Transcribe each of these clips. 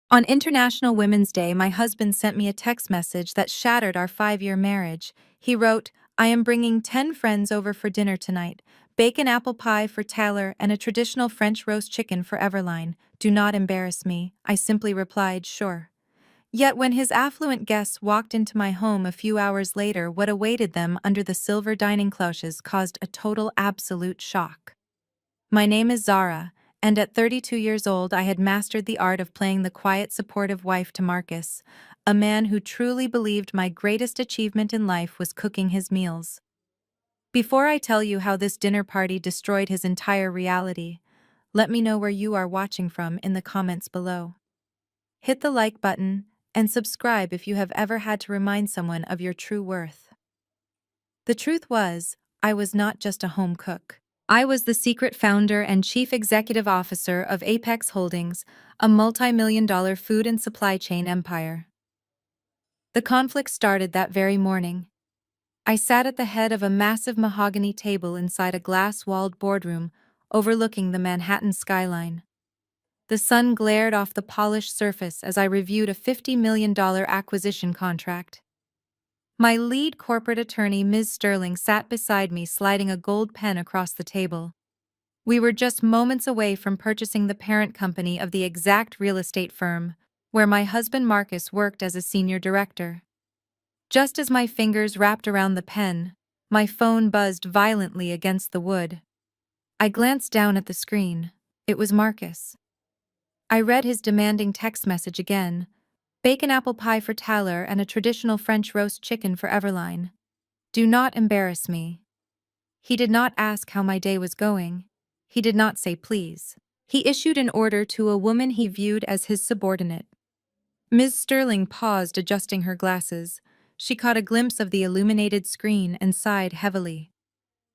On International Women's Day, my husband sent me a text message that shattered our 5-year marriage. He wrote, "I am bringing 10 friends over for dinner tonight. Bacon apple pie for Taylor and a traditional French roast chicken for Everline. Do not embarrass me." I simply replied, "Sure." Yet when his affluent guests walked into my home a few hours later, what awaited them under the silver dining cloches caused a total absolute shock. My name is Zara, and at 32 years old I had mastered the art of playing the quiet, supportive wife to Marcus, a man who truly believed my greatest achievement in life was cooking his meals. Before I tell you how this dinner party destroyed his entire reality, let me know where you are watching from in the comments below. Hit the like button and subscribe if you have ever had to remind someone of your true worth. The truth was, I was not just a home cook. I was the secret founder and chief executive officer of Apex Holdings, a multi-million-dollar food and supply chain empire. The conflict started that very morning. I sat at the head of a massive mahogany table inside a glass-walled boardroom overlooking the Manhattan skyline. The sun glared off the polished surface as I reviewed a $50 million acquisition contract. My lead corporate attorney, Ms. Sterling, sat beside me, sliding a gold pen across the table. We were just moments away from purchasing the parent company of the exact real estate firm where my husband Marcus worked as a senior director. Just as my fingers wrapped around the pen, my phone buzzed violently against the wood. I glanced down at the screen. It was Marcus. I read his demanding text message again. Bacon apple pie for Taylor and a traditional French roast chicken for Everline. Do not embarrass me. He did not ask how my day was going. He did not say please. He issued an order to a woman he viewed as his subordinate. Ms. Sterling paused, adjusting her glasses. She caught a glimpse of the illuminated screen and sighed heavily.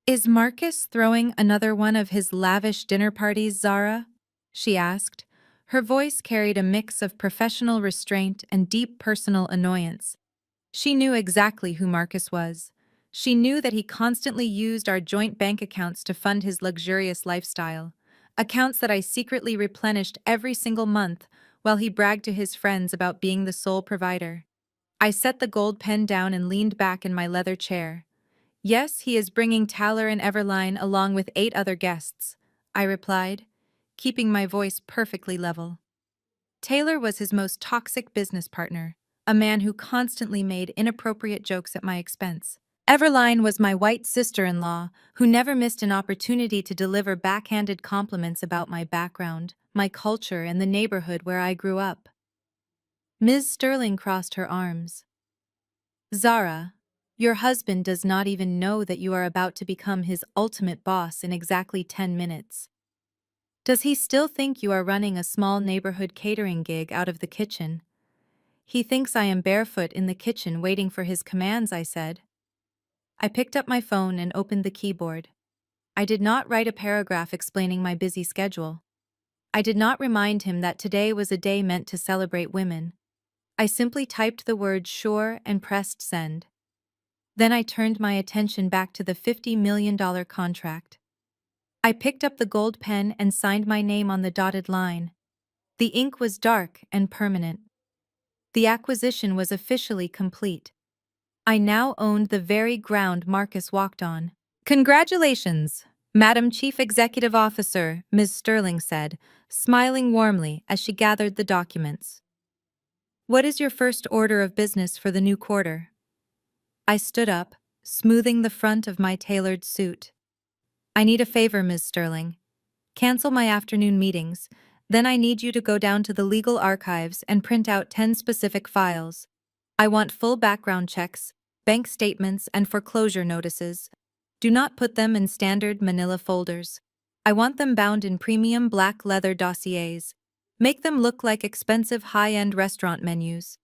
"Is Marcus throwing another one of his lavish dinner parties, Zara?" she asked. Her voice carried a mix of professional restraint and deep personal annoyance. She knew exactly who Marcus was. She knew that he constantly used our joint bank accounts to fund his luxurious lifestyle, accounts that I secretly replenished every single month while he bragged to his friends about being the sole provider. I set the gold pen down and leaned back in my leather chair. "Yes, he is bringing Taylor and Everline along with 8 other guests," I replied, keeping my voice perfectly level. Taylor was his most toxic business partner, a man who constantly made inappropriate jokes at my expense. Everline was my white sister-in-law, who never missed an opportunity to deliver backhanded compliments about my background, my culture, and the neighborhood where I grew up. Ms. Sterling crossed her arms. "Zara, your husband does not even know that you are about to become his ultimate boss in exactly 10 minutes. Does he still think you are running a small neighborhood catering gig out of the kitchen?" "He thinks I am barefoot in the kitchen waiting for his commands," I said. I picked up my phone and opened the keyboard. I did not write a paragraph explaining my busy schedule. I did not remind him that today was a day meant to celebrate women. I simply typed the word "sure" and pressed send. Then I turned my attention back to the $50 million contract. I picked up the gold pen and signed my name on the dotted line. The ink was dark and permanent. The acquisition was officially complete. I now owned the very ground Marcus walked on. "Congratulations, Madam Chief Executive Officer," Ms. Sterling said, smiling warmly as she gathered the documents. "What is your first order of business for the new quarter?" I stood up, smoothing the front of my tailored suit. "I need a favor, Ms. Sterling. Cancel my afternoon meetings, then I need you to go down to the legal archives and print out 10 specific files. I want full background checks, bank statements, and foreclosure notices. Do not put them in standard manila folders. I want them bound in premium black leather dossiers. Make them look like expensive high-end restaurant menus."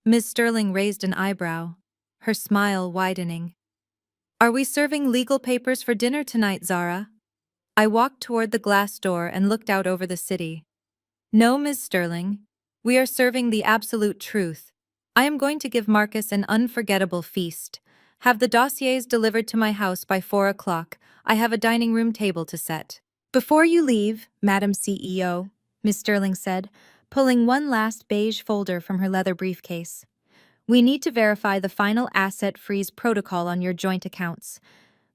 Ms. Sterling raised an eyebrow, her smile widening. "Are we serving legal papers for dinner tonight, Zara?" I walked toward the glass door and looked out over the city. "No, Ms. Sterling. We are serving the absolute truth. I am going to give Marcus an unforgettable feast. Have the dossiers delivered to my house by 4 o'clock. I have a dining room table to set." "Before you leave, Madam CEO," Ms. Sterling said, pulling one last beige folder from her leather briefcase. We need to verify the final asset freeze protocol on your joint accounts.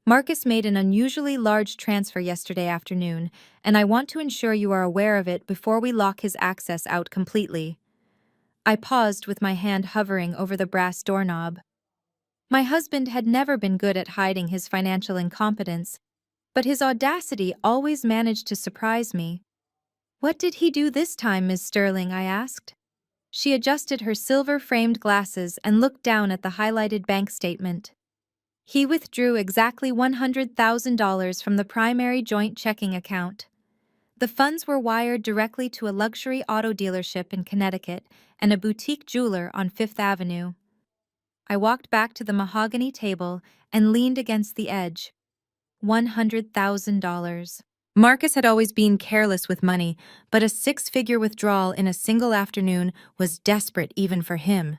Marcus made an unusually large transfer yesterday afternoon, and I want to ensure you are aware of it before we lock his access out completely. I paused with my hand hovering over the brass doorknob. My husband had never been good at hiding his financial incompetence, but his audacity always managed to surprise me. "What did he do this time, Miss Sterling?" I asked. She adjusted her silver-framed glasses and looked down at the highlighted bank statement. "He withdrew exactly $100,000 from the primary joint checking account. The funds were wired directly to a luxury auto dealership in Connecticut and a boutique jeweler on Fifth Avenue." I walked back to the mahogany table and leaned against the edge. $100,000. Marcus had always been careless with money, but a six-figure withdrawal in a single afternoon was desperate even for him.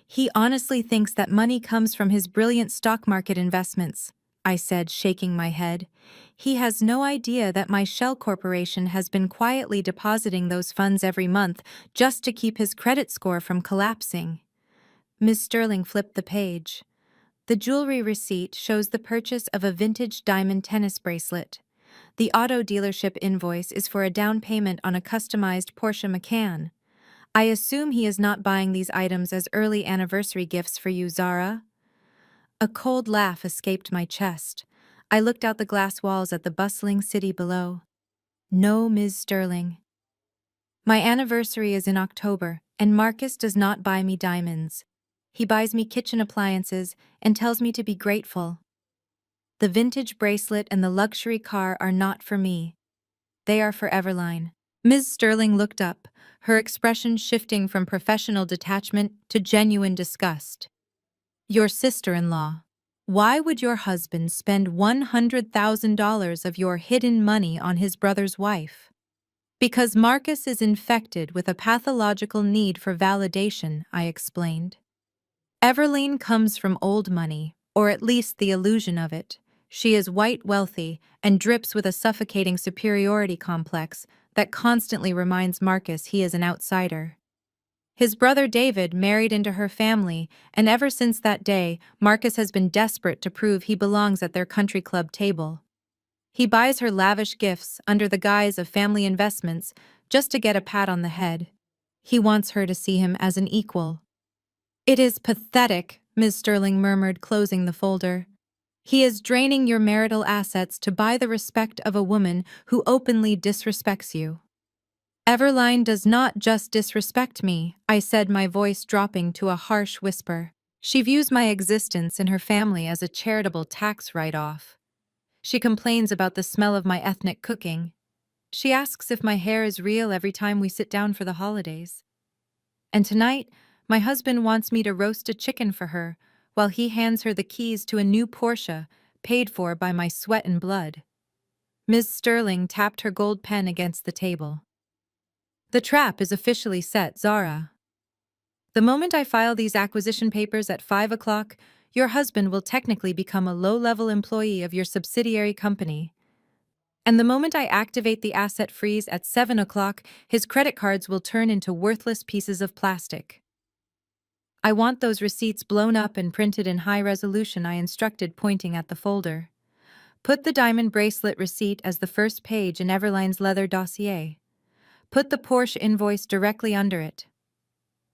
"He honestly thinks that money comes from his brilliant stock market investments," I said, shaking my head. "He has no idea that my shell corporation has been quietly depositing those funds every month just to keep his credit score from collapsing." Ms. Sterling flipped the page. The jewelry receipt shows the purchase of a vintage diamond tennis bracelet. The auto dealership invoice is for a down payment on a customized Porsche Macan. "I assume he is not buying these items as early anniversary gifts for you, Zara?" A cold laugh escaped my chest. I looked out the glass walls at the bustling city below. "No, Ms. Sterling. My anniversary is in October, and Marcus does not buy me diamonds. He buys me kitchen appliances and tells me to be grateful. The vintage bracelet and the luxury car are not for me. They are for Everline." Ms. Sterling looked up, her expression shifting from professional detachment to genuine disgust. "Your sister-in-law. Why would your husband spend $100,000 of your hidden money on his brother's wife?" "Because Marcus is infected with a pathological need for validation," I explained. "Everline comes from old money, or at least the illusion of it. She is white wealthy and drips with a suffocating superiority complex that constantly reminds Marcus he is an outsider. His brother David married into her family, and ever since that day, Marcus has been desperate to prove he belongs at their country club table. He buys her lavish gifts under the guise of family investments just to get a pat on the head. He wants her to see him as an equal." "It is pathetic," Ms. Sterling murmured, closing the folder. "He is draining your marital assets to buy the respect of a woman who openly disrespects you." "Everline does not just disrespect me," I said, my voice dropping to a harsh whisper. "She views my existence in her family as a charitable tax write-off. She complains about the smell of my ethnic cooking. She asks if my hair is real every time we sit down for the holidays. And tonight, my husband wants me to roast a chicken for her, while he hands her the keys to a new Porsche, paid for by my sweat and blood." Ms. Sterling tapped her gold pen against the table. "The trap is officially set, Zara. The moment I file these acquisition papers at 5 o'clock, your husband will technically become a low-level employee of your subsidiary company. And the moment I activate the asset freeze at 7 o'clock, his credit cards will turn into worthless pieces of plastic. I want those receipts blown up and printed in high resolution," I instructed, pointing at the folder. "Put the diamond bracelet receipt as the first page in Everline's leather dossier. Put the Porsche invoice directly under it.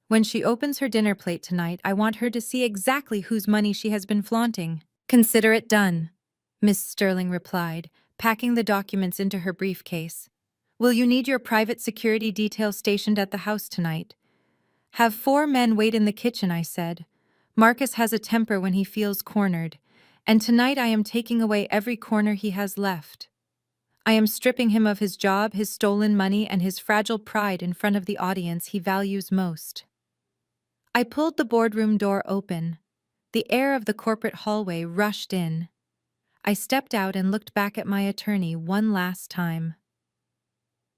When she opens her dinner plate tonight, I want her to see exactly whose money she has been flaunting." "Consider it done," Miss Sterling replied, packing the documents into her briefcase. "Will you need your private security detail stationed at the house tonight?" "Have 4 men wait in the kitchen," I said. "Marcus has a temper when he feels cornered, and tonight I am taking away every corner he has left. I am stripping him of his job, his stolen money, and his fragile pride in front of the audience he values most." I pulled the boardroom door open. The air of the corporate hallway rushed in. I stepped out and looked back at my attorney one last time.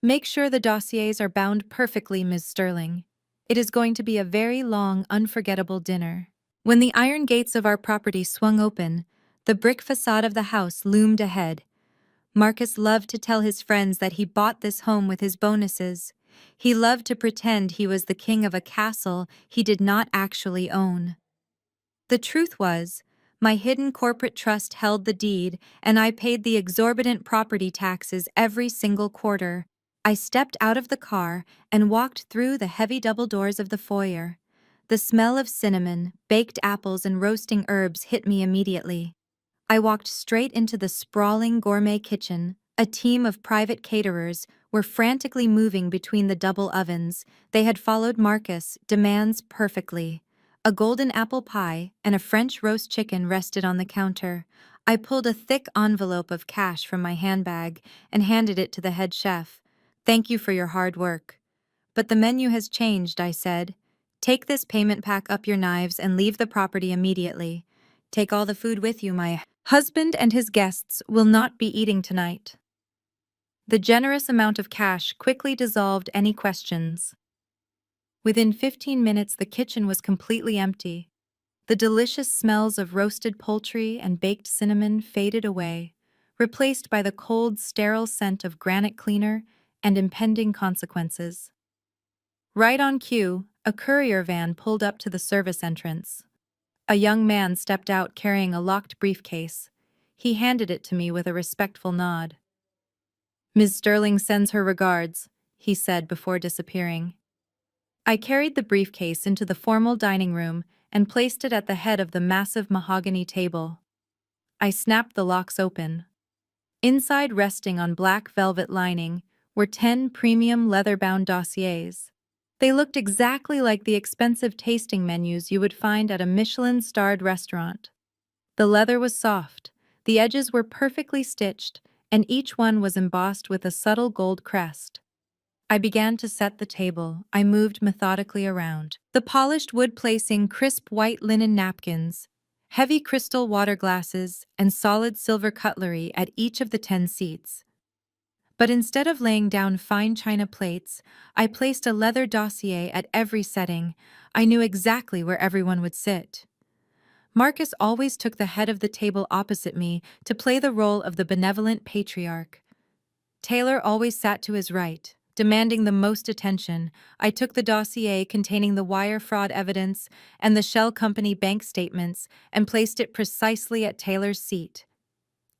"Make sure the dossiers are bound perfectly, Ms. Sterling. It is going to be a very long, unforgettable dinner." When the iron gates of our property swung open, the brick facade of the house loomed ahead. Marcus loved to tell his friends that he bought this home with his bonuses. He loved to pretend he was the king of a castle he did not actually own. The truth was, my hidden corporate trust held the deed, and I paid the exorbitant property taxes every single quarter. I stepped out of the car and walked through the heavy double doors of the foyer. The smell of cinnamon, baked apples, and roasting herbs hit me immediately. I walked straight into the sprawling gourmet kitchen. A team of private caterers were frantically moving between the double ovens. They had followed Marcus' demands perfectly. A golden apple pie and a French roast chicken rested on the counter. I pulled a thick envelope of cash from my handbag and handed it to the head chef. "Thank you for your hard work. But the menu has changed," I said. "Take this payment pack up your knives and leave the property immediately. Take all the food with you, my husband and his guests will not be eating tonight." The generous amount of cash quickly dissolved any questions. Within 15 minutes, the kitchen was completely empty. The delicious smells of roasted poultry and baked cinnamon faded away, replaced by the cold, sterile scent of granite cleaner and impending consequences. Right on cue, a courier van pulled up to the service entrance. A young man stepped out carrying a locked briefcase. He handed it to me with a respectful nod. "Ms. Sterling sends her regards," he said before disappearing. I carried the briefcase into the formal dining room and placed it at the head of the massive mahogany table. I snapped the locks open. Inside, resting on black velvet lining, were 10 premium leather-bound dossiers. They looked exactly like the expensive tasting menus you would find at a Michelin-starred restaurant. The leather was soft, the edges were perfectly stitched, and each one was embossed with a subtle gold crest. I began to set the table. I moved methodically around. The polished wood placing crisp white linen napkins, heavy crystal water glasses, and solid silver cutlery at each of the 10 seats. But instead of laying down fine china plates, I placed a leather dossier at every setting. I knew exactly where everyone would sit. Marcus always took the head of the table opposite me to play the role of the benevolent patriarch. Taylor always sat to his right, demanding the most attention. I took the dossier containing the wire fraud evidence and the shell company bank statements and placed it precisely at Taylor's seat.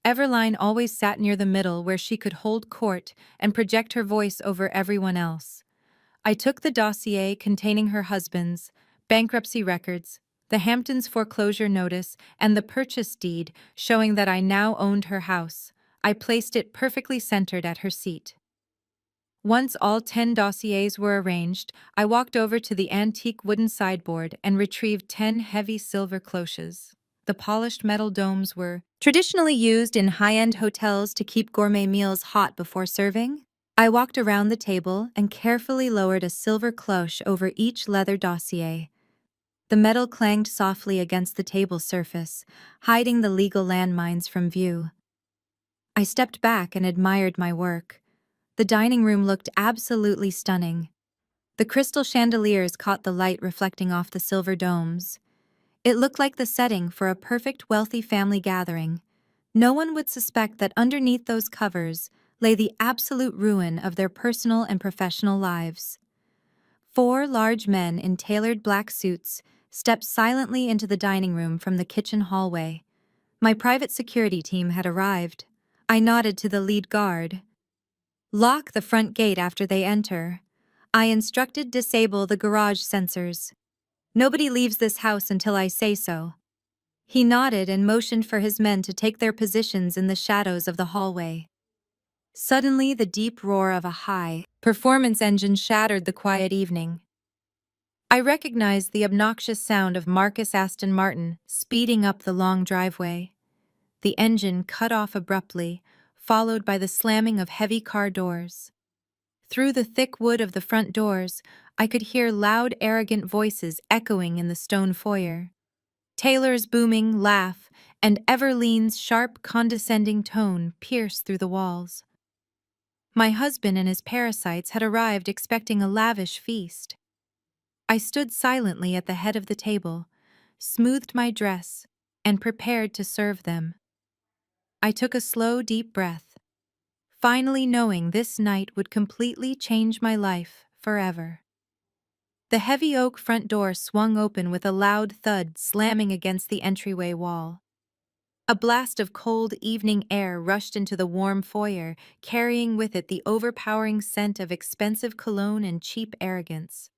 Everline always sat near the middle where she could hold court and project her voice over everyone else. I took the dossier containing her husband's bankruptcy records, the Hamptons foreclosure notice, and the purchase deed showing that I now owned her house. I placed it perfectly centered at her seat. Once all 10 dossiers were arranged, I walked over to the antique wooden sideboard and retrieved 10 heavy silver cloches. The polished metal domes were traditionally used in high-end hotels to keep gourmet meals hot before serving. I walked around the table and carefully lowered a silver cloche over each leather dossier. The metal clanged softly against the table surface, hiding the legal landmines from view. I stepped back and admired my work. The dining room looked absolutely stunning. The crystal chandeliers caught the light reflecting off the silver domes. It looked like the setting for a perfect wealthy family gathering. No one would suspect that underneath those covers lay the absolute ruin of their personal and professional lives. 4 large men in tailored black suits stepped silently into the dining room from the kitchen hallway. My private security team had arrived. I nodded to the lead guard. "Lock the front gate after they enter." I instructed, "Disable the garage sensors. Nobody leaves this house until I say so." He nodded and motioned for his men to take their positions in the shadows of the hallway. Suddenly, the deep roar of a high-performance engine shattered the quiet evening. I recognized the obnoxious sound of Marcus Aston Martin speeding up the long driveway. The engine cut off abruptly, followed by the slamming of heavy car doors. Through the thick wood of the front doors, I could hear loud, arrogant voices echoing in the stone foyer. Taylor's booming laugh and Everlene's sharp, condescending tone pierced through the walls. My husband and his parasites had arrived expecting a lavish feast. I stood silently at the head of the table, smoothed my dress, and prepared to serve them. I took a slow, deep breath, finally knowing this night would completely change my life forever. The heavy oak front door swung open with a loud thud slamming against the entryway wall. A blast of cold evening air rushed into the warm foyer, carrying with it the overpowering scent of expensive cologne and cheap arrogance.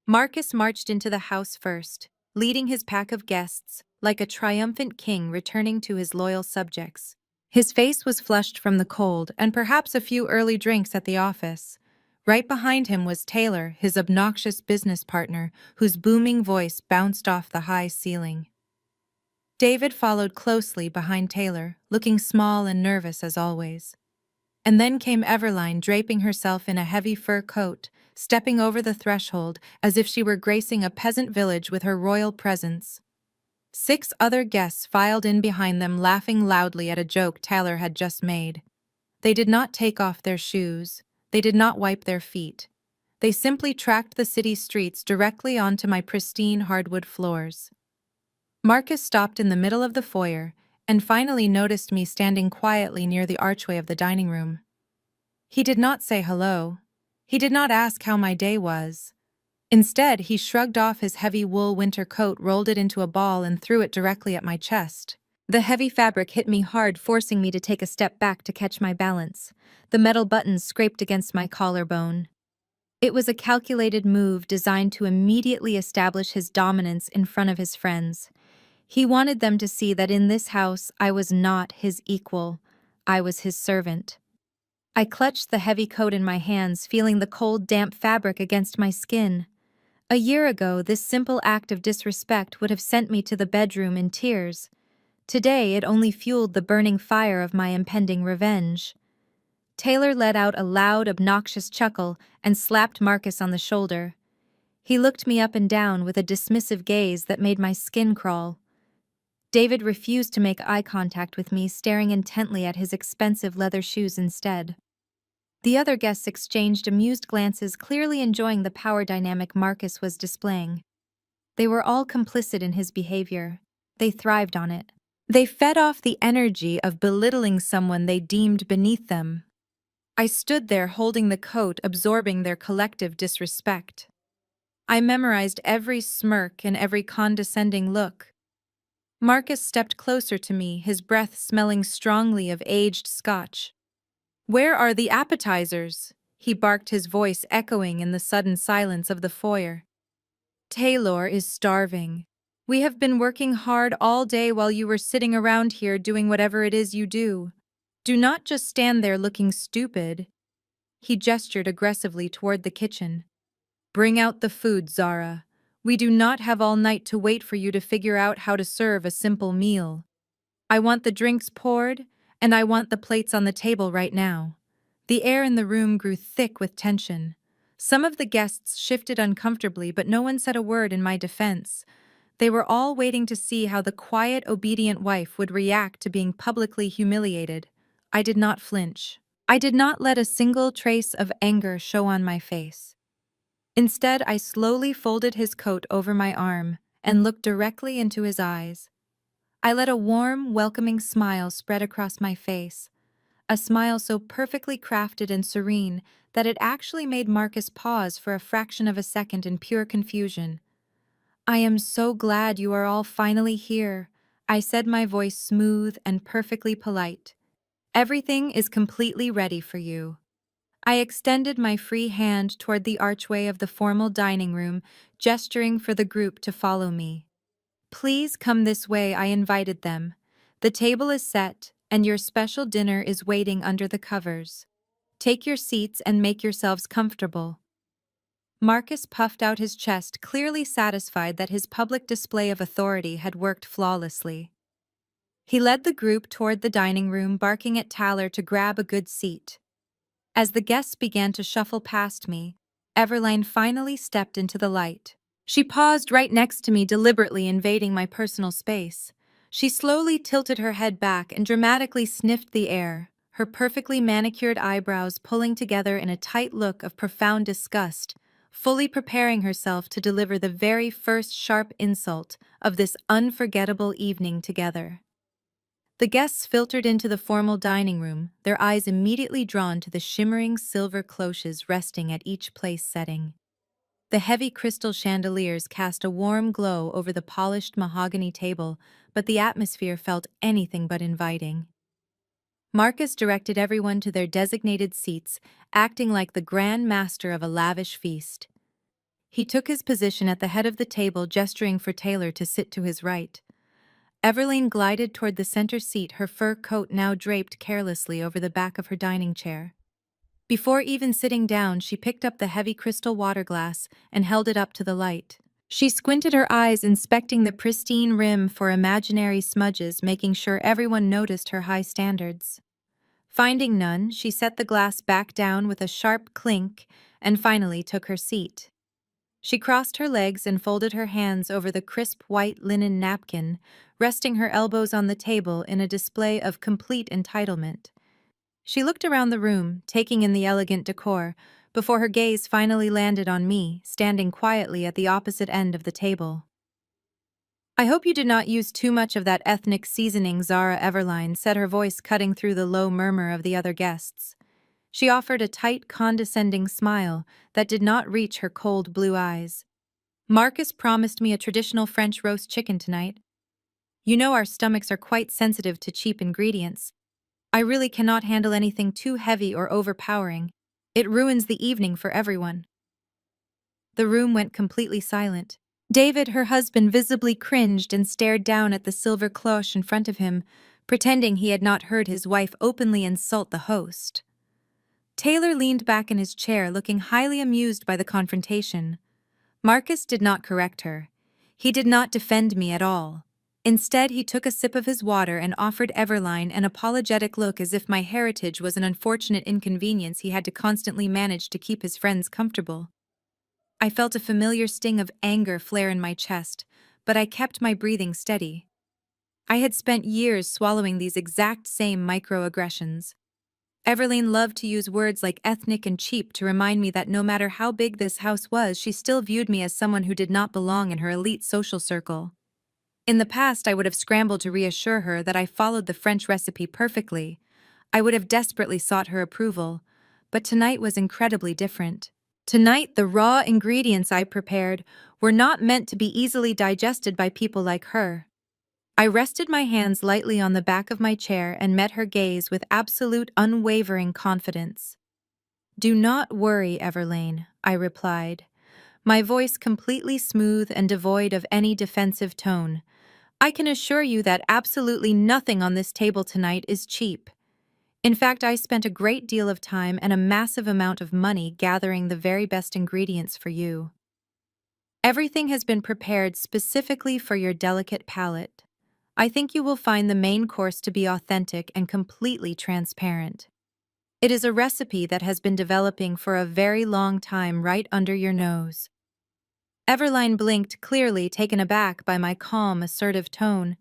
Marcus marched into the house first, leading his pack of guests, like a triumphant king returning to his loyal subjects. His face was flushed from the cold and perhaps a few early drinks at the office. Right behind him was Taylor, his obnoxious business partner, whose booming voice bounced off the high ceiling. David followed closely behind Taylor, looking small and nervous as always. And then came Everline, draping herself in a heavy fur coat, stepping over the threshold as if she were gracing a peasant village with her royal presence. 6 other guests filed in behind them, laughing loudly at a joke Taylor had just made. They did not take off their shoes. They did not wipe their feet. They simply tracked the city streets directly onto my pristine hardwood floors. Marcus stopped in the middle of the foyer and finally noticed me standing quietly near the archway of the dining room. He did not say hello. He did not ask how my day was. Instead, he shrugged off his heavy wool winter coat, rolled it into a ball, and threw it directly at my chest. The heavy fabric hit me hard, forcing me to take a step back to catch my balance. The metal buttons scraped against my collarbone. It was a calculated move designed to immediately establish his dominance in front of his friends. He wanted them to see that in this house I was not his equal. I was his servant. I clutched the heavy coat in my hands, feeling the cold, damp fabric against my skin. A year ago, this simple act of disrespect would have sent me to the bedroom in tears. Today, it only fueled the burning fire of my impending revenge. Taylor let out a loud, obnoxious chuckle and slapped Marcus on the shoulder. He looked me up and down with a dismissive gaze that made my skin crawl. David refused to make eye contact with me, staring intently at his expensive leather shoes instead. The other guests exchanged amused glances, clearly enjoying the power dynamic Marcus was displaying. They were all complicit in his behavior. They thrived on it. They fed off the energy of belittling someone they deemed beneath them. I stood there holding the coat, absorbing their collective disrespect. I memorized every smirk and every condescending look. Marcus stepped closer to me, his breath smelling strongly of aged scotch. "Where are the appetizers?" he barked, his voice echoing in the sudden silence of the foyer. "Taylor is starving. We have been working hard all day while you were sitting around here doing whatever it is you do. Do not just stand there looking stupid." He gestured aggressively toward the kitchen. "Bring out the food, Zara. We do not have all night to wait for you to figure out how to serve a simple meal. I want the drinks poured, and I want the plates on the table right now." The air in the room grew thick with tension. Some of the guests shifted uncomfortably, but no one said a word in my defense. They were all waiting to see how the quiet, obedient wife would react to being publicly humiliated. I did not flinch. I did not let a single trace of anger show on my face. Instead, I slowly folded his coat over my arm and looked directly into his eyes. I let a warm, welcoming smile spread across my face, a smile so perfectly crafted and serene that it actually made Marcus pause for a fraction of a second in pure confusion. "I am so glad you are all finally here," I said, my voice smooth and perfectly polite. "Everything is completely ready for you." I extended my free hand toward the archway of the formal dining room, gesturing for the group to follow me. "Please come this way," I invited them. "The table is set, and your special dinner is waiting under the covers. Take your seats and make yourselves comfortable." Marcus puffed out his chest, clearly satisfied that his public display of authority had worked flawlessly. He led the group toward the dining room, barking at Taylor to grab a good seat. As the guests began to shuffle past me, Everline finally stepped into the light. She paused right next to me, deliberately invading my personal space. She slowly tilted her head back and dramatically sniffed the air, her perfectly manicured eyebrows pulling together in a tight look of profound disgust, fully preparing herself to deliver the very first sharp insult of this unforgettable evening together. The guests filtered into the formal dining room, their eyes immediately drawn to the shimmering silver cloches resting at each place setting. The heavy crystal chandeliers cast a warm glow over the polished mahogany table, but the atmosphere felt anything but inviting. Marcus directed everyone to their designated seats, acting like the grand master of a lavish feast. He took his position at the head of the table, gesturing for Taylor to sit to his right. Everline glided toward the center seat, her fur coat now draped carelessly over the back of her dining chair. Before even sitting down, she picked up the heavy crystal water glass and held it up to the light. She squinted her eyes, inspecting the pristine rim for imaginary smudges, making sure everyone noticed her high standards. Finding none, she set the glass back down with a sharp clink and finally took her seat. She crossed her legs and folded her hands over the crisp white linen napkin, resting her elbows on the table in a display of complete entitlement. She looked around the room, taking in the elegant decor, before her gaze finally landed on me, standing quietly at the opposite end of the table. "I hope you did not use too much of that ethnic seasoning," Zara Everline said, her voice cutting through the low murmur of the other guests. She offered a tight, condescending smile that did not reach her cold blue eyes. "Marcus promised me a traditional French roast chicken tonight. You know our stomachs are quite sensitive to cheap ingredients. I really cannot handle anything too heavy or overpowering. It ruins the evening for everyone." The room went completely silent. David, her husband, visibly cringed and stared down at the silver cloche in front of him, pretending he had not heard his wife openly insult the host. Taylor leaned back in his chair, looking highly amused by the confrontation. Marcus did not correct her. He did not defend me at all. Instead, he took a sip of his water and offered Everline an apologetic look, as if my heritage was an unfortunate inconvenience he had to constantly manage to keep his friends comfortable. I felt a familiar sting of anger flare in my chest, but I kept my breathing steady. I had spent years swallowing these exact same microaggressions. Everline loved to use words like ethnic and cheap to remind me that no matter how big this house was, she still viewed me as someone who did not belong in her elite social circle. In the past, I would have scrambled to reassure her that I followed the French recipe perfectly. I would have desperately sought her approval. But tonight was incredibly different. Tonight, the raw ingredients I prepared were not meant to be easily digested by people like her. I rested my hands lightly on the back of my chair and met her gaze with absolute, unwavering confidence. "Do not worry, Everlane," I replied, my voice completely smooth and devoid of any defensive tone. "I can assure you that absolutely nothing on this table tonight is cheap. In fact, I spent a great deal of time and a massive amount of money gathering the very best ingredients for you. Everything has been prepared specifically for your delicate palate. I think you will find the main course to be authentic and completely transparent. It is a recipe that has been developing for a very long time right under your nose." Everline blinked, clearly taken aback by my calm, assertive tone.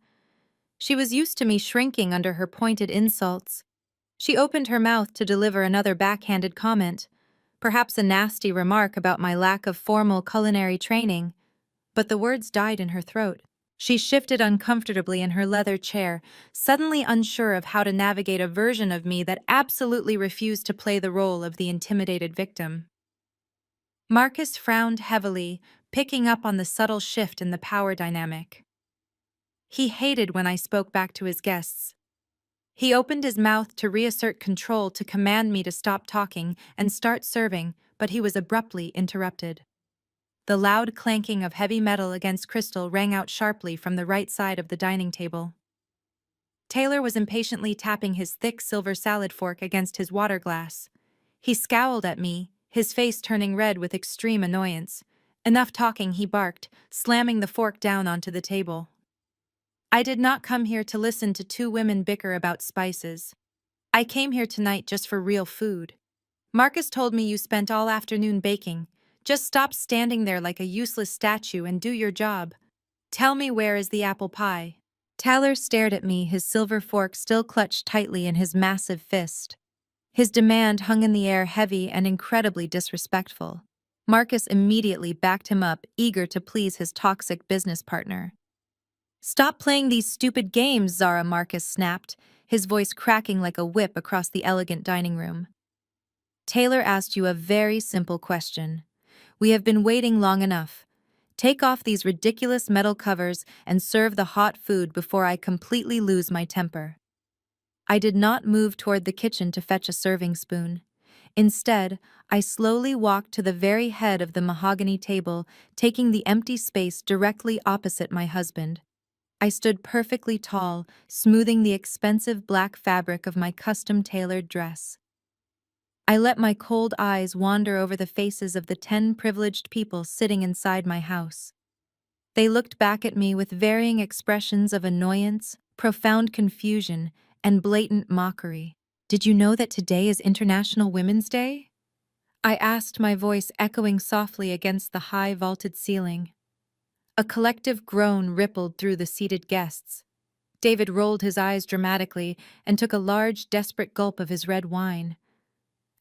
She was used to me shrinking under her pointed insults. She opened her mouth to deliver another backhanded comment, perhaps a nasty remark about my lack of formal culinary training, but the words died in her throat. She shifted uncomfortably in her leather chair, suddenly unsure of how to navigate a version of me that absolutely refused to play the role of the intimidated victim. Marcus frowned heavily, picking up on the subtle shift in the power dynamic. He hated when I spoke back to his guests. He opened his mouth to reassert control, to command me to stop talking and start serving, but he was abruptly interrupted. The loud clanking of heavy metal against crystal rang out sharply from the right side of the dining table. Taylor was impatiently tapping his thick silver salad fork against his water glass. He scowled at me, his face turning red with extreme annoyance. "Enough talking," he barked, slamming the fork down onto the table. "I did not come here to listen to two women bicker about spices. I came here tonight just for real food. Marcus told me you spent all afternoon baking. Just stop standing there like a useless statue and do your job. Tell me, where is the apple pie?" Taylor stared at me, his silver fork still clutched tightly in his massive fist. His demand hung in the air, heavy and incredibly disrespectful. Marcus immediately backed him up, eager to please his toxic business partner. Stop playing these stupid games, Zara, Marcus snapped, his voice cracking like a whip across the elegant dining room. Taylor asked you a very simple question. We have been waiting long enough. Take off these ridiculous metal covers and serve the hot food before I completely lose my temper. I did not move toward the kitchen to fetch a serving spoon. Instead, I slowly walked to the very head of the mahogany table, taking the empty space directly opposite my husband. I stood perfectly tall, smoothing the expensive black fabric of my custom-tailored dress. I let my cold eyes wander over the faces of the 10 privileged people sitting inside my house. They looked back at me with varying expressions of annoyance, profound confusion, and blatant mockery. Did you know that today is International Women's Day? I asked, my voice echoing softly against the high vaulted ceiling. A collective groan rippled through the seated guests. David rolled his eyes dramatically and took a large, desperate gulp of his red wine.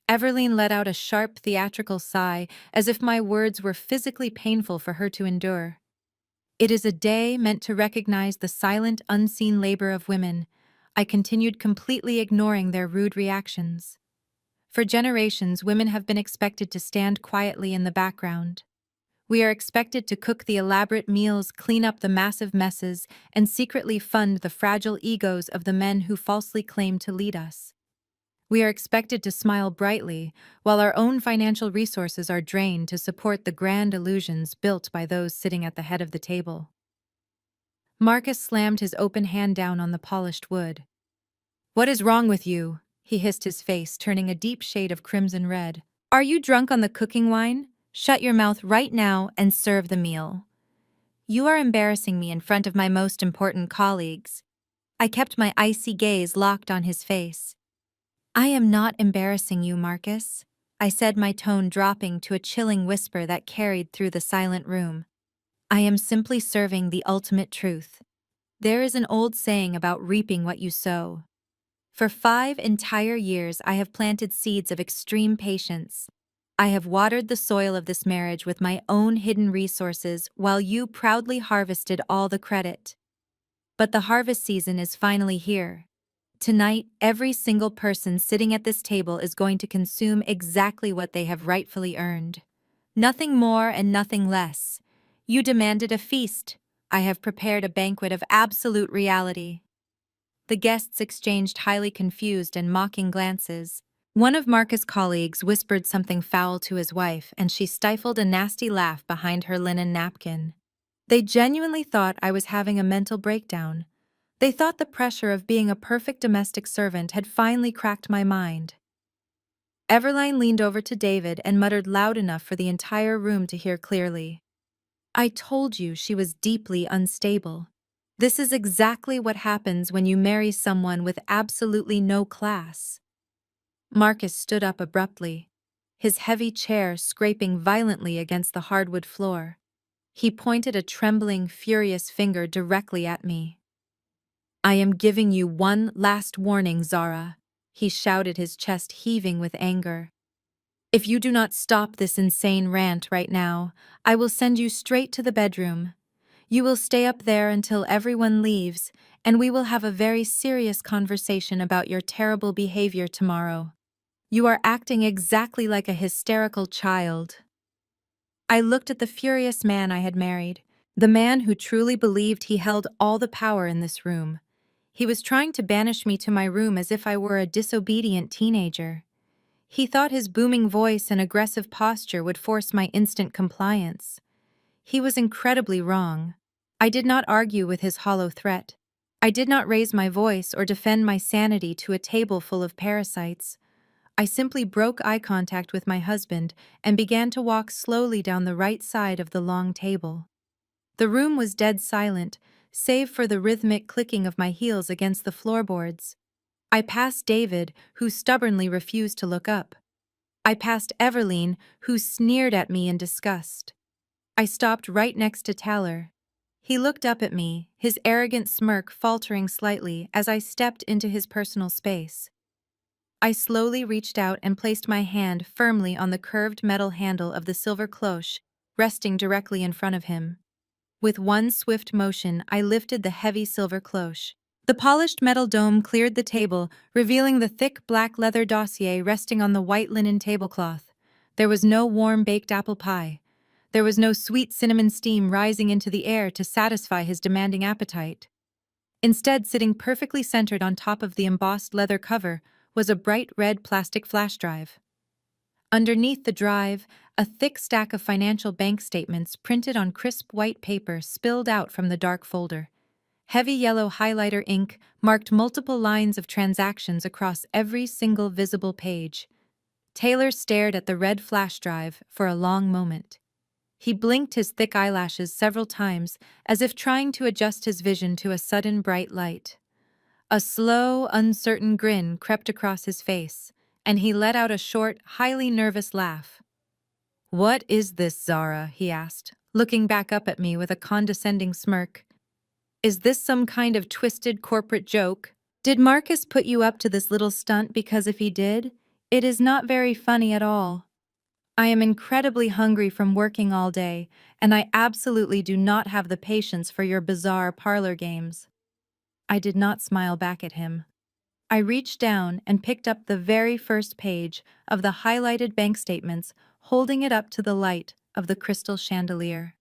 Everline let out a sharp, theatrical sigh, as if my words were physically painful for her to endure. It is a day meant to recognize the silent, unseen labor of women. I continued, completely ignoring their rude reactions. For generations, women have been expected to stand quietly in the background. We are expected to cook the elaborate meals, clean up the massive messes, and secretly fund the fragile egos of the men who falsely claim to lead us. We are expected to smile brightly, while our own financial resources are drained to support the grand illusions built by those sitting at the head of the table. Marcus slammed his open hand down on the polished wood. "What is wrong with you?" he hissed, his face turning a deep shade of crimson red. "Are you drunk on the cooking wine? Shut your mouth right now and serve the meal. You are embarrassing me in front of my most important colleagues." I kept my icy gaze locked on his face. "I am not embarrassing you, Marcus," I said, my tone dropping to a chilling whisper that carried through the silent room. "I am simply serving the ultimate truth. There is an old saying about reaping what you sow. For 5 entire years, I have planted seeds of extreme patience. I have watered the soil of this marriage with my own hidden resources while you proudly harvested all the credit. But the harvest season is finally here. Tonight, every single person sitting at this table is going to consume exactly what they have rightfully earned. Nothing more and nothing less. You demanded a feast. I have prepared a banquet of absolute reality." The guests exchanged highly confused and mocking glances. One of Marcus' colleagues whispered something foul to his wife, and she stifled a nasty laugh behind her linen napkin. They genuinely thought I was having a mental breakdown. They thought the pressure of being a perfect domestic servant had finally cracked my mind. Everline leaned over to David and muttered loud enough for the entire room to hear clearly. "I told you she was deeply unstable. This is exactly what happens when you marry someone with absolutely no class." Marcus stood up abruptly, his heavy chair scraping violently against the hardwood floor. He pointed a trembling, furious finger directly at me. "I am giving you one last warning, Zara," he shouted, his chest heaving with anger. "If you do not stop this insane rant right now, I will send you straight to the bedroom. You will stay up there until everyone leaves, and we will have a very serious conversation about your terrible behavior tomorrow. You are acting exactly like a hysterical child." I looked at the furious man I had married, the man who truly believed he held all the power in this room. He was trying to banish me to my room as if I were a disobedient teenager. He thought his booming voice and aggressive posture would force my instant compliance. He was incredibly wrong. I did not argue with his hollow threat. I did not raise my voice or defend my sanity to a table full of parasites. I simply broke eye contact with my husband and began to walk slowly down the right side of the long table. The room was dead silent, save for the rhythmic clicking of my heels against the floorboards. I passed David, who stubbornly refused to look up. I passed Everline, who sneered at me in disgust. I stopped right next to Taylor. He looked up at me, his arrogant smirk faltering slightly as I stepped into his personal space. I slowly reached out and placed my hand firmly on the curved metal handle of the silver cloche, resting directly in front of him. With one swift motion, I lifted the heavy silver cloche. The polished metal dome cleared the table, revealing the thick black leather dossier resting on the white linen tablecloth. There was no warm baked apple pie. There was no sweet cinnamon steam rising into the air to satisfy his demanding appetite. Instead, sitting perfectly centered on top of the embossed leather cover was a bright red plastic flash drive. Underneath the drive, a thick stack of financial bank statements printed on crisp white paper spilled out from the dark folder. Heavy yellow highlighter ink marked multiple lines of transactions across every single visible page. Taylor stared at the red flash drive for a long moment. He blinked his thick eyelashes several times, as if trying to adjust his vision to a sudden bright light. A slow, uncertain grin crept across his face, and he let out a short, highly nervous laugh. "What is this, Zara?" he asked, looking back up at me with a condescending smirk. "Is this some kind of twisted corporate joke? Did Marcus put you up to this little stunt? Because if he did, it is not very funny at all. I am incredibly hungry from working all day, and I absolutely do not have the patience for your bizarre parlor games." I did not smile back at him. I reached down and picked up the very first page of the highlighted bank statements, holding it up to the light of the crystal chandelier.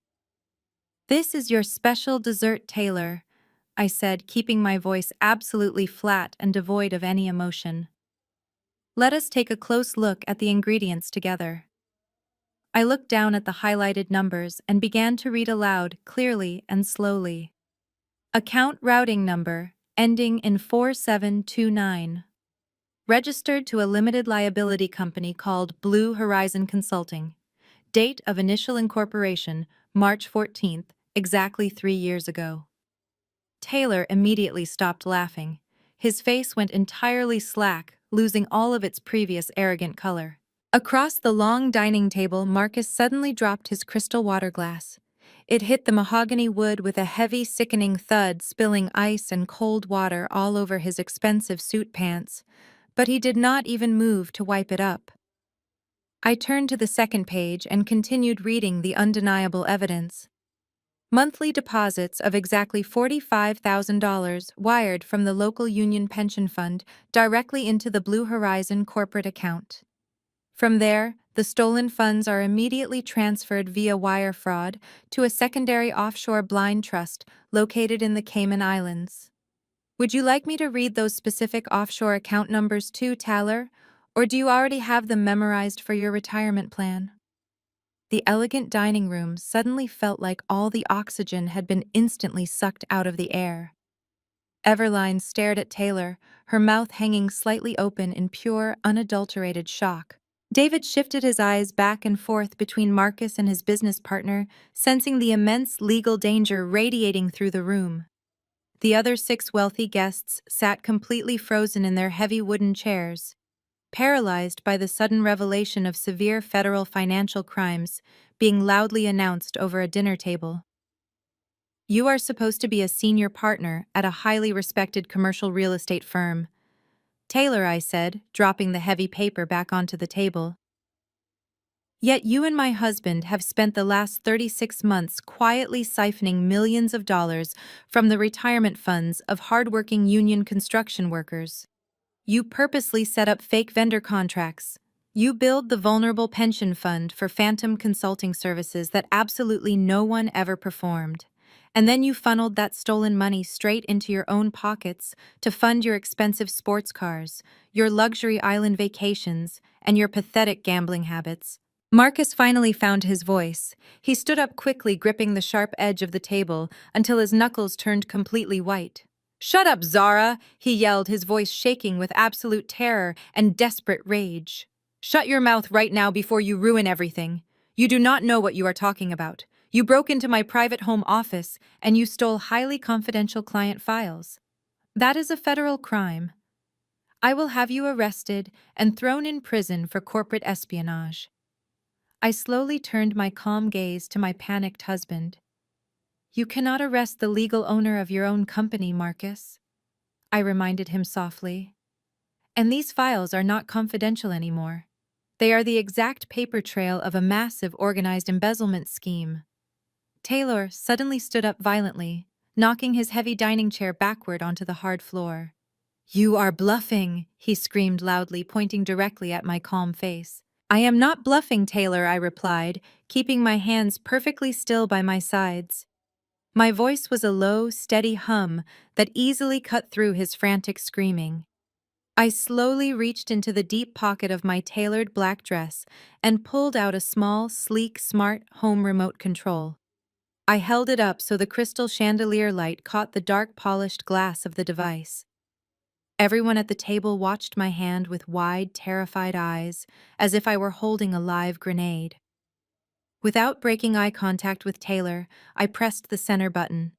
"This is your special dessert, Taylor," I said, keeping my voice absolutely flat and devoid of any emotion. "Let us take a close look at the ingredients together." I looked down at the highlighted numbers and began to read aloud, clearly and slowly. Account routing number, ending in 4729. Registered to a limited liability company called Blue Horizon Consulting. Date of initial incorporation, March 14th, exactly 3 years ago. Taylor immediately stopped laughing. His face went entirely slack, losing all of its previous arrogant color. Across the long dining table, Marcus suddenly dropped his crystal water glass. It hit the mahogany wood with a heavy, sickening thud, spilling ice and cold water all over his expensive suit pants. But he did not even move to wipe it up. I turned to the second page and continued reading the undeniable evidence. Monthly deposits of exactly $45,000 wired from the local union pension fund directly into the Blue Horizon corporate account. From there, the stolen funds are immediately transferred via wire fraud to a secondary offshore blind trust located in the Cayman Islands. Would you like me to read those specific offshore account numbers too, Taylor, or do you already have them memorized for your retirement plan? The elegant dining room suddenly felt like all the oxygen had been instantly sucked out of the air. Everline stared at Taylor, her mouth hanging slightly open in pure, unadulterated shock. David shifted his eyes back and forth between Marcus and his business partner, sensing the immense legal danger radiating through the room. The other 6 wealthy guests sat completely frozen in their heavy wooden chairs, paralyzed by the sudden revelation of severe federal financial crimes being loudly announced over a dinner table. "You are supposed to be a senior partner at a highly respected commercial real estate firm." "Taylor," I said, dropping the heavy paper back onto the table. "Yet you and my husband have spent the last 36 months quietly siphoning millions of dollars from the retirement funds of hardworking union construction workers. You purposely set up fake vendor contracts. You billed the vulnerable pension fund for phantom consulting services that absolutely no one ever performed. And then you funneled that stolen money straight into your own pockets to fund your expensive sports cars, your luxury island vacations, and your pathetic gambling habits." Marcus finally found his voice. He stood up quickly, gripping the sharp edge of the table until his knuckles turned completely white. "Shut up, Zara!" he yelled, his voice shaking with absolute terror and desperate rage. "Shut your mouth right now before you ruin everything. You do not know what you are talking about. You broke into my private home office and you stole highly confidential client files. That is a federal crime. I will have you arrested and thrown in prison for corporate espionage." I slowly turned my calm gaze to my panicked husband. "You cannot arrest the legal owner of your own company, Marcus," I reminded him softly. "And these files are not confidential anymore. They are the exact paper trail of a massive organized embezzlement scheme." Taylor suddenly stood up violently, knocking his heavy dining chair backward onto the hard floor. "You are bluffing," he screamed loudly, pointing directly at my calm face. "I am not bluffing, Taylor," I replied, keeping my hands perfectly still by my sides. My voice was a low, steady hum that easily cut through his frantic screaming. I slowly reached into the deep pocket of my tailored black dress and pulled out a small, sleek, smart home remote control. I held it up so the crystal chandelier light caught the dark polished glass of the device. Everyone at the table watched my hand with wide, terrified eyes, as if I were holding a live grenade. Without breaking eye contact with Taylor, I pressed the center button.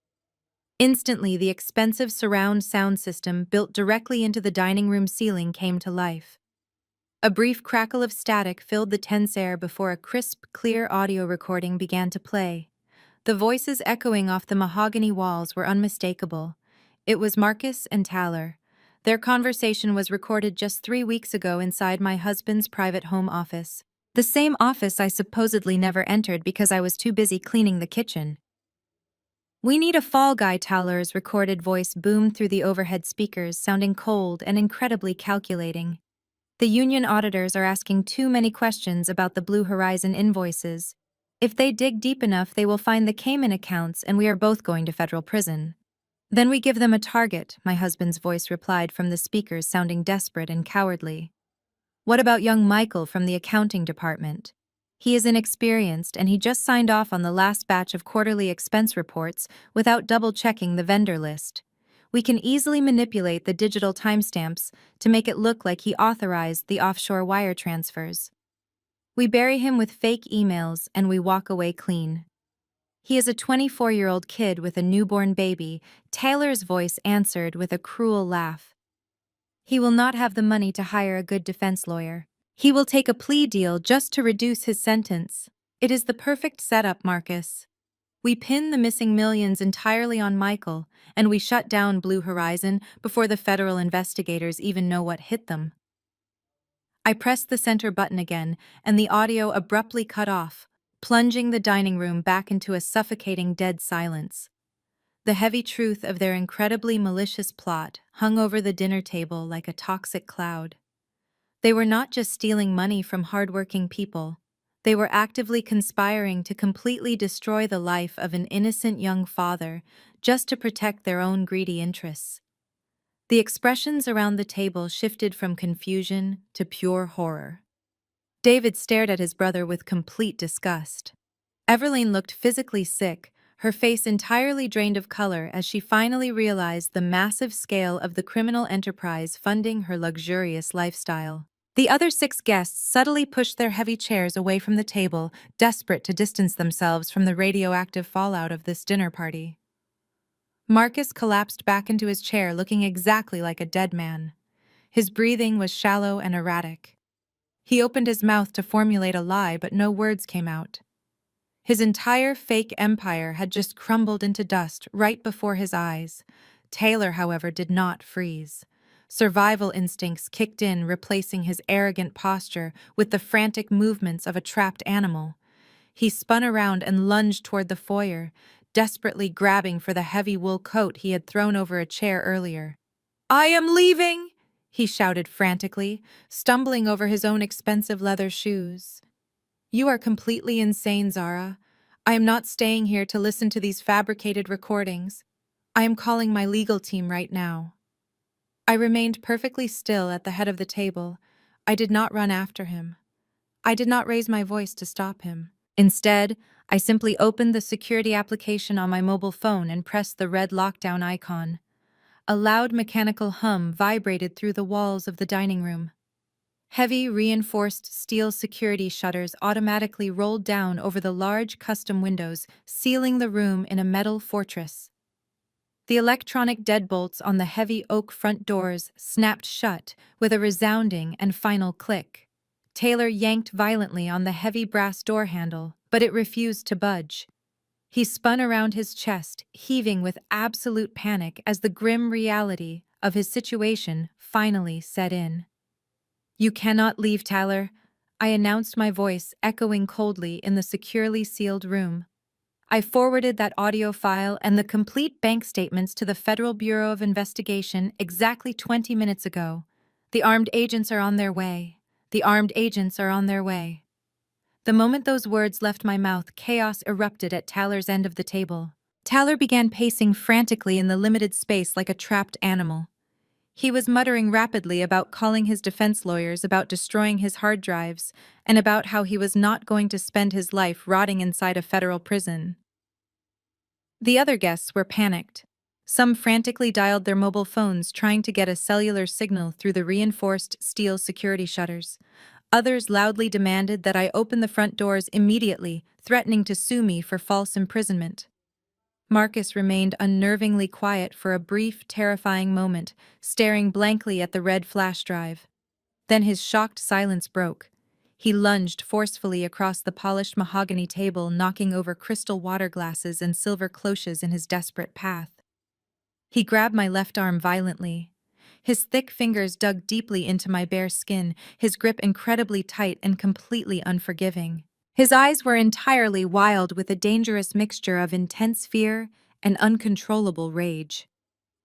Instantly, the expensive surround sound system built directly into the dining room ceiling came to life. A brief crackle of static filled the tense air before a crisp, clear audio recording began to play. The voices echoing off the mahogany walls were unmistakable. It was Marcus and Taylor. Their conversation was recorded just 3 weeks ago inside my husband's private home office. The same office I supposedly never entered because I was too busy cleaning the kitchen. "We need a fall guy," Taylor's recorded voice boomed through the overhead speakers, sounding cold and incredibly calculating. "The union auditors are asking too many questions about the Blue Horizon invoices. If they dig deep enough, they will find the Cayman accounts, and we are both going to federal prison." "Then we give them a target," my husband's voice replied from the speakers, sounding desperate and cowardly. "What about young Michael from the accounting department? He is inexperienced, and he just signed off on the last batch of quarterly expense reports without double-checking the vendor list. We can easily manipulate the digital timestamps to make it look like he authorized the offshore wire transfers. We bury him with fake emails and we walk away clean." "He is a 24-year-old kid with a newborn baby," Taylor's voice answered with a cruel laugh. "He will not have the money to hire a good defense lawyer. He will take a plea deal just to reduce his sentence. It is the perfect setup, Marcus. We pin the missing millions entirely on Michael, and we shut down Blue Horizon before the federal investigators even know what hit them." I pressed the center button again, and the audio abruptly cut off, plunging the dining room back into a suffocating dead silence. The heavy truth of their incredibly malicious plot hung over the dinner table like a toxic cloud. They were not just stealing money from hardworking people. They were actively conspiring to completely destroy the life of an innocent young father just to protect their own greedy interests. The expressions around the table shifted from confusion to pure horror. David stared at his brother with complete disgust. Evelyn looked physically sick, her face entirely drained of color as she finally realized the massive scale of the criminal enterprise funding her luxurious lifestyle. The other 6 guests subtly pushed their heavy chairs away from the table, desperate to distance themselves from the radioactive fallout of this dinner party. Marcus collapsed back into his chair, looking exactly like a dead man. His breathing was shallow and erratic. He opened his mouth to formulate a lie, but no words came out. His entire fake empire had just crumbled into dust right before his eyes. Taylor, however, did not freeze. Survival instincts kicked in, replacing his arrogant posture with the frantic movements of a trapped animal. He spun around and lunged toward the foyer, desperately grabbing for the heavy wool coat he had thrown over a chair earlier. "I am leaving!" he shouted frantically, stumbling over his own expensive leather shoes. "You are completely insane, Zara. I am not staying here to listen to these fabricated recordings. I am calling my legal team right now." I remained perfectly still at the head of the table. I did not run after him. I did not raise my voice to stop him. Instead, I simply opened the security application on my mobile phone and pressed the red lockdown icon. A loud mechanical hum vibrated through the walls of the dining room. Heavy, reinforced steel security shutters automatically rolled down over the large custom windows, sealing the room in a metal fortress. The electronic deadbolts on the heavy oak front doors snapped shut with a resounding and final click. Taylor yanked violently on the heavy brass door handle, but it refused to budge. He spun around his chest, heaving with absolute panic as the grim reality of his situation finally set in. "You cannot leave, Taylor," I announced, my voice echoing coldly in the securely sealed room. I forwarded that audio file and the complete bank statements to the Federal Bureau of Investigation exactly 20 minutes ago. The armed agents are on their way. The armed agents are on their way. The moment those words left my mouth, chaos erupted at Tyler's end of the table. Tyler began pacing frantically in the limited space like a trapped animal. He was muttering rapidly about calling his defense lawyers, about destroying his hard drives, and about how he was not going to spend his life rotting inside a federal prison. The other guests were panicked. Some frantically dialed their mobile phones, trying to get a cellular signal through the reinforced steel security shutters. Others loudly demanded that I open the front doors immediately, threatening to sue me for false imprisonment. Marcus remained unnervingly quiet for a brief, terrifying moment, staring blankly at the red flash drive. Then his shocked silence broke. He lunged forcefully across the polished mahogany table, knocking over crystal water glasses and silver cloches in his desperate path. He grabbed my left arm violently. His thick fingers dug deeply into my bare skin, his grip incredibly tight and completely unforgiving. His eyes were entirely wild with a dangerous mixture of intense fear and uncontrollable rage.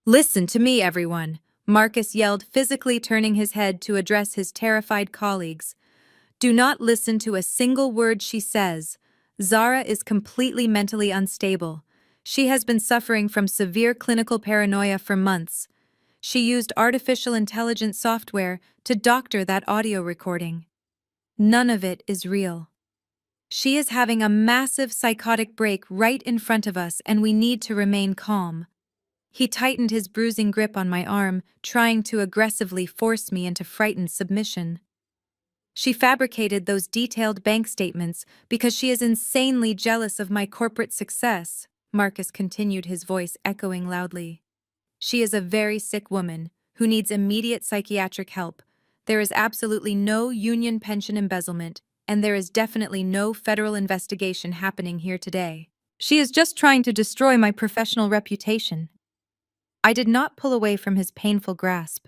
"Listen to me, everyone," Marcus yelled, physically turning his head to address his terrified colleagues. "Do not listen to a single word she says. Zara is completely mentally unstable. She has been suffering from severe clinical paranoia for months. She used artificial intelligence software to doctor that audio recording. None of it is real. She is having a massive psychotic break right in front of us, and we need to remain calm." He tightened his bruising grip on my arm, trying to aggressively force me into frightened submission. "She fabricated those detailed bank statements because she is insanely jealous of my corporate success," Marcus continued, his voice echoing loudly. "She is a very sick woman who needs immediate psychiatric help. There is absolutely no union pension embezzlement, and there is definitely no federal investigation happening here today. She is just trying to destroy my professional reputation." I did not pull away from his painful grasp.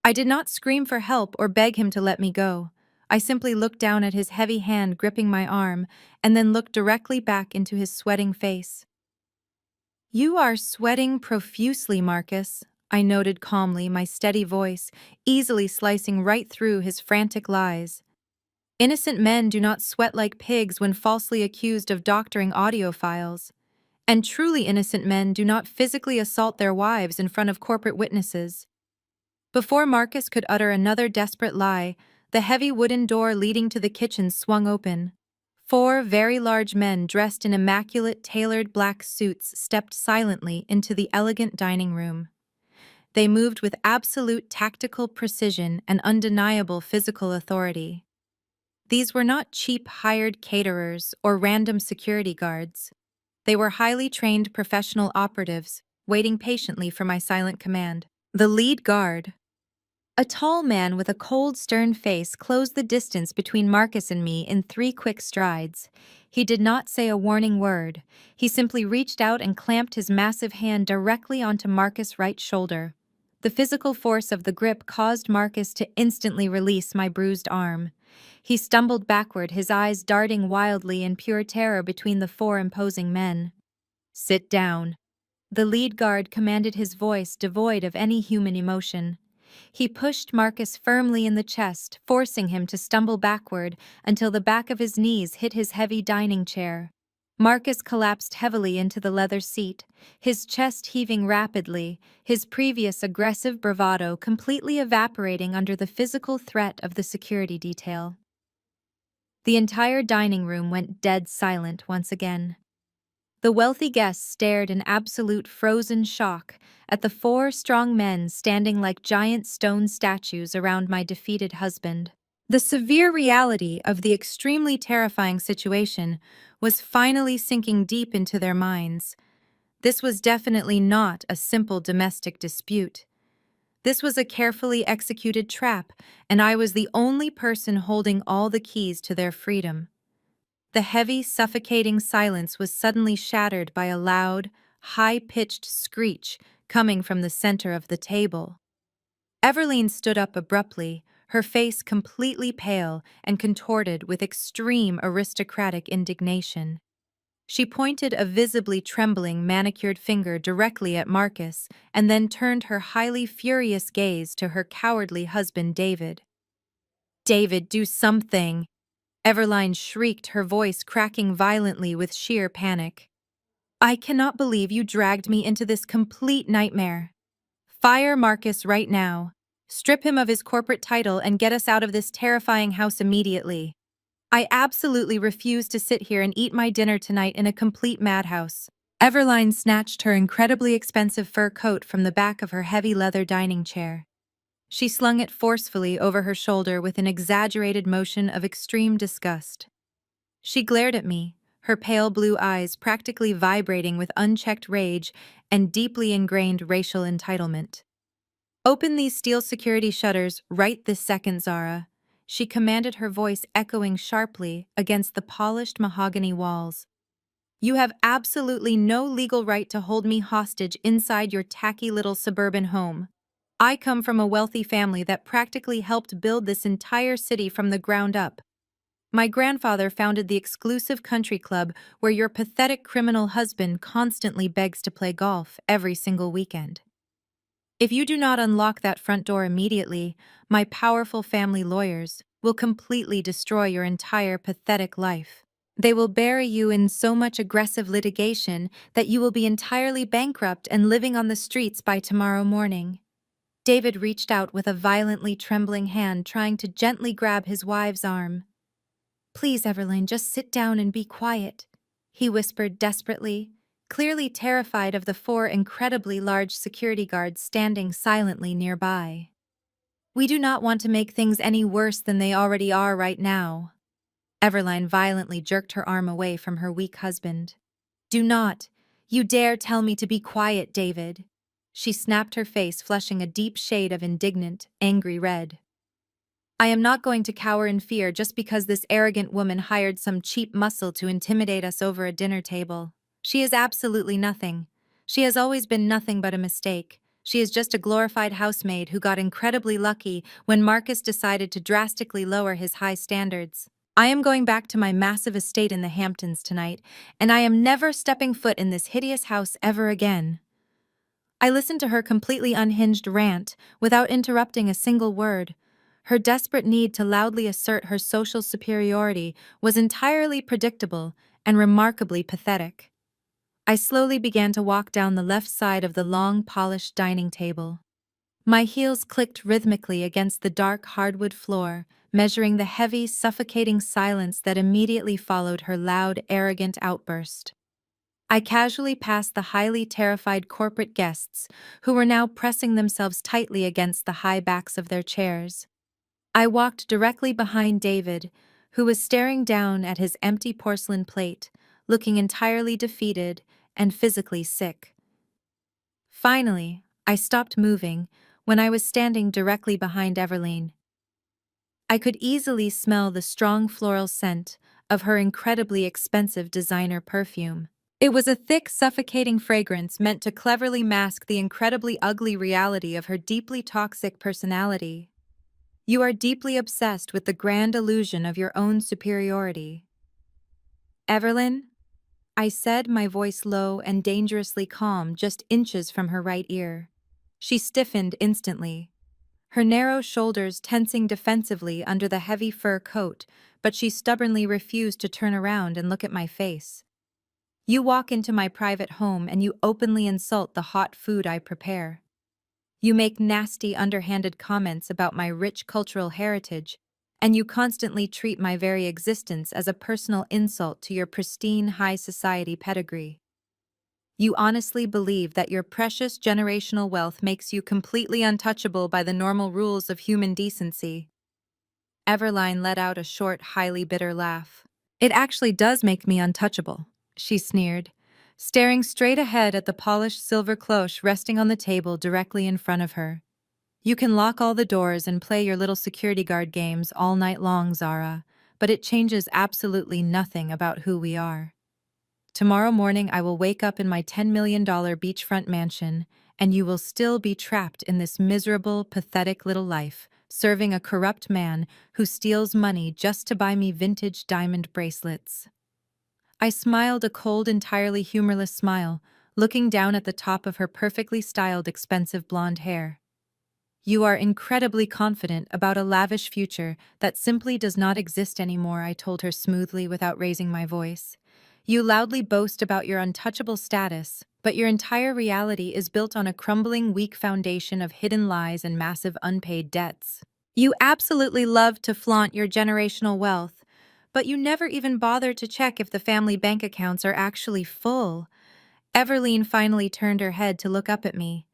I did not scream for help or beg him to let me go. I simply looked down at his heavy hand gripping my arm and then looked directly back into his sweating face. "You are sweating profusely, Marcus," I noted calmly, my steady voice easily slicing right through his frantic lies. "Innocent men do not sweat like pigs when falsely accused of doctoring audio files. And truly innocent men do not physically assault their wives in front of corporate witnesses." Before Marcus could utter another desperate lie, the heavy wooden door leading to the kitchen swung open. Four very large men dressed in immaculate tailored black suits stepped silently into the elegant dining room. They moved with absolute tactical precision and undeniable physical authority. These were not cheap hired caterers or random security guards. They were highly trained professional operatives, waiting patiently for my silent command. The lead guard, a tall man with a cold, stern face, closed the distance between Marcus and me in 3 quick strides. He did not say a warning word. He simply reached out and clamped his massive hand directly onto Marcus' right shoulder. The physical force of the grip caused Marcus to instantly release my bruised arm. He stumbled backward, his eyes darting wildly in pure terror between the 4 imposing men. "Sit down," the lead guard commanded, his voice devoid of any human emotion. He pushed Marcus firmly in the chest, forcing him to stumble backward until the back of his knees hit his heavy dining chair. Marcus collapsed heavily into the leather seat, his chest heaving rapidly, his previous aggressive bravado completely evaporating under the physical threat of the security detail. The entire dining room went dead silent once again. The wealthy guests stared in absolute frozen shock at the 4 strong men standing like giant stone statues around my defeated husband. The severe reality of the extremely terrifying situation was finally sinking deep into their minds. This was definitely not a simple domestic dispute. This was a carefully executed trap, and I was the only person holding all the keys to their freedom. The heavy, suffocating silence was suddenly shattered by a loud, high-pitched screech coming from the center of the table. Everline stood up abruptly, her face completely pale and contorted with extreme aristocratic indignation. She pointed a visibly trembling manicured finger directly at Marcus and then turned her highly furious gaze to her cowardly husband David. "David, do something!" Everline shrieked, her voice cracking violently with sheer panic. "I cannot believe you dragged me into this complete nightmare. Fire Marcus right now. Strip him of his corporate title and get us out of this terrifying house immediately. I absolutely refuse to sit here and eat my dinner tonight in a complete madhouse." Everline snatched her incredibly expensive fur coat from the back of her heavy leather dining chair. She slung it forcefully over her shoulder with an exaggerated motion of extreme disgust. She glared at me, her pale blue eyes practically vibrating with unchecked rage and deeply ingrained racial entitlement. "Open these steel security shutters right this second, Zara," she commanded, her voice echoing sharply against the polished mahogany walls. "You have absolutely no legal right to hold me hostage inside your tacky little suburban home. I come from a wealthy family that practically helped build this entire city from the ground up. My grandfather founded the exclusive country club where your pathetic criminal husband constantly begs to play golf every single weekend. If you do not unlock that front door immediately, my powerful family lawyers will completely destroy your entire pathetic life. They will bury you in so much aggressive litigation that you will be entirely bankrupt and living on the streets by tomorrow morning." David reached out with a violently trembling hand, trying to gently grab his wife's arm. "Please, Everline, just sit down and be quiet," he whispered desperately, clearly terrified of the 4 incredibly large security guards standing silently nearby. "We do not want to make things any worse than they already are right now." Everline violently jerked her arm away from her weak husband. "Do not! You dare tell me to be quiet, David!" She snapped, her face flushing a deep shade of indignant, angry red. "I am not going to cower in fear just because this arrogant woman hired some cheap muscle to intimidate us over a dinner table. She is absolutely nothing. She has always been nothing but a mistake. She is just a glorified housemaid who got incredibly lucky when Marcus decided to drastically lower his high standards. I am going back to my massive estate in the Hamptons tonight, and I am never stepping foot in this hideous house ever again." I listened to her completely unhinged rant without interrupting a single word. Her desperate need to loudly assert her social superiority was entirely predictable and remarkably pathetic. I slowly began to walk down the left side of the long, polished dining table. My heels clicked rhythmically against the dark hardwood floor, measuring the heavy, suffocating silence that immediately followed her loud, arrogant outburst. I casually passed the highly terrified corporate guests, who were now pressing themselves tightly against the high backs of their chairs. I walked directly behind David, who was staring down at his empty porcelain plate, looking entirely defeated and physically sick. Finally, I stopped moving when I was standing directly behind Everline. I could easily smell the strong floral scent of her incredibly expensive designer perfume. It was a thick, suffocating fragrance meant to cleverly mask the incredibly ugly reality of her deeply toxic personality. "You are deeply obsessed with the grand illusion of your own superiority." "Everlyn?" I said, my voice low and dangerously calm, just inches from her right ear. She stiffened instantly, her narrow shoulders tensing defensively under the heavy fur coat, but she stubbornly refused to turn around and look at my face. "You walk into my private home and you openly insult the hot food I prepare. You make nasty, underhanded comments about my rich cultural heritage, and you constantly treat my very existence as a personal insult to your pristine high society pedigree. You honestly believe that your precious generational wealth makes you completely untouchable by the normal rules of human decency." Everline let out a short, highly bitter laugh. "It actually does make me untouchable," she sneered, staring straight ahead at the polished silver cloche resting on the table directly in front of her. "You can lock all the doors and play your little security guard games all night long, Zara, but it changes absolutely nothing about who we are. Tomorrow morning I will wake up in my $10 million beachfront mansion, and you will still be trapped in this miserable, pathetic little life, serving a corrupt man who steals money just to buy me vintage diamond bracelets." I smiled a cold, entirely humorless smile, looking down at the top of her perfectly styled, expensive blonde hair. You are incredibly confident about a lavish future that simply does not exist anymore, I told her smoothly without raising my voice. You loudly boast about your untouchable status, but your entire reality is built on a crumbling, weak foundation of hidden lies and massive unpaid debts. You absolutely love to flaunt your generational wealth, but you never even bother to check if the family bank accounts are actually full. Everline finally turned her head to look up at me.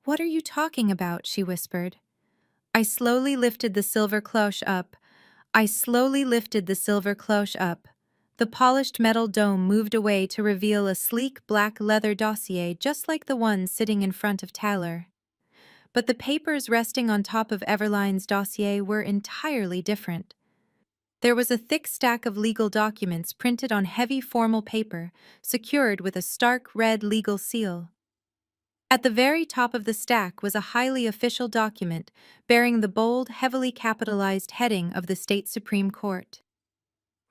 What are you talking about? She whispered. I slowly lifted the silver cloche up. I slowly lifted the silver cloche up. The polished metal dome moved away to reveal a sleek black leather dossier just like the one sitting in front of Tyler. But the papers resting on top of Everline's dossier were entirely different. There was a thick stack of legal documents printed on heavy formal paper, secured with a stark red legal seal. At the very top of the stack was a highly official document bearing the bold, heavily capitalized heading of the state Supreme Court.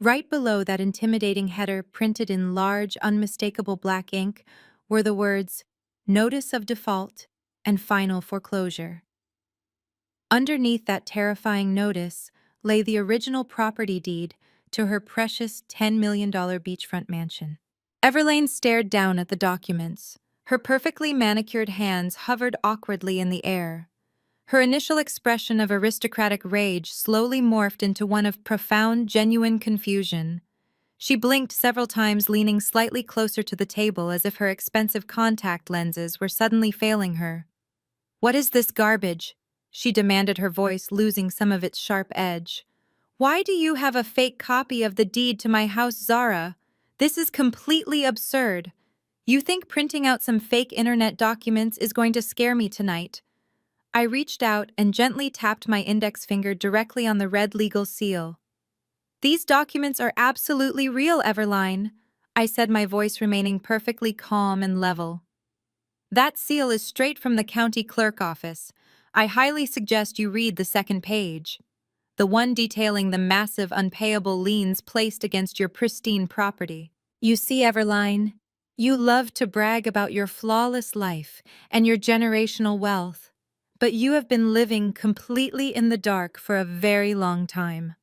Right below that intimidating header, printed in large, unmistakable black ink, were the words, Notice of Default and Final Foreclosure. Underneath that terrifying notice lay the original property deed to her precious $10 million beachfront mansion. Everlane stared down at the documents. Her perfectly manicured hands hovered awkwardly in the air. Her initial expression of aristocratic rage slowly morphed into one of profound, genuine confusion. She blinked several times, leaning slightly closer to the table as if her expensive contact lenses were suddenly failing her. "What is this garbage?" she demanded, her voice losing some of its sharp edge. "Why do you have a fake copy of the deed to my house, Zara? This is completely absurd. You think printing out some fake internet documents is going to scare me tonight?" I reached out and gently tapped my index finger directly on the red legal seal. "These documents are absolutely real, Everline," I said, my voice remaining perfectly calm and level. "That seal is straight from the county clerk office. I highly suggest you read the second page, the one detailing the massive unpayable liens placed against your pristine property. You see, Everline, you love to brag about your flawless life and your generational wealth, but you have been living completely in the dark for a very long time.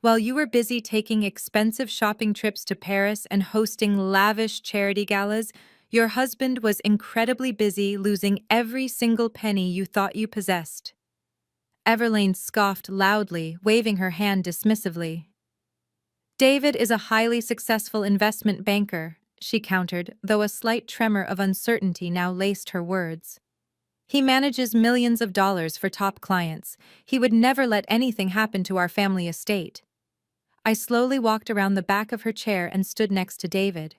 While you were busy taking expensive shopping trips to Paris and hosting lavish charity galas, your husband was incredibly busy losing every single penny you thought you possessed." Everlane scoffed loudly, waving her hand dismissively. "David is a highly successful investment banker," she countered, though a slight tremor of uncertainty now laced her words. "He manages millions of dollars for top clients. He would never let anything happen to our family estate." I slowly walked around the back of her chair and stood next to David.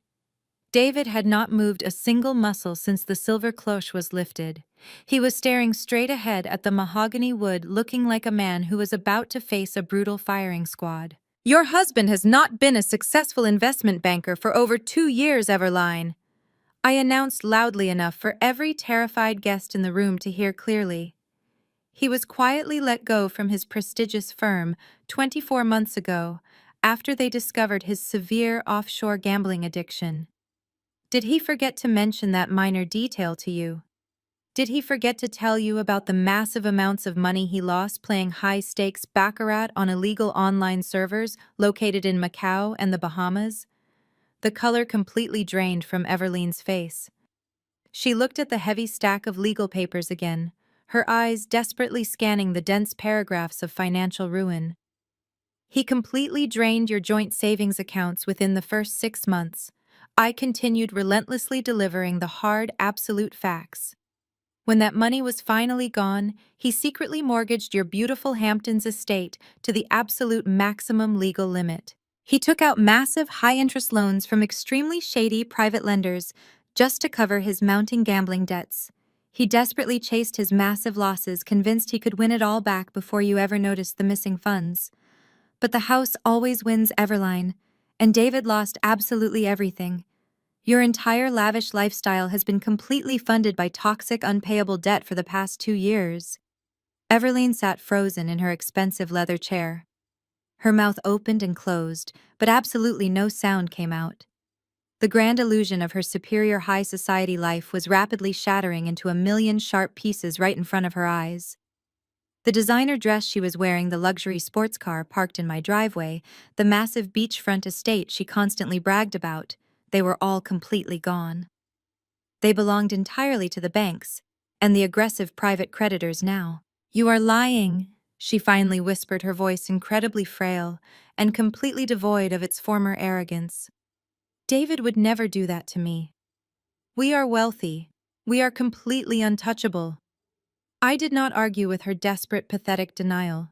David had not moved a single muscle since the silver cloche was lifted. He was staring straight ahead at the mahogany wood, looking like a man who was about to face a brutal firing squad. "Your husband has not been a successful investment banker for over 2 years, Everline," I announced loudly enough for every terrified guest in the room to hear clearly. He was quietly let go from his prestigious firm 24 months ago, after they discovered his severe offshore gambling addiction. Did he forget to mention that minor detail to you? Did he forget to tell you about the massive amounts of money he lost playing high-stakes baccarat on illegal online servers located in Macau and the Bahamas? The color completely drained from Everline's face. She looked at the heavy stack of legal papers again, her eyes desperately scanning the dense paragraphs of financial ruin. "He completely drained your joint savings accounts within the first 6 months." I continued, relentlessly delivering the hard, absolute facts. "When that money was finally gone, he secretly mortgaged your beautiful Hamptons estate to the absolute maximum legal limit. He took out massive, high-interest loans from extremely shady private lenders just to cover his mounting gambling debts. He desperately chased his massive losses, convinced he could win it all back before you ever noticed the missing funds. But the house always wins, Everline, and David lost absolutely everything. Your entire lavish lifestyle has been completely funded by toxic, unpayable debt for the past 2 years." Everline sat frozen in her expensive leather chair. Her mouth opened and closed, but absolutely no sound came out. The grand illusion of her superior high society life was rapidly shattering into a million sharp pieces right in front of her eyes. The designer dress she was wearing, the luxury sports car parked in my driveway, the massive beachfront estate she constantly bragged about, they were all completely gone. They belonged entirely to the banks and the aggressive private creditors now. "You are lying," she finally whispered, her voice incredibly frail and completely devoid of its former arrogance. "David would never do that to me. We are wealthy. We are completely untouchable." I did not argue with her desperate, pathetic denial.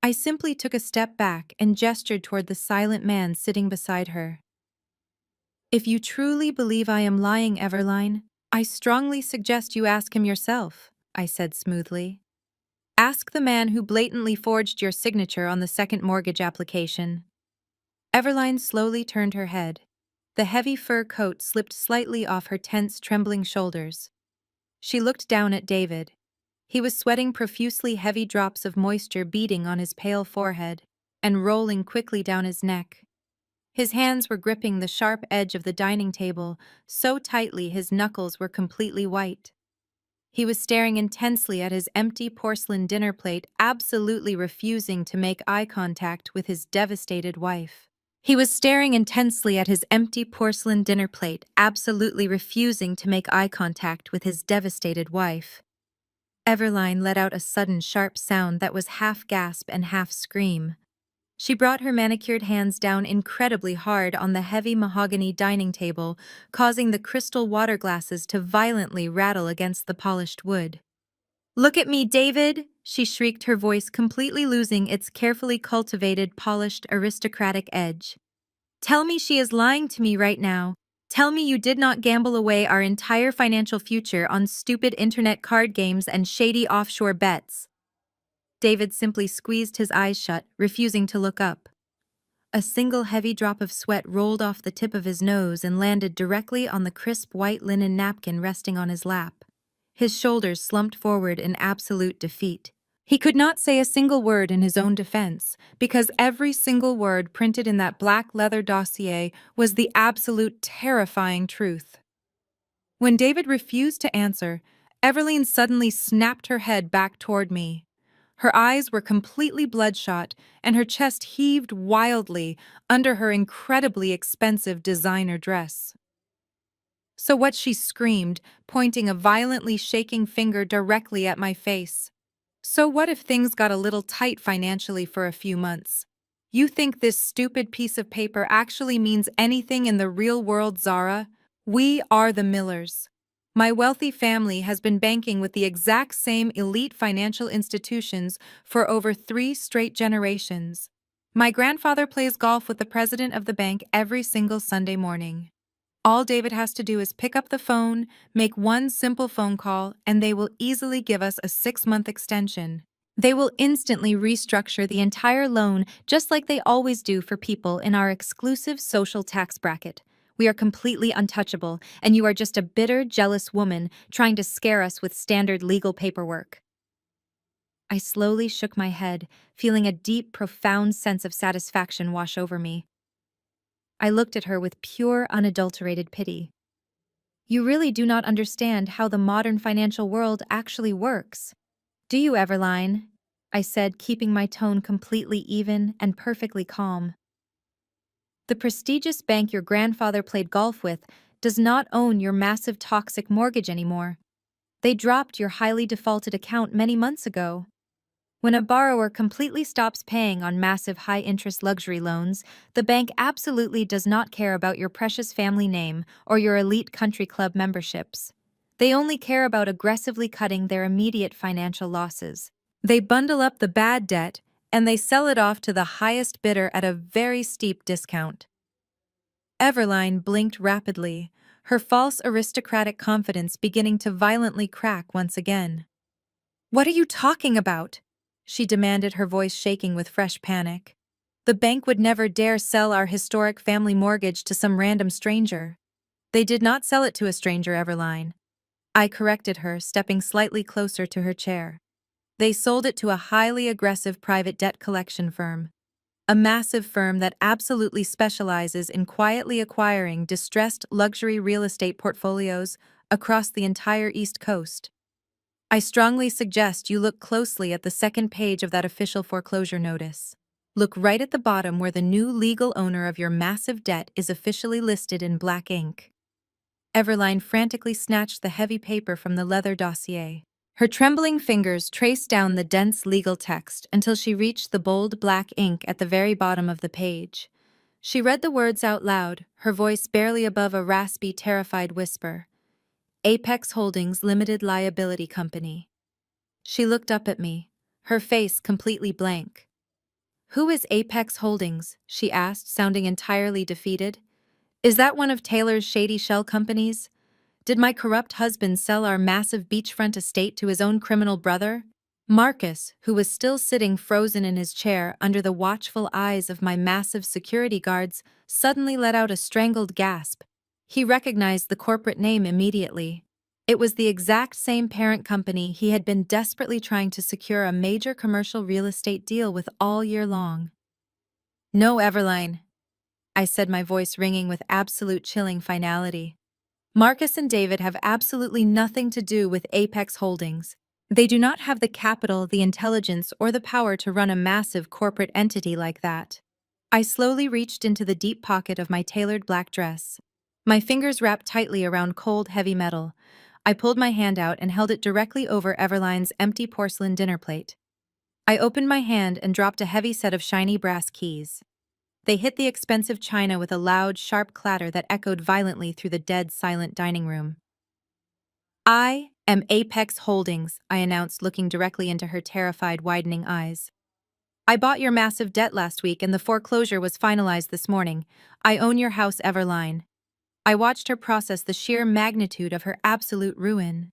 I simply took a step back and gestured toward the silent man sitting beside her. "If you truly believe I am lying, Everline, I strongly suggest you ask him yourself," I said smoothly. "Ask the man who blatantly forged your signature on the second mortgage application." Everline slowly turned her head. The heavy fur coat slipped slightly off her tense, trembling shoulders. She looked down at David. He was sweating profusely, heavy drops of moisture beading on his pale forehead and rolling quickly down his neck. His hands were gripping the sharp edge of the dining table so tightly his knuckles were completely white. He was staring intensely at his empty porcelain dinner plate, absolutely refusing to make eye contact with his devastated wife. He was staring intensely at his empty porcelain dinner plate, absolutely refusing to make eye contact with his devastated wife. Everline let out a sudden sharp sound that was half gasp and half scream. She brought her manicured hands down incredibly hard on the heavy mahogany dining table, causing the crystal water glasses to violently rattle against the polished wood. "Look at me, David!" she shrieked, her voice completely losing its carefully cultivated, polished, aristocratic edge. "Tell me she is lying to me right now. Tell me you did not gamble away our entire financial future on stupid internet card games and shady offshore bets." David simply squeezed his eyes shut, refusing to look up. A single heavy drop of sweat rolled off the tip of his nose and landed directly on the crisp white linen napkin resting on his lap. His shoulders slumped forward in absolute defeat. He could not say a single word in his own defense, because every single word printed in that black leather dossier was the absolute terrifying truth. When David refused to answer, Everline suddenly snapped her head back toward me. Her eyes were completely bloodshot, and her chest heaved wildly under her incredibly expensive designer dress. "So what?" she screamed, pointing a violently shaking finger directly at my face. "So what if things got a little tight financially for a few months? You think this stupid piece of paper actually means anything in the real world, Zara? We are the Millers. My wealthy family has been banking with the exact same elite financial institutions for over 3 straight generations. My grandfather plays golf with the president of the bank every single Sunday morning. All David has to do is pick up the phone, make one simple phone call, and they will easily give us a 6-month extension. They will instantly restructure the entire loan just like they always do for people in our exclusive social tax bracket. We are completely untouchable, and you are just a bitter, jealous woman trying to scare us with standard legal paperwork." I slowly shook my head, feeling a deep, profound sense of satisfaction wash over me. I looked at her with pure, unadulterated pity. "You really do not understand how the modern financial world actually works, do you, Everline?" I said, keeping my tone completely even and perfectly calm. "The prestigious bank your grandfather played golf with does not own your massive toxic mortgage anymore. They dropped your highly defaulted account many months ago. When a borrower completely stops paying on massive high-interest luxury loans, the bank absolutely does not care about your precious family name or your elite country club memberships. They only care about aggressively cutting their immediate financial losses. They bundle up the bad debt and they sell it off to the highest bidder at a very steep discount." Everline blinked rapidly, her false aristocratic confidence beginning to violently crack once again. "What are you talking about?" she demanded, her voice shaking with fresh panic. "The bank would never dare sell our historic family mortgage to some random stranger." "They did not sell it to a stranger, Everline," I corrected her, stepping slightly closer to her chair. "They sold it to a highly aggressive private debt collection firm. a massive firm that absolutely specializes in quietly acquiring distressed luxury real estate portfolios across the entire East Coast. I strongly suggest you look closely at the second page of that official foreclosure notice. Look right at the bottom where the new legal owner of your massive debt is officially listed in black ink. Everline frantically snatched the heavy paper from the leather dossier. Her trembling fingers traced down the dense legal text until she reached the bold black ink at the very bottom of the page. She read the words out loud, her voice barely above a raspy, terrified whisper. Apex Holdings Limited Liability Company. She looked up at me, her face completely blank. "Who is Apex Holdings?" she asked, sounding entirely defeated. "Is that one of Taylor's shady shell companies? Did my corrupt husband sell our massive beachfront estate to his own criminal brother?" Marcus, who was still sitting frozen in his chair under the watchful eyes of my massive security guards, suddenly let out a strangled gasp. He recognized the corporate name immediately. It was the exact same parent company he had been desperately trying to secure a major commercial real estate deal with all year long. "No, Everline," I said, my voice ringing with absolute chilling finality. "Marcus and David have absolutely nothing to do with Apex Holdings. They do not have the capital, the intelligence, or the power to run a massive corporate entity like that." I slowly reached into the deep pocket of my tailored black dress. My fingers wrapped tightly around cold, heavy metal. I pulled my hand out and held it directly over Everline's empty porcelain dinner plate. I opened my hand and dropped a heavy set of shiny brass keys. They hit the expensive china with a loud, sharp clatter that echoed violently through the dead, silent dining room. "I am Apex Holdings," I announced, looking directly into her terrified, widening eyes. "I bought your massive debt last week and the foreclosure was finalized this morning. I own your house, Everline." I watched her process the sheer magnitude of her absolute ruin.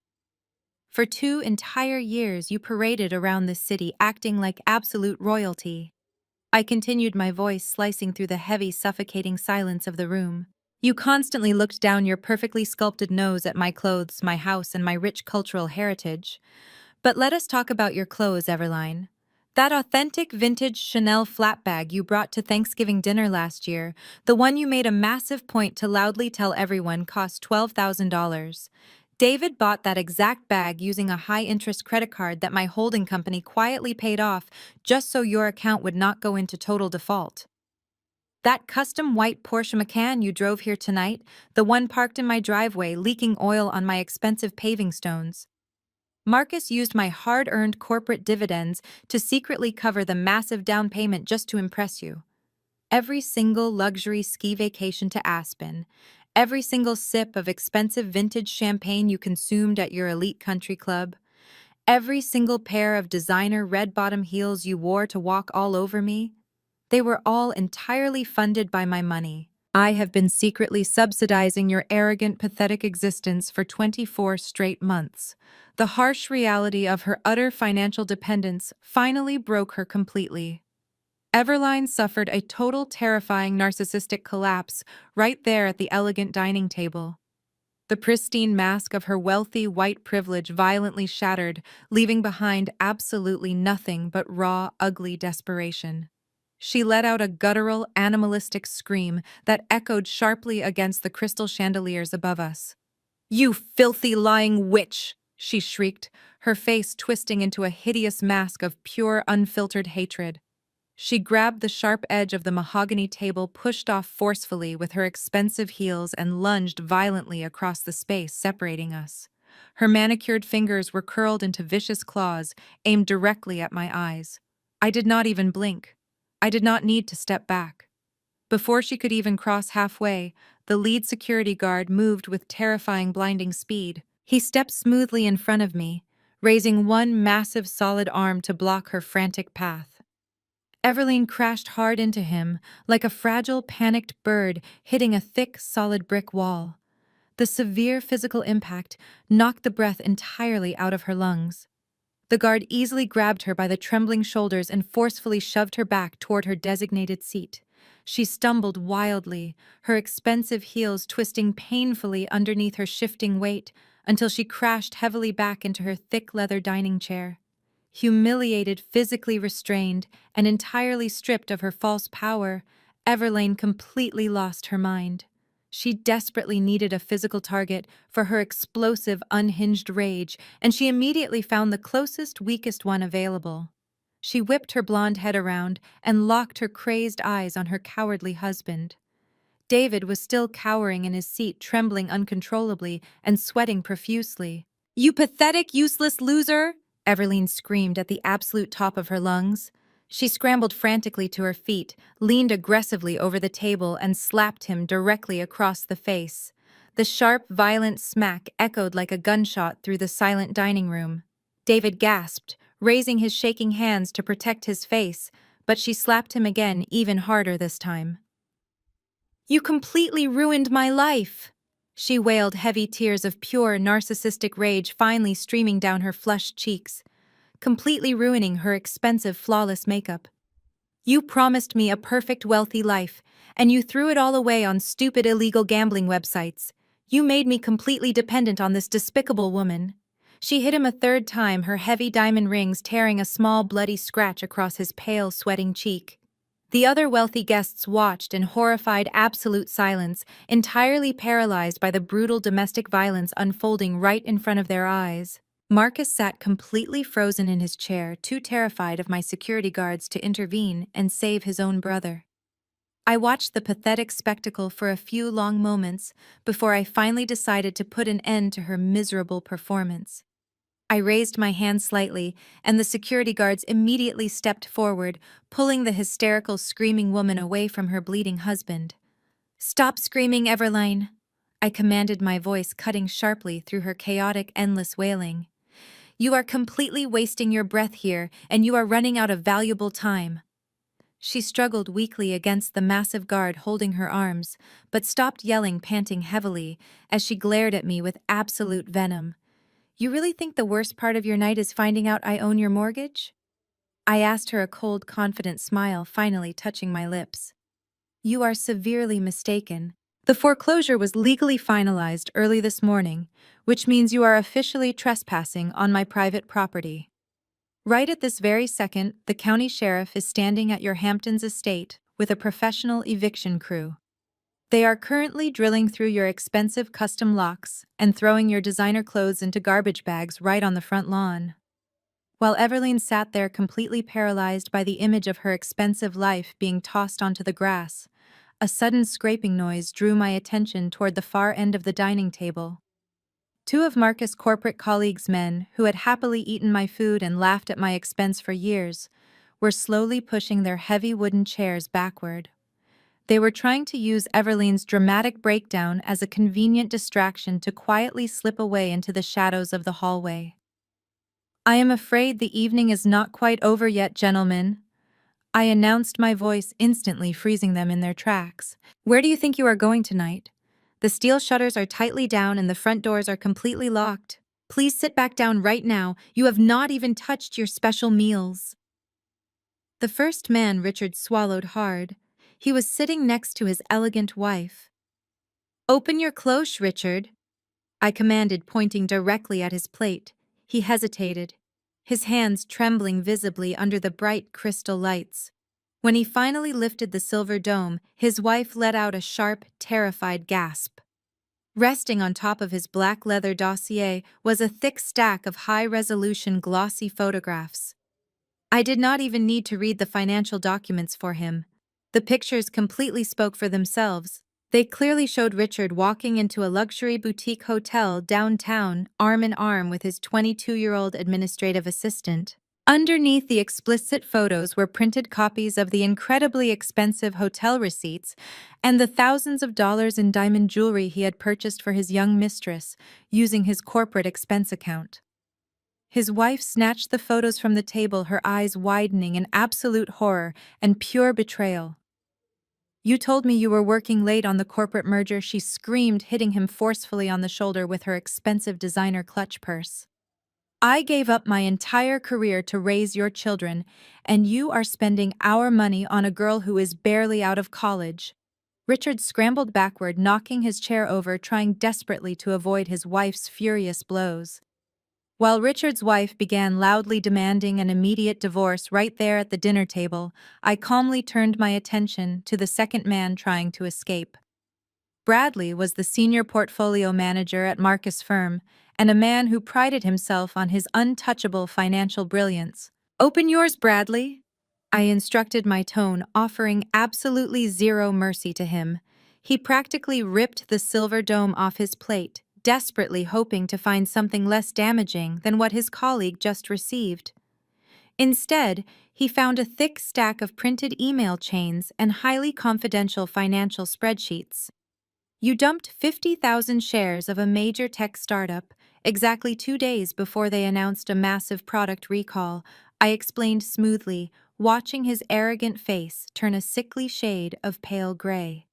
"For 2 entire years you paraded around this city acting like absolute royalty." I continued, my voice slicing through the heavy, suffocating silence of the room. "You constantly looked down your perfectly sculpted nose at my clothes, my house, and my rich cultural heritage. But let us talk about your clothes, Everline. That authentic vintage Chanel flat bag you brought to Thanksgiving dinner last year, the one you made a massive point to loudly tell everyone cost $12,000. David bought that exact bag using a high-interest credit card that my holding company quietly paid off just so your account would not go into total default. That custom white Porsche Macan you drove here tonight, the one parked in my driveway leaking oil on my expensive paving stones. Marcus used my hard-earned corporate dividends to secretly cover the massive down payment just to impress you. Every single luxury ski vacation to Aspen, every single sip of expensive vintage champagne you consumed at your elite country club, every single pair of designer red-bottom heels you wore to walk all over me, they were all entirely funded by my money. I have been secretly subsidizing your arrogant, pathetic existence for 24 straight months." The harsh reality of her utter financial dependence finally broke her completely. Everline suffered a total, terrifying narcissistic collapse right there at the elegant dining table. The pristine mask of her wealthy white privilege violently shattered, leaving behind absolutely nothing but raw, ugly desperation. She let out a guttural, animalistic scream that echoed sharply against the crystal chandeliers above us. "You filthy, lying witch!" she shrieked, her face twisting into a hideous mask of pure, unfiltered hatred. She grabbed the sharp edge of the mahogany table, pushed off forcefully with her expensive heels, and lunged violently across the space separating us. Her manicured fingers were curled into vicious claws, aimed directly at my eyes. I did not even blink. I did not need to step back. Before she could even cross halfway, the lead security guard moved with terrifying, blinding speed. He stepped smoothly in front of me, raising one massive, solid arm to block her frantic path. Everline crashed hard into him, like a fragile, panicked bird hitting a thick, solid brick wall. The severe physical impact knocked the breath entirely out of her lungs. The guard easily grabbed her by the trembling shoulders and forcefully shoved her back toward her designated seat. She stumbled wildly, her expensive heels twisting painfully underneath her shifting weight, until she crashed heavily back into her thick leather dining chair. Humiliated, physically restrained, and entirely stripped of her false power, Everlane completely lost her mind. She desperately needed a physical target for her explosive, unhinged rage, and she immediately found the closest, weakest one available. She whipped her blonde head around and locked her crazed eyes on her cowardly husband. David was still cowering in his seat, trembling uncontrollably and sweating profusely. "You pathetic, useless loser!" Everline screamed at the absolute top of her lungs. She scrambled frantically to her feet, leaned aggressively over the table, and slapped him directly across the face. The sharp, violent smack echoed like a gunshot through the silent dining room. David gasped, raising his shaking hands to protect his face, but she slapped him again, even harder this time. "You completely ruined my life!" She wailed, heavy tears of pure, narcissistic rage finally streaming down her flushed cheeks, completely ruining her expensive, flawless makeup. "You promised me a perfect, wealthy life, and you threw it all away on stupid, illegal gambling websites. You made me completely dependent on this despicable woman." She hit him a third time, her heavy diamond rings tearing a small, bloody scratch across his pale, sweating cheek. The other wealthy guests watched in horrified, absolute silence, entirely paralyzed by the brutal domestic violence unfolding right in front of their eyes. Marcus sat completely frozen in his chair, too terrified of my security guards to intervene and save his own brother. I watched the pathetic spectacle for a few long moments before I finally decided to put an end to her miserable performance. I raised my hand slightly, and the security guards immediately stepped forward, pulling the hysterical, screaming woman away from her bleeding husband. "Stop screaming, Everline!" I commanded, my voice cutting sharply through her chaotic, endless wailing. "You are completely wasting your breath here, and you are running out of valuable time." She struggled weakly against the massive guard holding her arms, but stopped yelling, panting heavily, as she glared at me with absolute venom. "You really think the worst part of your night is finding out I own your mortgage?" I asked her, a cold, confident smile finally touching my lips. "You are severely mistaken. The foreclosure was legally finalized early this morning, which means you are officially trespassing on my private property. Right at this very second, the county sheriff is standing at your Hamptons estate with a professional eviction crew. They are currently drilling through your expensive custom locks and throwing your designer clothes into garbage bags right on the front lawn." While Everline sat there completely paralyzed by the image of her expensive life being tossed onto the grass, a sudden scraping noise drew my attention toward the far end of the dining table. Two of Marcus' corporate colleagues' men, who had happily eaten my food and laughed at my expense for years, were slowly pushing their heavy wooden chairs backward. They were trying to use Everline's dramatic breakdown as a convenient distraction to quietly slip away into the shadows of the hallway. "I am afraid the evening is not quite over yet, gentlemen," I announced, my voice instantly freezing them in their tracks. "Where do you think you are going tonight? The steel shutters are tightly down and the front doors are completely locked. Please sit back down right now. You have not even touched your special meals." The first man, Richard, swallowed hard. He was sitting next to his elegant wife. "Open your cloche, Richard," I commanded, pointing directly at his plate. He hesitated, his hands trembling visibly under the bright crystal lights. When he finally lifted the silver dome, his wife let out a sharp, terrified gasp. Resting on top of his black leather dossier was a thick stack of high-resolution glossy photographs. I did not even need to read the financial documents for him. The pictures completely spoke for themselves. They clearly showed Richard walking into a luxury boutique hotel downtown, arm in arm with his 22-year-old administrative assistant. Underneath the explicit photos were printed copies of the incredibly expensive hotel receipts and the thousands of dollars in diamond jewelry he had purchased for his young mistress using his corporate expense account. His wife snatched the photos from the table, her eyes widening in absolute horror and pure betrayal. "You told me you were working late on the corporate merger," she screamed, hitting him forcefully on the shoulder with her expensive designer clutch purse. "I gave up my entire career to raise your children, and you are spending our money on a girl who is barely out of college." Richard scrambled backward, knocking his chair over, trying desperately to avoid his wife's furious blows. While Richard's wife began loudly demanding an immediate divorce right there at the dinner table, I calmly turned my attention to the second man trying to escape. Bradley was the senior portfolio manager at Marcus' firm, and a man who prided himself on his untouchable financial brilliance. "Open yours, Bradley," I instructed, my tone offering absolutely zero mercy to him. He practically ripped the silver dome off his plate, desperately hoping to find something less damaging than what his colleague just received. Instead, he found a thick stack of printed email chains and highly confidential financial spreadsheets. "You dumped 50,000 shares of a major tech startup exactly 2 days before they announced a massive product recall," I explained smoothly, watching his arrogant face turn a sickly shade of pale gray.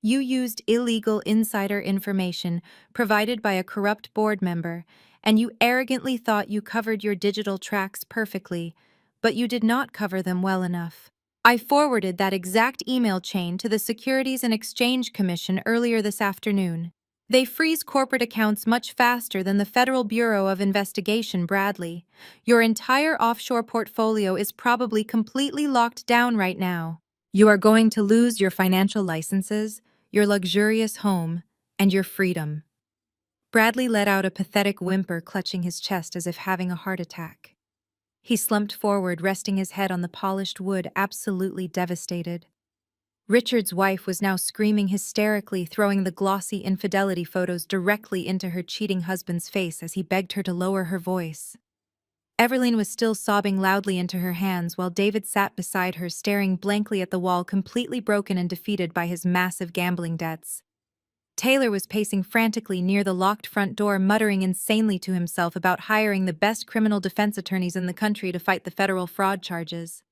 "You used illegal insider information provided by a corrupt board member, and you arrogantly thought you covered your digital tracks perfectly, but you did not cover them well enough." I forwarded that exact email chain to the Securities and Exchange Commission earlier this afternoon. They freeze corporate accounts much faster than the Federal Bureau of Investigation, Bradley. Your entire offshore portfolio is probably completely locked down right now. You are going to lose your financial licenses, your luxurious home, and your freedom. Bradley let out a pathetic whimper, clutching his chest as if having a heart attack. He slumped forward, resting his head on the polished wood, absolutely devastated. Richard's wife was now screaming hysterically, throwing the glossy infidelity photos directly into her cheating husband's face as he begged her to lower her voice. Evelyn was still sobbing loudly into her hands while David sat beside her, staring blankly at the wall, completely broken and defeated by his massive gambling debts. Taylor was pacing frantically near the locked front door, muttering insanely to himself about hiring the best criminal defense attorneys in the country to fight the federal fraud charges.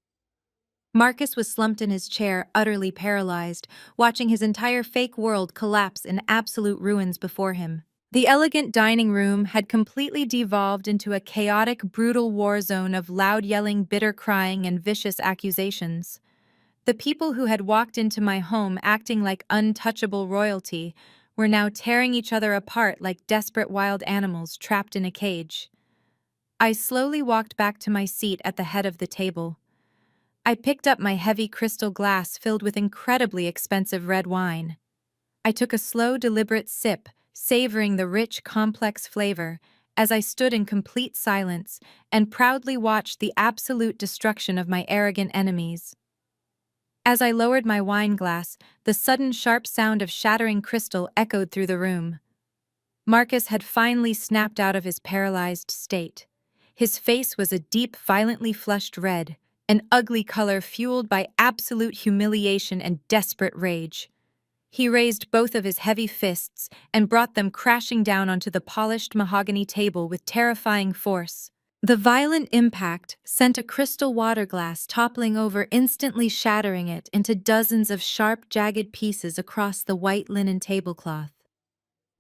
Marcus was slumped in his chair, utterly paralyzed, watching his entire fake world collapse in absolute ruins before him. The elegant dining room had completely devolved into a chaotic, brutal war zone of loud yelling, bitter crying, and vicious accusations. The people who had walked into my home acting like untouchable royalty were now tearing each other apart like desperate wild animals trapped in a cage. I slowly walked back to my seat at the head of the table. I picked up my heavy crystal glass filled with incredibly expensive red wine. I took a slow, deliberate sip, savoring the rich, complex flavor, as I stood in complete silence and proudly watched the absolute destruction of my arrogant enemies. As I lowered my wine glass, the sudden sharp sound of shattering crystal echoed through the room. Marcus had finally snapped out of his paralyzed state. His face was a deep, violently flushed red, an ugly color fueled by absolute humiliation and desperate rage. He raised both of his heavy fists and brought them crashing down onto the polished mahogany table with terrifying force. The violent impact sent a crystal water glass toppling over, instantly shattering it into dozens of sharp, jagged pieces across the white linen tablecloth.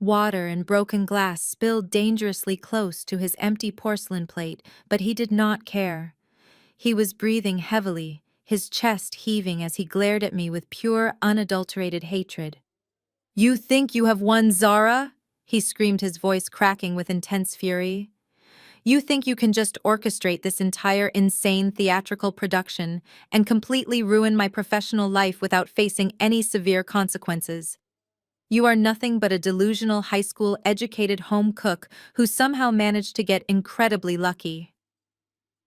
Water and broken glass spilled dangerously close to his empty porcelain plate, but he did not care. He was breathing heavily, his chest heaving as he glared at me with pure, unadulterated hatred. "You think you have won, Zara?" he screamed, his voice cracking with intense fury. "You think you can just orchestrate this entire insane theatrical production and completely ruin my professional life without facing any severe consequences? You are nothing but a delusional high school educated home cook who somehow managed to get incredibly lucky."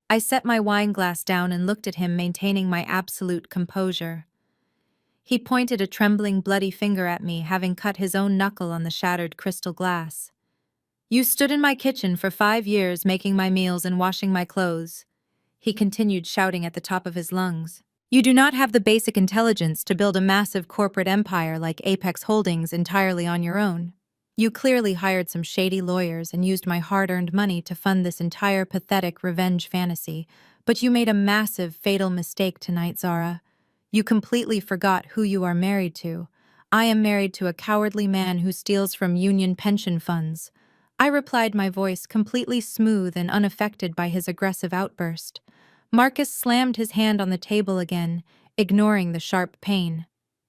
I set my wine glass down and looked at him, maintaining my absolute composure. He pointed a trembling, bloody finger at me, having cut his own knuckle on the shattered crystal glass. "You stood in my kitchen for 5 years, making my meals and washing my clothes," he continued, shouting at the top of his lungs. "You do not have the basic intelligence to build a massive corporate empire like Apex Holdings entirely on your own. You clearly hired some shady lawyers and used my hard-earned money to fund this entire pathetic revenge fantasy, but you made a massive, fatal mistake tonight, Zara. You completely forgot who you are married to. I am married to a cowardly man who steals from union pension funds." I replied, my voice completely smooth and unaffected by his aggressive outburst. Marcus slammed his hand on the table again, ignoring the sharp pain.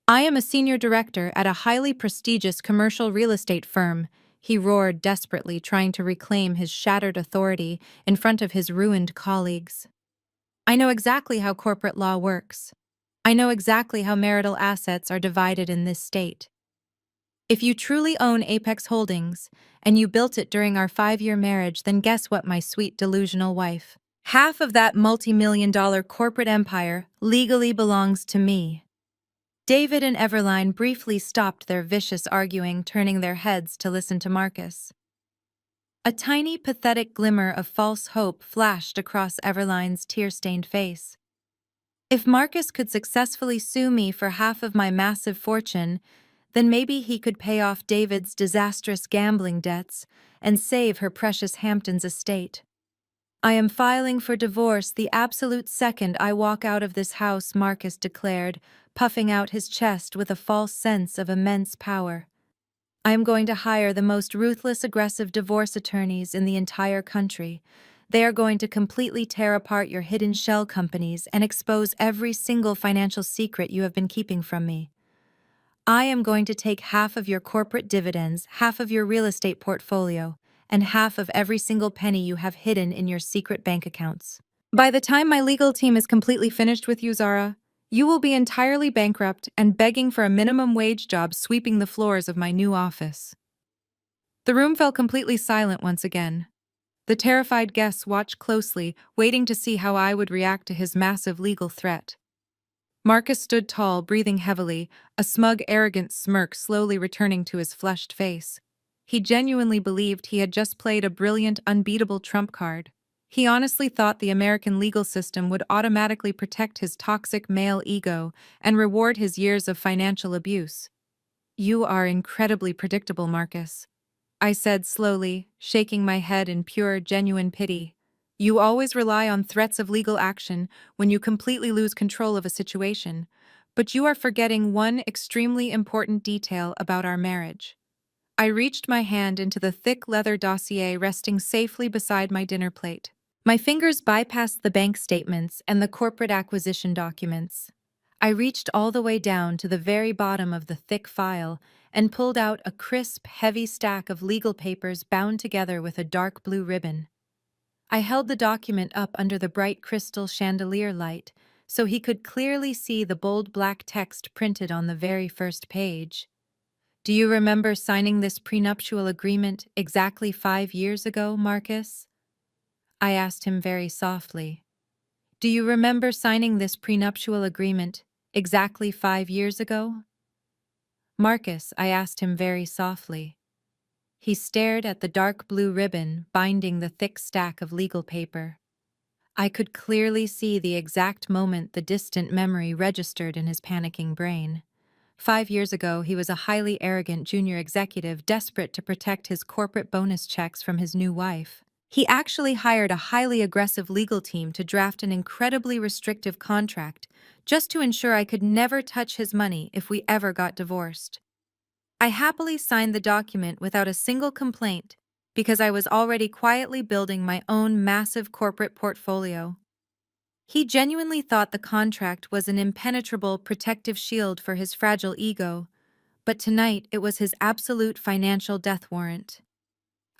"I am a senior director at a highly prestigious commercial real estate firm," he roared desperately, trying to reclaim his shattered authority in front of his ruined colleagues. I know exactly how corporate law works. I know exactly how marital assets are divided in this state. If you truly own Apex Holdings, and you built it during our 5-year marriage, then guess what, my sweet delusional wife? Half of that multi-million-dollar corporate empire legally belongs to me. David and Everline briefly stopped their vicious arguing, turning their heads to listen to Marcus. A tiny, pathetic glimmer of false hope flashed across Everline's tear-stained face. If Marcus could successfully sue me for half of my massive fortune, then maybe he could pay off David's disastrous gambling debts and save her precious Hampton's estate. I am filing for divorce the absolute second I walk out of this house, Marcus declared, puffing out his chest with a false sense of immense power. I am going to hire the most ruthless, aggressive divorce attorneys in the entire country. They are going to completely tear apart your hidden shell companies and expose every single financial secret you have been keeping from me. I am going to take half of your corporate dividends, half of your real estate portfolio, and half of every single penny you have hidden in your secret bank accounts. By the time my legal team is completely finished with you, Zara, you will be entirely bankrupt and begging for a minimum wage job sweeping the floors of my new office. The room fell completely silent once again. The terrified guests watched closely, waiting to see how I would react to his massive legal threat. Marcus stood tall, breathing heavily, a smug, arrogant smirk slowly returning to his flushed face. He genuinely believed he had just played a brilliant, unbeatable trump card. He honestly thought the American legal system would automatically protect his toxic male ego and reward his years of financial abuse. You are incredibly predictable, Marcus, I said slowly, shaking my head in pure, genuine pity. You always rely on threats of legal action when you completely lose control of a situation, but you are forgetting one extremely important detail about our marriage. I reached my hand into the thick leather dossier resting safely beside my dinner plate. My fingers bypassed the bank statements and the corporate acquisition documents. I reached all the way down to the very bottom of the thick file and pulled out a crisp, heavy stack of legal papers bound together with a dark blue ribbon. I held the document up under the bright crystal chandelier light so he could clearly see the bold black text printed on the very first page. Do you remember signing this prenuptial agreement exactly 5 years ago, Marcus? I asked him very softly. Do you remember signing this prenuptial agreement exactly 5 years ago? Marcus, I asked him very softly. He stared at the dark blue ribbon binding the thick stack of legal paper. I could clearly see the exact moment the distant memory registered in his panicking brain. 5 years ago, he was a highly arrogant junior executive desperate to protect his corporate bonus checks from his new wife. He actually hired a highly aggressive legal team to draft an incredibly restrictive contract just to ensure I could never touch his money if we ever got divorced. I happily signed the document without a single complaint because I was already quietly building my own massive corporate portfolio. He genuinely thought the contract was an impenetrable protective shield for his fragile ego, but tonight it was his absolute financial death warrant.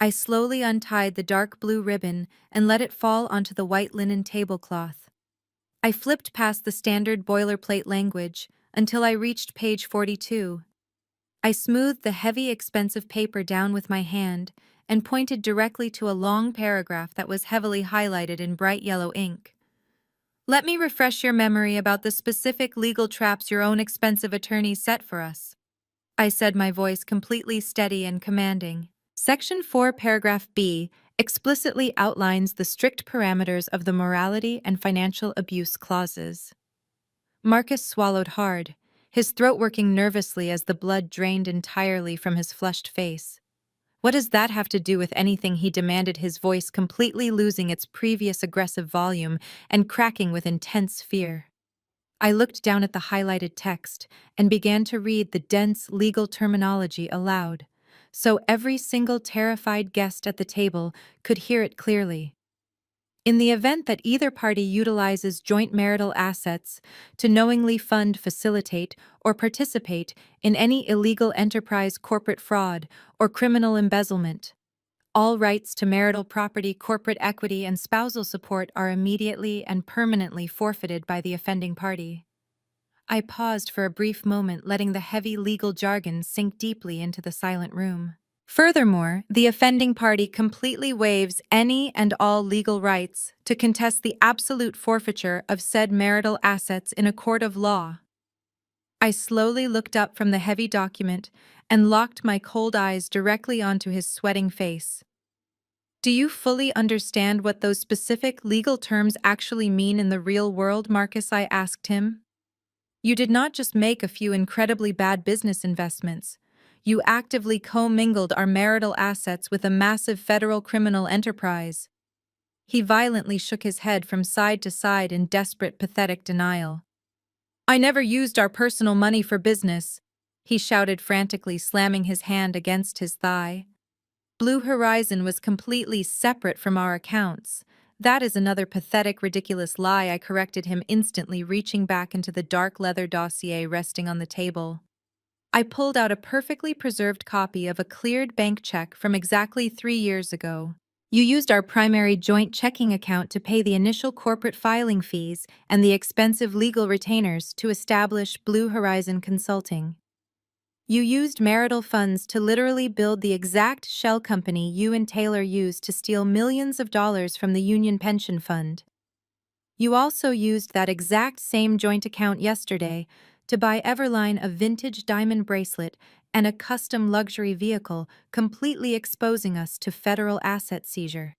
I slowly untied the dark blue ribbon and let it fall onto the white linen tablecloth. I flipped past the standard boilerplate language until I reached page 42. I smoothed the heavy, expensive paper down with my hand and pointed directly to a long paragraph that was heavily highlighted in bright yellow ink. Let me refresh your memory about the specific legal traps your own expensive attorney set for us, I said, my voice completely steady and commanding. Section 4, paragraph B, explicitly outlines the strict parameters of the morality and financial abuse clauses. Marcus swallowed hard, his throat working nervously as the blood drained entirely from his flushed face. What does that have to do with anything? He demanded, his voice completely losing its previous aggressive volume and cracking with intense fear. I looked down at the highlighted text and began to read the dense legal terminology aloud, so every single terrified guest at the table could hear it clearly. In the event that either party utilizes joint marital assets to knowingly fund, facilitate, or participate in any illegal enterprise, corporate fraud, or criminal embezzlement, all rights to marital property, corporate equity, and spousal support are immediately and permanently forfeited by the offending party. I paused for a brief moment, letting the heavy legal jargon sink deeply into the silent room. Furthermore, the offending party completely waives any and all legal rights to contest the absolute forfeiture of said marital assets in a court of law. I slowly looked up from the heavy document and locked my cold eyes directly onto his sweating face. Do you fully understand what those specific legal terms actually mean in the real world, Marcus? I asked him. You did not just make a few incredibly bad business investments. You actively commingled our marital assets with a massive federal criminal enterprise. He violently shook his head from side to side in desperate, pathetic denial. I never used our personal money for business, he shouted frantically, slamming his hand against his thigh. Blue Horizon was completely separate from our accounts. That is another pathetic, ridiculous lie, I corrected him instantly, reaching back into the dark leather dossier resting on the table. I pulled out a perfectly preserved copy of a cleared bank check from exactly 3 years ago. You used our primary joint checking account to pay the initial corporate filing fees and the expensive legal retainers to establish Blue Horizon Consulting. You used marital funds to literally build the exact shell company you and Taylor used to steal millions of dollars from the Union Pension Fund. You also used that exact same joint account yesterday to buy Everline a vintage diamond bracelet and a custom luxury vehicle, completely exposing us to federal asset seizure.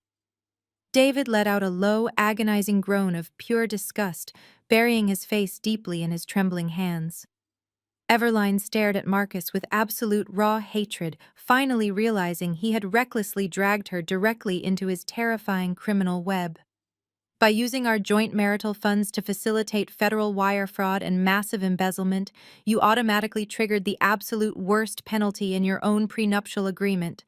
David let out a low, agonizing groan of pure disgust, burying his face deeply in his trembling hands. Everline stared at Marcus with absolute raw hatred, finally realizing he had recklessly dragged her directly into his terrifying criminal web. By using our joint marital funds to facilitate federal wire fraud and massive embezzlement, you automatically triggered the absolute worst penalty in your own prenuptial agreement.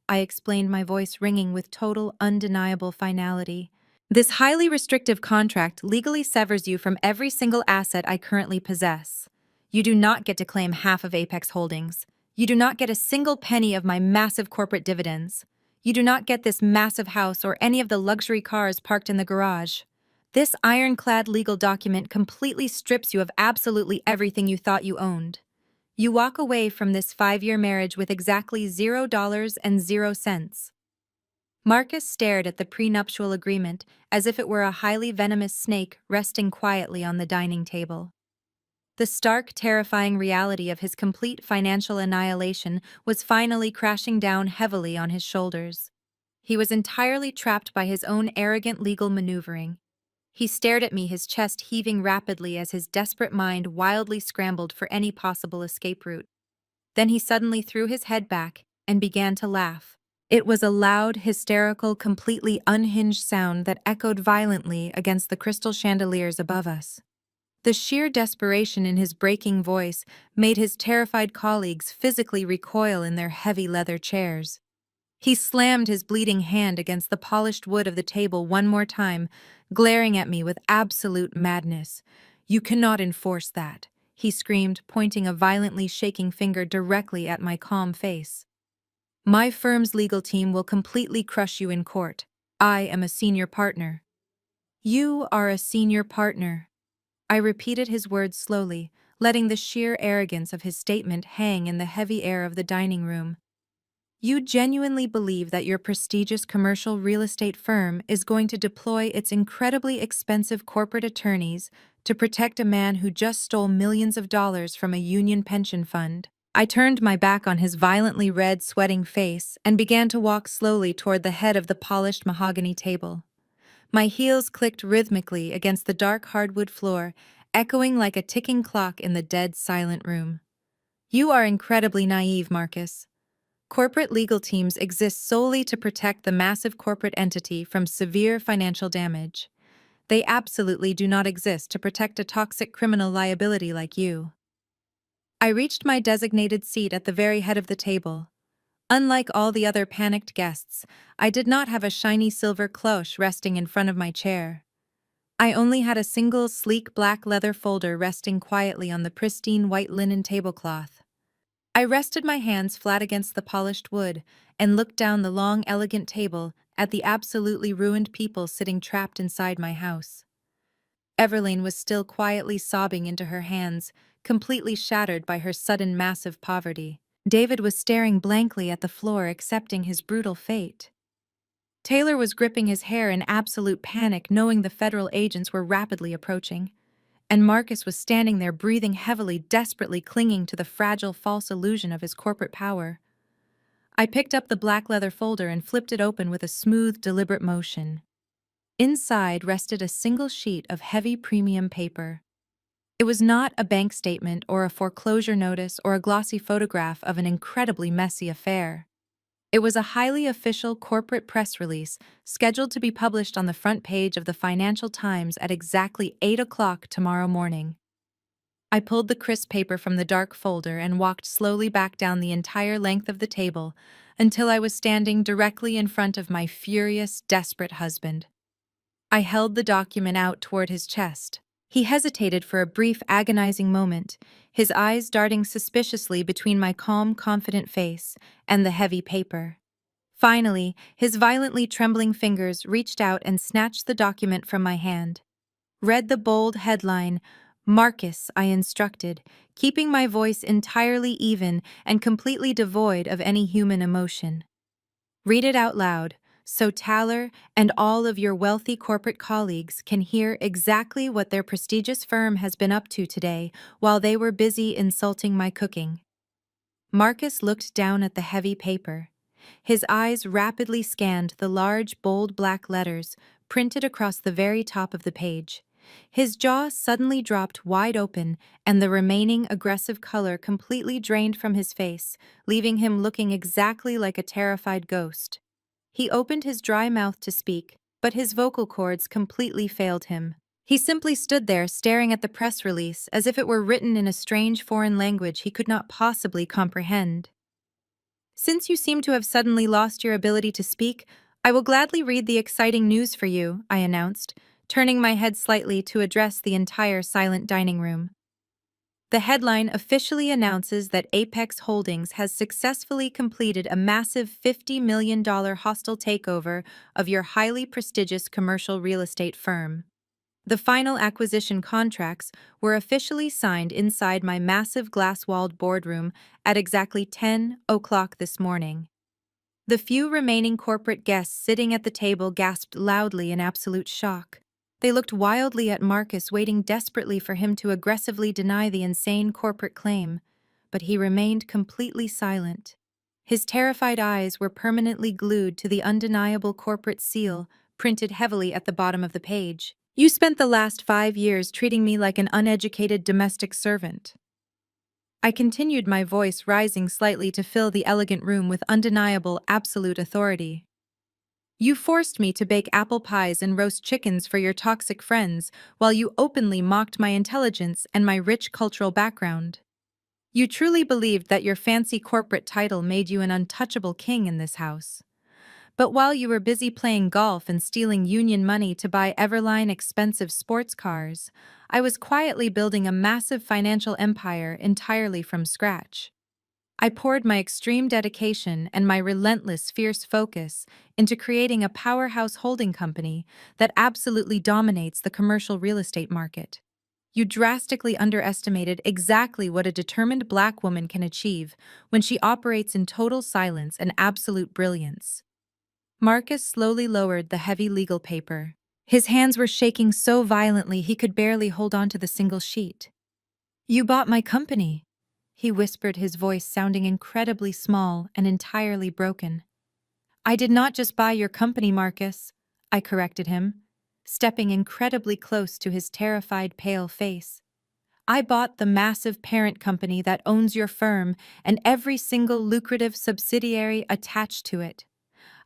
I explained, my voice ringing with total, undeniable finality. This highly restrictive contract legally severs you from every single asset I currently possess. You do not get to claim half of Apex Holdings. You do not get a single penny of my massive corporate dividends. You do not get this massive house or any of the luxury cars parked in the garage. This ironclad legal document completely strips you of absolutely everything you thought you owned. You walk away from this 5-year marriage with exactly $0.00. Marcus stared at the prenuptial agreement as if it were a highly venomous snake resting quietly on the dining table. The stark, terrifying reality of his complete financial annihilation was finally crashing down heavily on his shoulders. He was entirely trapped by his own arrogant legal maneuvering. He stared at me, his chest heaving rapidly as his desperate mind wildly scrambled for any possible escape route. Then he suddenly threw his head back and began to laugh. It was a loud, hysterical, completely unhinged sound that echoed violently against the crystal chandeliers above us. The sheer desperation in his breaking voice made his terrified colleagues physically recoil in their heavy leather chairs. He slammed his bleeding hand against the polished wood of the table one more time, glaring at me with absolute madness. "You cannot enforce that," he screamed, pointing a violently shaking finger directly at my calm face. "My firm's legal team will completely crush you in court. I am a senior partner." "You are a senior partner." I repeated his words slowly, letting the sheer arrogance of his statement hang in the heavy air of the dining room. "You genuinely believe that your prestigious commercial real estate firm is going to deploy its incredibly expensive corporate attorneys to protect a man who just stole millions of dollars from a union pension fund?" I turned my back on his violently red, sweating face and began to walk slowly toward the head of the polished mahogany table. My heels clicked rhythmically against the dark hardwood floor, echoing like a ticking clock in the dead, silent room. "You are incredibly naive, Marcus. Corporate legal teams exist solely to protect the massive corporate entity from severe financial damage. They absolutely do not exist to protect a toxic criminal liability like you." I reached my designated seat at the very head of the table. Unlike all the other panicked guests, I did not have a shiny silver cloche resting in front of my chair. I only had a single sleek black leather folder resting quietly on the pristine white linen tablecloth. I rested my hands flat against the polished wood and looked down the long, elegant table at the absolutely ruined people sitting trapped inside my house. Everline was still quietly sobbing into her hands, completely shattered by her sudden massive poverty. David was staring blankly at the floor, accepting his brutal fate. Taylor was gripping his hair in absolute panic, knowing the federal agents were rapidly approaching. And Marcus was standing there breathing heavily, desperately clinging to the fragile false illusion of his corporate power. I picked up the black leather folder and flipped it open with a smooth, deliberate motion. Inside rested a single sheet of heavy premium paper. It was not a bank statement or a foreclosure notice or a glossy photograph of an incredibly messy affair. It was a highly official corporate press release scheduled to be published on the front page of the Financial Times at exactly 8 o'clock tomorrow morning. I pulled the crisp paper from the dark folder and walked slowly back down the entire length of the table until I was standing directly in front of my furious, desperate husband. I held the document out toward his chest. He hesitated for a brief, agonizing moment, his eyes darting suspiciously between my calm, confident face and the heavy paper. Finally, his violently trembling fingers reached out and snatched the document from my hand. Read the bold headline, "Marcus," I instructed, keeping my voice entirely even and completely devoid of any human emotion. Read it out loud, so Taylor and all of your wealthy corporate colleagues can hear exactly what their prestigious firm has been up to today while they were busy insulting my cooking. Marcus looked down at the heavy paper. His eyes rapidly scanned the large, bold black letters printed across the very top of the page. His jaw suddenly dropped wide open, and the remaining aggressive color completely drained from his face, leaving him looking exactly like a terrified ghost. He opened his dry mouth to speak, but his vocal cords completely failed him. He simply stood there staring at the press release as if it were written in a strange foreign language he could not possibly comprehend. "Since you seem to have suddenly lost your ability to speak, I will gladly read the exciting news for you," I announced, turning my head slightly to address the entire silent dining room. The headline officially announces that Apex Holdings has successfully completed a massive $50 million hostile takeover of your highly prestigious commercial real estate firm. The final acquisition contracts were officially signed inside my massive glass-walled boardroom at exactly 10 o'clock this morning. The few remaining corporate guests sitting at the table gasped loudly in absolute shock. They looked wildly at Marcus, waiting desperately for him to aggressively deny the insane corporate claim, but he remained completely silent. His terrified eyes were permanently glued to the undeniable corporate seal printed heavily at the bottom of the page. "You spent the last 5 years treating me like an uneducated domestic servant." I continued, my voice rising slightly to fill the elegant room with undeniable, absolute authority. "You forced me to bake apple pies and roast chickens for your toxic friends while you openly mocked my intelligence and my rich cultural background. You truly believed that your fancy corporate title made you an untouchable king in this house. But while you were busy playing golf and stealing union money to buy Everline expensive sports cars, I was quietly building a massive financial empire entirely from scratch. I poured my extreme dedication and my relentless, fierce focus into creating a powerhouse holding company that absolutely dominates the commercial real estate market. You drastically underestimated exactly what a determined Black woman can achieve when she operates in total silence and absolute brilliance." Marcus slowly lowered the heavy legal paper. His hands were shaking so violently he could barely hold on to the single sheet. "You bought my company," he whispered, his voice sounding incredibly small and entirely broken. "I did not just buy your company, Marcus," I corrected him, stepping incredibly close to his terrified, pale face. "I bought the massive parent company that owns your firm and every single lucrative subsidiary attached to it.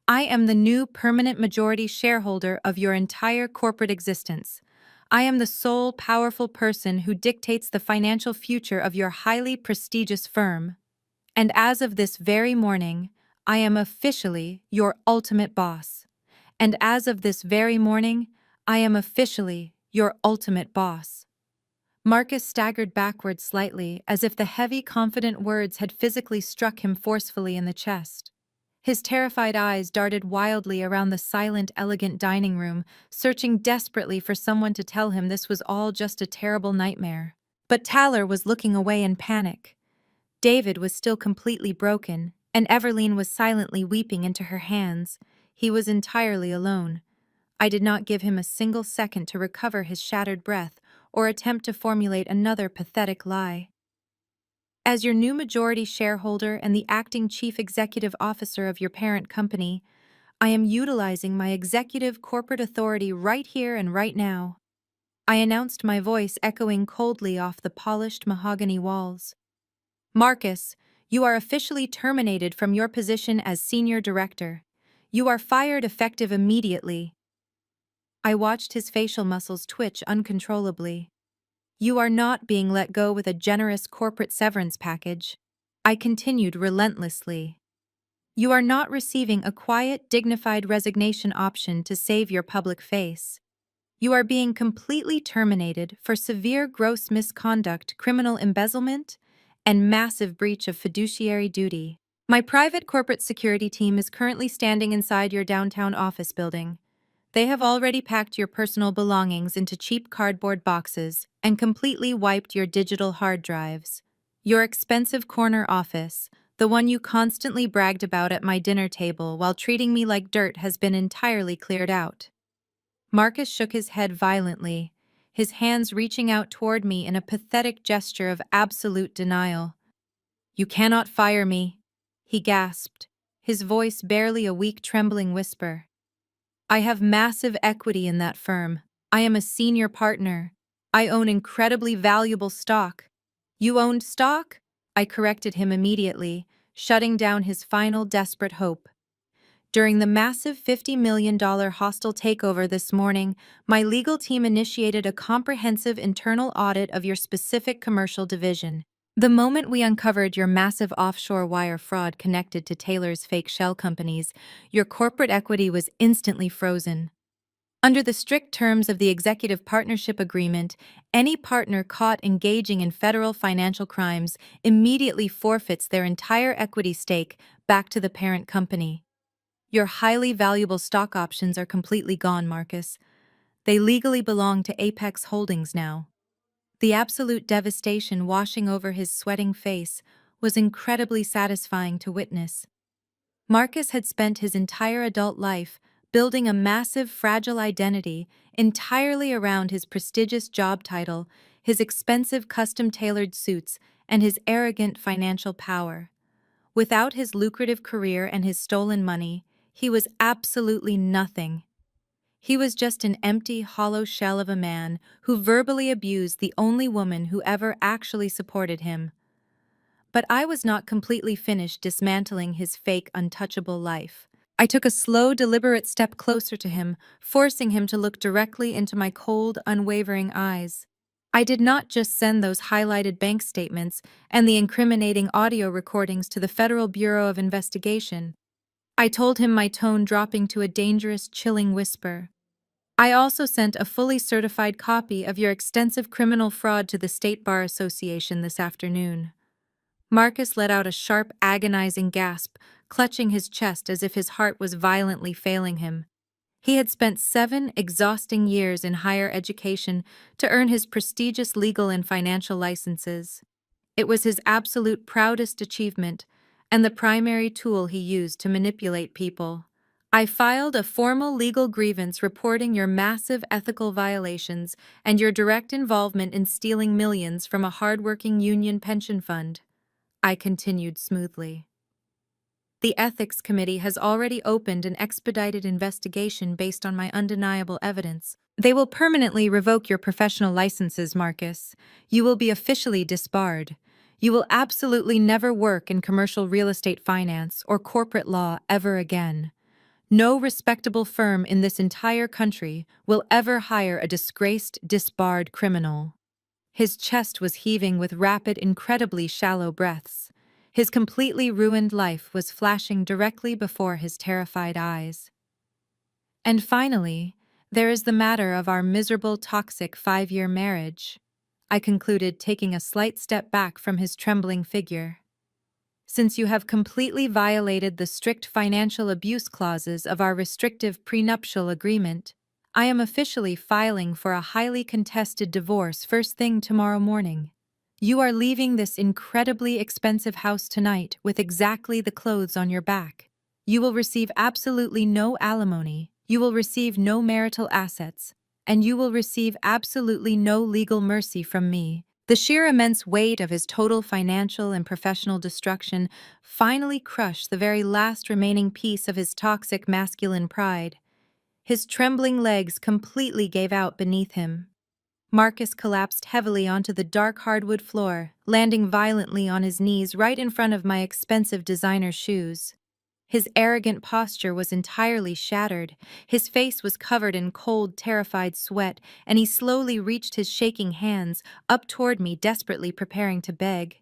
I am the new permanent majority shareholder of your entire corporate existence. I am the sole powerful person who dictates the financial future of your highly prestigious firm. And as of this very morning, I am officially your ultimate boss. And as of this very morning, I am officially your ultimate boss. Marcus staggered backward slightly, as if the heavy, confident words had physically struck him forcefully in the chest. His terrified eyes darted wildly around the silent, elegant dining room, searching desperately for someone to tell him this was all just a terrible nightmare. But Tyler was looking away in panic. David was still completely broken, and Everline was silently weeping into her hands. He was entirely alone. I did not give him a single second to recover his shattered breath or attempt to formulate another pathetic lie. As your new majority shareholder and the acting chief executive officer of your parent company, I am utilizing my executive corporate authority right here and right now. I announced, my voice echoing coldly off the polished mahogany walls. Marcus, you are officially terminated from your position as senior director. You are fired effective immediately. I watched his facial muscles twitch uncontrollably. You are not being let go with a generous corporate severance package. I continued relentlessly. You are not receiving a quiet, dignified resignation option to save your public face. You are being completely terminated for severe gross misconduct, criminal embezzlement, and massive breach of fiduciary duty. My private corporate security team is currently standing inside your downtown office building. They have already packed your personal belongings into cheap cardboard boxes and completely wiped your digital hard drives. Your expensive corner office, the one you constantly bragged about at my dinner table while treating me like dirt, has been entirely cleared out. Marcus shook his head violently, his hands reaching out toward me in a pathetic gesture of absolute denial. You cannot fire me, he gasped, his voice barely a weak trembling whisper. I have massive equity in that firm. I am a senior partner. I own incredibly valuable stock. You owned stock? I corrected him immediately, shutting down his final desperate hope. During the massive $50 million hostile takeover this morning, my legal team initiated a comprehensive internal audit of your specific commercial division. The moment we uncovered your massive offshore wire fraud connected to Taylor's fake shell companies, your corporate equity was instantly frozen. Under the strict terms of the Executive Partnership Agreement, any partner caught engaging in federal financial crimes immediately forfeits their entire equity stake back to the parent company. Your highly valuable stock options are completely gone, Marcus. They legally belong to Apex Holdings now. The absolute devastation washing over his sweating face was incredibly satisfying to witness. Marcus had spent his entire adult life building a massive, fragile identity entirely around his prestigious job title, his expensive custom-tailored suits, and his arrogant financial power. Without his lucrative career and his stolen money, he was absolutely nothing. He was just an empty, hollow shell of a man who verbally abused the only woman who ever actually supported him. But I was not completely finished dismantling his fake, untouchable life. I took a slow, deliberate step closer to him, forcing him to look directly into my cold, unwavering eyes. I did not just send those highlighted bank statements and the incriminating audio recordings to the Federal Bureau of Investigation. I told him, my tone dropping to a dangerous, chilling whisper. I also sent a fully certified copy of your extensive criminal fraud to the State Bar Association this afternoon. Marcus let out a sharp, agonizing gasp, clutching his chest as if his heart was violently failing him. He had spent 7 exhausting years in higher education to earn his prestigious legal and financial licenses. It was his absolute proudest achievement, and the primary tool he used to manipulate people. I filed a formal legal grievance reporting your massive ethical violations and your direct involvement in stealing millions from a hardworking union pension fund. I continued smoothly. The Ethics Committee has already opened an expedited investigation based on my undeniable evidence. They will permanently revoke your professional licenses, Marcus. You will be officially disbarred. You will absolutely never work in commercial real estate finance or corporate law ever again. No respectable firm in this entire country will ever hire a disgraced, disbarred criminal. His chest was heaving with rapid, incredibly shallow breaths. His completely ruined life was flashing directly before his terrified eyes. And finally, there is the matter of our miserable, toxic 5-year marriage, I concluded, taking a slight step back from his trembling figure. Since you have completely violated the strict financial abuse clauses of our restrictive prenuptial agreement, I am officially filing for a highly contested divorce first thing tomorrow morning. You are leaving this incredibly expensive house tonight with exactly the clothes on your back. You will receive absolutely no alimony, you will receive no marital assets, and you will receive absolutely no legal mercy from me. The sheer immense weight of his total financial and professional destruction finally crushed the very last remaining piece of his toxic masculine pride. His trembling legs completely gave out beneath him. Marcus collapsed heavily onto the dark hardwood floor, landing violently on his knees right in front of my expensive designer shoes. His arrogant posture was entirely shattered, his face was covered in cold, terrified sweat, and he slowly reached his shaking hands up toward me, desperately preparing to beg.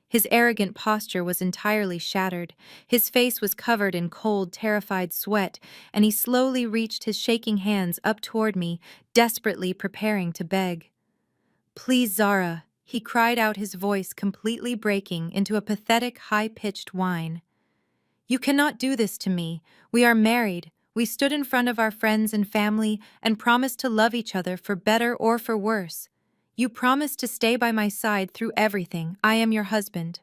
His arrogant posture was entirely shattered, his face was covered in cold, terrified sweat, and he slowly reached his shaking hands up toward me, desperately preparing to beg. "Please, Zara," he cried out, his voice completely breaking into a pathetic, high-pitched whine. "You cannot do this to me. We are married. We stood in front of our friends and family and promised to love each other for better or for worse. You promised to stay by my side through everything. I am your husband.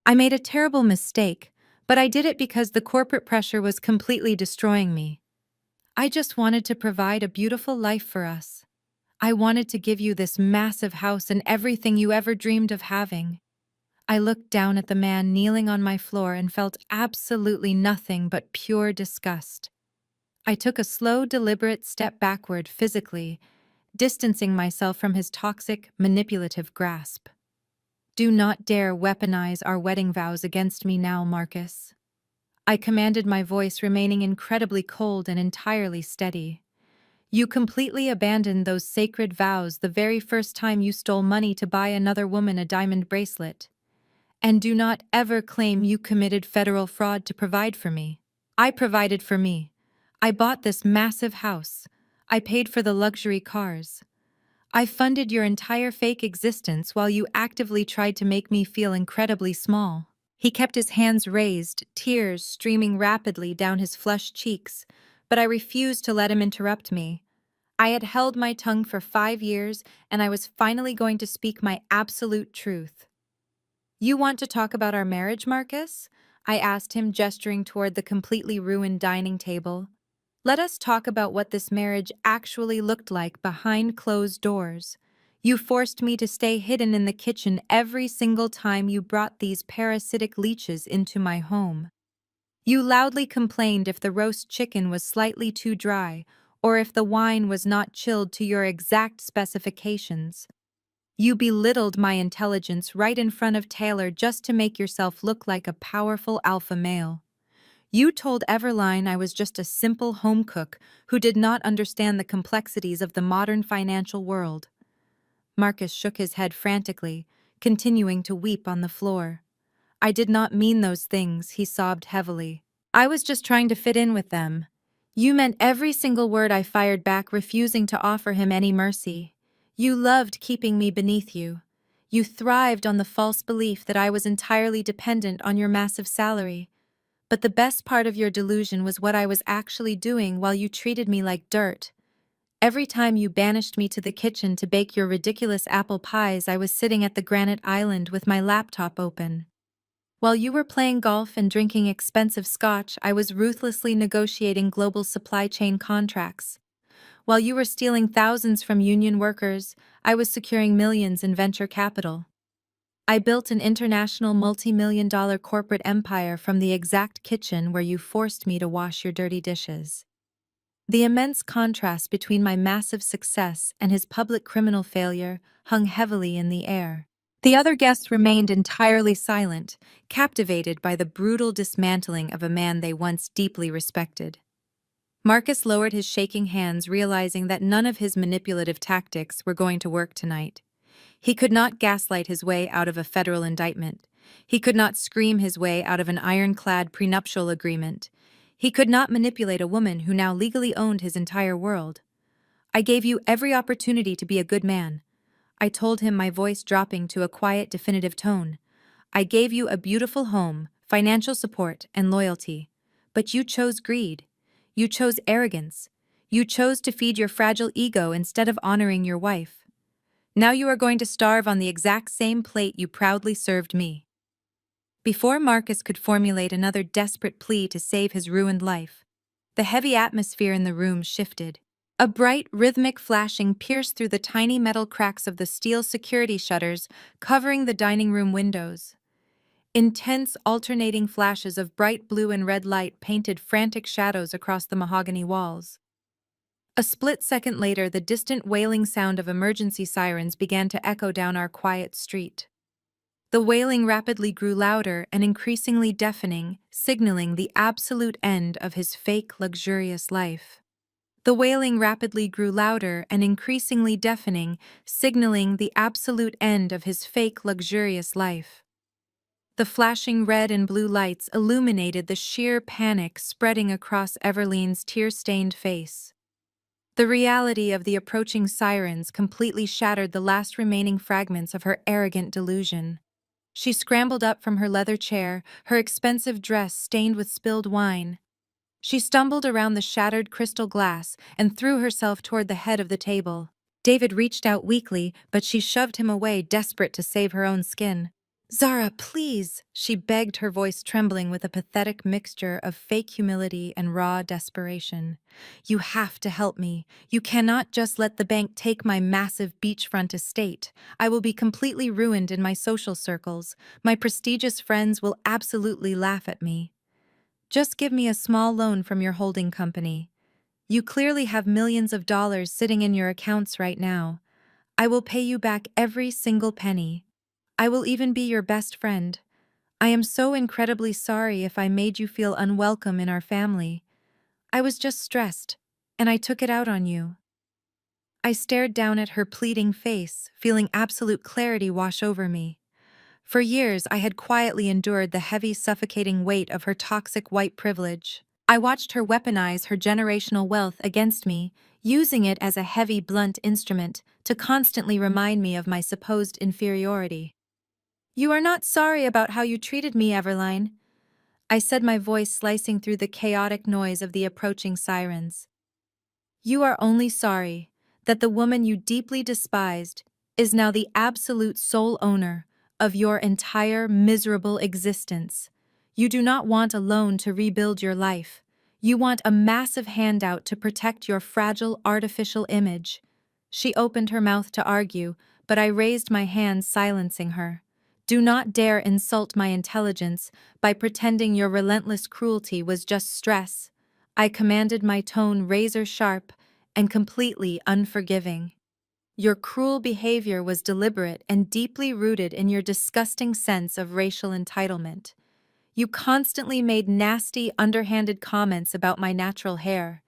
I made a terrible mistake, but I did it because the corporate pressure was completely destroying me. I just wanted to provide a beautiful life for us. I wanted to give you this massive house and everything you ever dreamed of having." I looked down at the man kneeling on my floor and felt absolutely nothing but pure disgust. I took a slow, deliberate step backward physically, distancing myself from his toxic, manipulative grasp. "Do not dare weaponize our wedding vows against me now, Marcus." I commanded, my voice remaining incredibly cold and entirely steady. "You completely abandoned those sacred vows the very first time you stole money to buy another woman a diamond bracelet. And do not ever claim you committed federal fraud to provide for me. I provided for me. I bought this massive house. I paid for the luxury cars. I funded your entire fake existence while you actively tried to make me feel incredibly small." He kept his hands raised, tears streaming rapidly down his flushed cheeks, but I refused to let him interrupt me. I had held my tongue for 5 years, and I was finally going to speak my absolute truth. "You want to talk about our marriage, Marcus?" I asked him, gesturing toward the completely ruined dining table. "Let us talk about what this marriage actually looked like behind closed doors. You forced me to stay hidden in the kitchen every single time you brought these parasitic leeches into my home. You loudly complained if the roast chicken was slightly too dry, or if the wine was not chilled to your exact specifications. You belittled my intelligence right in front of Taylor just to make yourself look like a powerful alpha male. You told Everline I was just a simple home cook who did not understand the complexities of the modern financial world." Marcus shook his head frantically, continuing to weep on the floor. "I did not mean those things," he sobbed heavily. "I was just trying to fit in with them." You meant every single word I fired back, refusing to offer him any mercy. You loved keeping me beneath you. You thrived on the false belief that I was entirely dependent on your massive salary. But the best part of your delusion was what I was actually doing while you treated me like dirt. Every time you banished me to the kitchen to bake your ridiculous apple pies, I was sitting at the granite island with my laptop open. While you were playing golf and drinking expensive scotch, I was ruthlessly negotiating global supply chain contracts. While you were stealing thousands from union workers, I was securing millions in venture capital. I built an international multi-million-dollar corporate empire from the exact kitchen where you forced me to wash your dirty dishes. The immense contrast between my massive success and his public criminal failure hung heavily in the air. The other guests remained entirely silent, captivated by the brutal dismantling of a man they once deeply respected. Marcus lowered his shaking hands, realizing that none of his manipulative tactics were going to work tonight. He could not gaslight his way out of a federal indictment. He could not scream his way out of an ironclad prenuptial agreement. He could not manipulate a woman who now legally owned his entire world. I gave you every opportunity to be a good man. I told him, my voice dropping to a quiet, definitive tone. I gave you a beautiful home, financial support, and loyalty. But you chose greed. You chose arrogance. You chose to feed your fragile ego instead of honoring your wife. Now you are going to starve on the exact same plate you proudly served me. Before Marcus could formulate another desperate plea to save his ruined life, the heavy atmosphere in the room shifted. A bright, rhythmic flashing pierced through the tiny metal cracks of the steel security shutters covering the dining room windows. Intense, alternating flashes of bright blue and red light painted frantic shadows across the mahogany walls. A split second later, the distant wailing sound of emergency sirens began to echo down our quiet street. The wailing rapidly grew louder and increasingly deafening, signaling the absolute end of his fake, luxurious life. The wailing rapidly grew louder and increasingly deafening, signaling the absolute end of his fake, luxurious life. The flashing red and blue lights illuminated the sheer panic spreading across Everlene's tear-stained face. The reality of the approaching sirens completely shattered the last remaining fragments of her arrogant delusion. She scrambled up from her leather chair, her expensive dress stained with spilled wine. She stumbled around the shattered crystal glass and threw herself toward the head of the table. David reached out weakly, but she shoved him away, desperate to save her own skin. "Zara, please," she begged, her voice trembling with a pathetic mixture of fake humility and raw desperation. "You have to help me. You cannot just let the bank take my massive beachfront estate. I will be completely ruined in my social circles. My prestigious friends will absolutely laugh at me. Just give me a small loan from your holding company. You clearly have millions of dollars sitting in your accounts right now. I will pay you back every single penny. I will even be your best friend. I am so incredibly sorry if I made you feel unwelcome in our family. I was just stressed, and I took it out on you." I stared down at her pleading face, feeling absolute clarity wash over me. For years, I had quietly endured the heavy, suffocating weight of her toxic white privilege. I watched her weaponize her generational wealth against me, using it as a heavy, blunt instrument to constantly remind me of my supposed inferiority. "You are not sorry about how you treated me, Everline," I said, my voice slicing through the chaotic noise of the approaching sirens. "You are only sorry that the woman you deeply despised is now the absolute sole owner of your entire miserable existence. You do not want a loan to rebuild your life. You want a massive handout to protect your fragile artificial image." She opened her mouth to argue, but I raised my hand, silencing her. "Do not dare insult my intelligence by pretending your relentless cruelty was just stress," I commanded, my tone razor sharp and completely unforgiving. "Your cruel behavior was deliberate and deeply rooted in your disgusting sense of racial entitlement. You constantly made nasty, underhanded comments about my natural hair.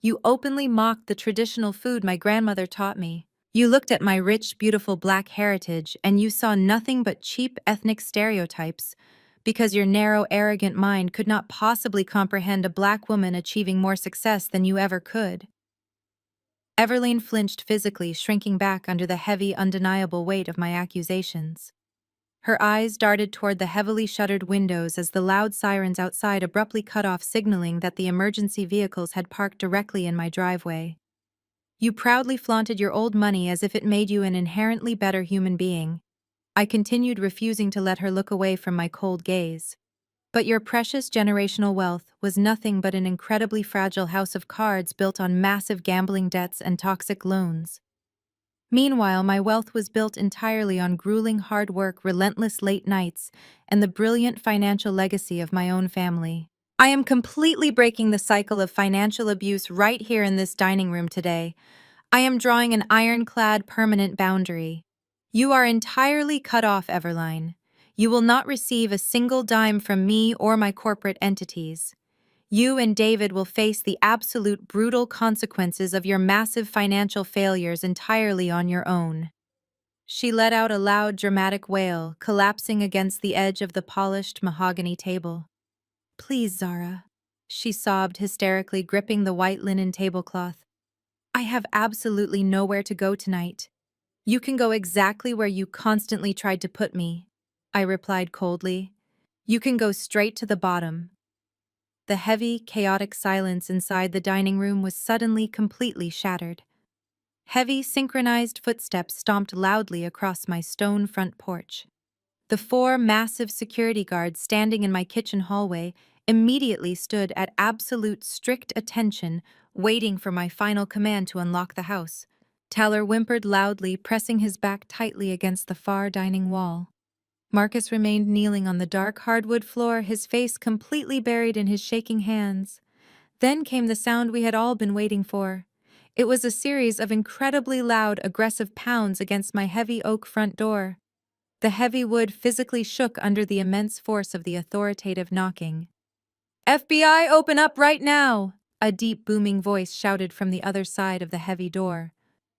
You openly mocked the traditional food my grandmother taught me. You looked at my rich, beautiful black heritage and you saw nothing but cheap ethnic stereotypes, because your narrow, arrogant mind could not possibly comprehend a black woman achieving more success than you ever could." Everline flinched physically, shrinking back under the heavy, undeniable weight of my accusations. Her eyes darted toward the heavily shuttered windows as the loud sirens outside abruptly cut off, signaling that the emergency vehicles had parked directly in my driveway. "You proudly flaunted your old money as if it made you an inherently better human being." I continued, refusing to let her look away from my cold gaze. "But your precious generational wealth was nothing but an incredibly fragile house of cards built on massive gambling debts and toxic loans. Meanwhile, my wealth was built entirely on grueling hard work, relentless late nights, and the brilliant financial legacy of my own family. I am completely breaking the cycle of financial abuse right here in this dining room today. I am drawing an ironclad permanent boundary. You are entirely cut off, Everline. You will not receive a single dime from me or my corporate entities. You and David will face the absolute brutal consequences of your massive financial failures entirely on your own." She let out a loud, dramatic wail, collapsing against the edge of the polished mahogany table. "Please, Zara," she sobbed hysterically, gripping the white linen tablecloth. "I have absolutely nowhere to go tonight." "You can go exactly where you constantly tried to put me," I replied coldly. "You can go straight to the bottom." The heavy, chaotic silence inside the dining room was suddenly completely shattered. Heavy, synchronized footsteps stomped loudly across my stone front porch. The four massive security guards standing in my kitchen hallway immediately stood at absolute strict attention, waiting for my final command to unlock the house. Tyler whimpered loudly, pressing his back tightly against the far dining wall. Marcus remained kneeling on the dark hardwood floor, his face completely buried in his shaking hands. Then came the sound we had all been waiting for. It was a series of incredibly loud, aggressive pounds against my heavy oak front door. The heavy wood physically shook under the immense force of the authoritative knocking. "FBI, open up right now!" A deep, booming voice shouted from the other side of the heavy door.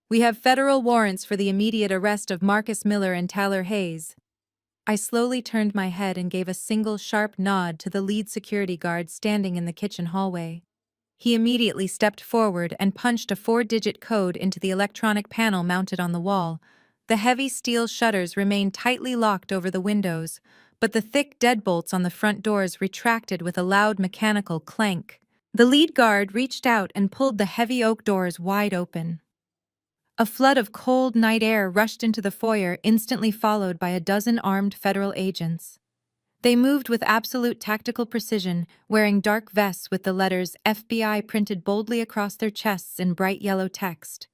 "We have federal warrants for the immediate arrest of Marcus Miller and Tyler Hayes." I slowly turned my head and gave a single sharp nod to the lead security guard standing in the kitchen hallway. He immediately stepped forward and punched a 4-digit code into the electronic panel mounted on the wall. The heavy steel shutters remained tightly locked over the windows, but the thick deadbolts on the front doors retracted with a loud mechanical clank. The lead guard reached out and pulled the heavy oak doors wide open. A flood of cold night air rushed into the foyer, instantly followed by a dozen armed federal agents. They moved with absolute tactical precision, wearing dark vests with the letters FBI printed boldly across their chests in bright yellow text.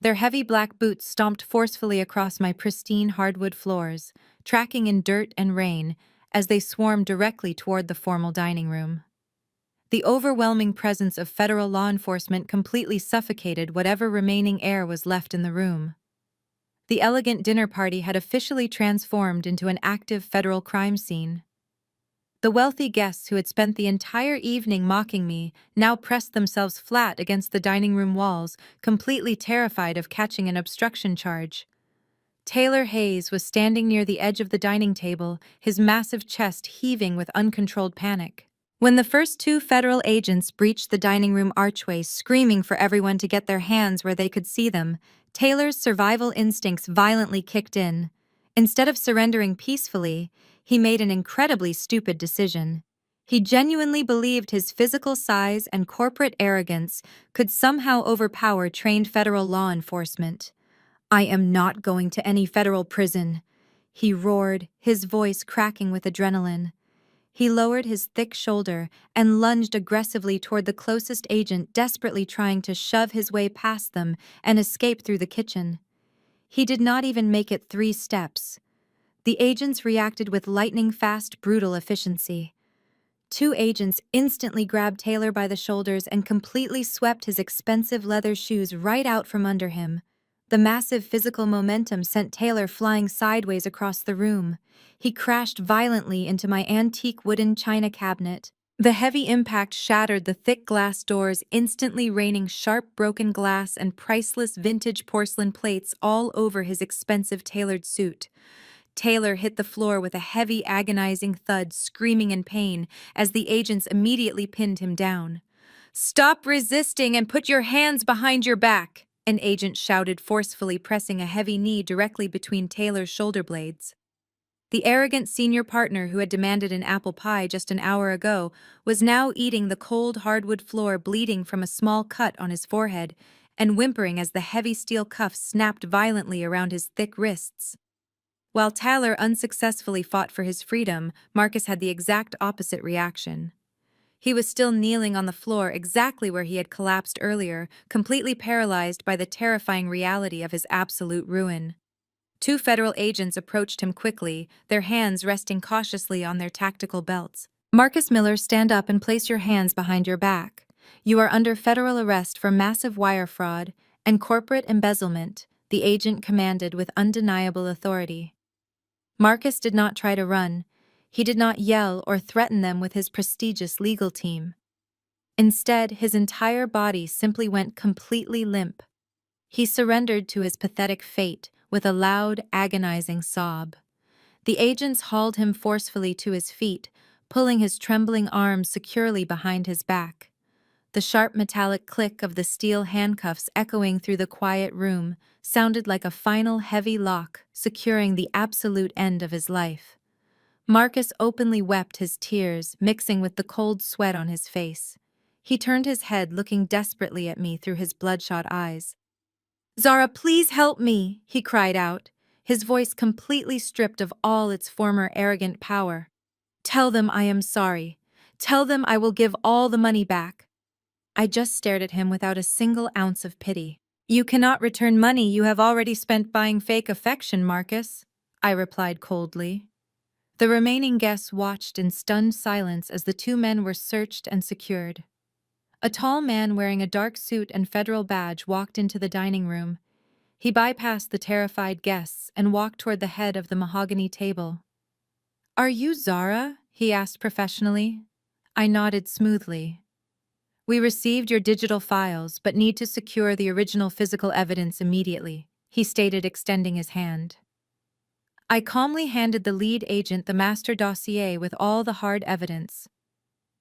Their heavy black boots stomped forcefully across my pristine hardwood floors, tracking in dirt and rain as they swarmed directly toward the formal dining room. The overwhelming presence of federal law enforcement completely suffocated whatever remaining air was left in the room. The elegant dinner party had officially transformed into an active federal crime scene. The wealthy guests who had spent the entire evening mocking me now pressed themselves flat against the dining room walls, completely terrified of catching an obstruction charge. Taylor Hayes was standing near the edge of the dining table, his massive chest heaving with uncontrolled panic. When the first two federal agents breached the dining room archway, screaming for everyone to get their hands where they could see them, Taylor's survival instincts violently kicked in. Instead of surrendering peacefully, he made an incredibly stupid decision. He genuinely believed his physical size and corporate arrogance could somehow overpower trained federal law enforcement. "I am not going to any federal prison," he roared, his voice cracking with adrenaline. He lowered his thick shoulder and lunged aggressively toward the closest agent, desperately trying to shove his way past them and escape through the kitchen. He did not even make it 3 steps. The agents reacted with lightning-fast, brutal efficiency. 2 agents instantly grabbed Taylor by the shoulders and completely swept his expensive leather shoes right out from under him. The massive physical momentum sent Taylor flying sideways across the room. He crashed violently into my antique wooden china cabinet. The heavy impact shattered the thick glass doors, instantly raining sharp broken glass and priceless vintage porcelain plates all over his expensive tailored suit. Taylor hit the floor with a heavy, agonizing thud, screaming in pain as the agents immediately pinned him down. "Stop resisting and put your hands behind your back," an agent shouted, forcefully pressing a heavy knee directly between Taylor's shoulder blades. The arrogant senior partner who had demanded an apple pie just an hour ago was now eating the cold hardwood floor, bleeding from a small cut on his forehead and whimpering as the heavy steel cuffs snapped violently around his thick wrists. While Tyler unsuccessfully fought for his freedom, Marcus had the exact opposite reaction. He was still kneeling on the floor exactly where he had collapsed earlier, completely paralyzed by the terrifying reality of his absolute ruin. 2 federal agents approached him quickly, their hands resting cautiously on their tactical belts. "Marcus Miller, stand up and place your hands behind your back. You are under federal arrest for massive wire fraud and corporate embezzlement," the agent commanded with undeniable authority. Marcus did not try to run. He did not yell or threaten them with his prestigious legal team. Instead, his entire body simply went completely limp. He surrendered to his pathetic fate, with a loud, agonizing sob. The agents hauled him forcefully to his feet, pulling his trembling arms securely behind his back. The sharp metallic click of the steel handcuffs echoing through the quiet room sounded like a final heavy lock, securing the absolute end of his life. Marcus openly wept, his tears mixing with the cold sweat on his face. He turned his head, looking desperately at me through his bloodshot eyes. "Zara, please help me," he cried out, his voice completely stripped of all its former arrogant power. "Tell them I am sorry. Tell them I will give all the money back." I just stared at him without a single ounce of pity. "You cannot return money you have already spent buying fake affection, Marcus," I replied coldly. The remaining guests watched in stunned silence as the two men were searched and secured. A tall man wearing a dark suit and federal badge walked into the dining room. He bypassed the terrified guests and walked toward the head of the mahogany table. "Are you Zara?" he asked professionally. I nodded smoothly. "We received your digital files, but need to secure the original physical evidence immediately," he stated, extending his hand. I calmly handed the lead agent the master dossier with all the hard evidence.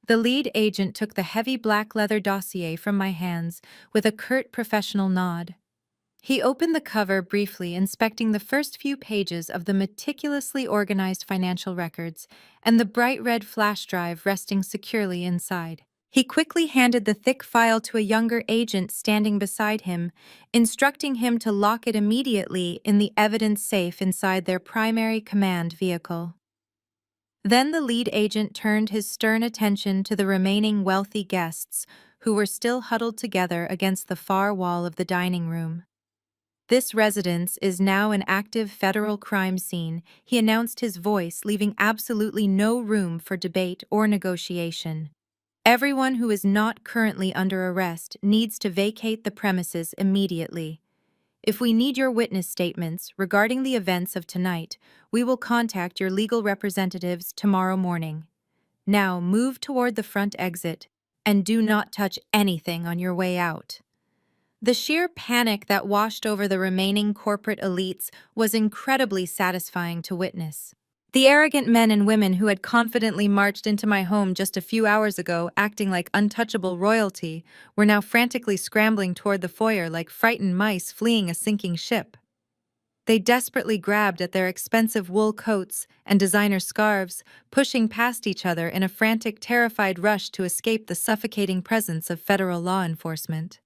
The lead agent took the heavy black leather dossier from my hands with a curt professional nod. He opened the cover briefly, inspecting the first few pages of the meticulously organized financial records and the bright red flash drive resting securely inside. He quickly handed the thick file to a younger agent standing beside him, instructing him to lock it immediately in the evidence safe inside their primary command vehicle. Then the lead agent turned his stern attention to the remaining wealthy guests, who were still huddled together against the far wall of the dining room. "This residence is now an active federal crime scene," he announced, his voice leaving absolutely no room for debate or negotiation. "Everyone who is not currently under arrest needs to vacate the premises immediately. If we need your witness statements regarding the events of tonight, we will contact your legal representatives tomorrow morning. Now move toward the front exit, and do not touch anything on your way out." The sheer panic that washed over the remaining corporate elites was incredibly satisfying to witness. The arrogant men and women who had confidently marched into my home just a few hours ago, acting like untouchable royalty, were now frantically scrambling toward the foyer like frightened mice fleeing a sinking ship. They desperately grabbed at their expensive wool coats and designer scarves, pushing past each other in a frantic, terrified rush to escape the suffocating presence of federal law enforcement.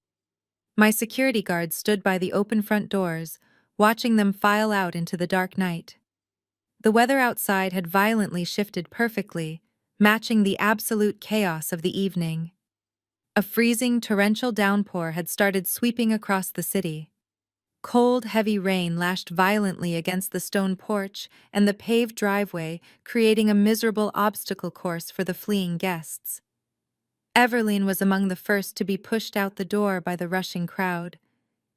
My security guards stood by the open front doors, watching them file out into the dark night. The weather outside had violently shifted perfectly, matching the absolute chaos of the evening. A freezing, torrential downpour had started sweeping across the city. Cold, heavy rain lashed violently against the stone porch and the paved driveway, creating a miserable obstacle course for the fleeing guests. Everline was among the first to be pushed out the door by the rushing crowd.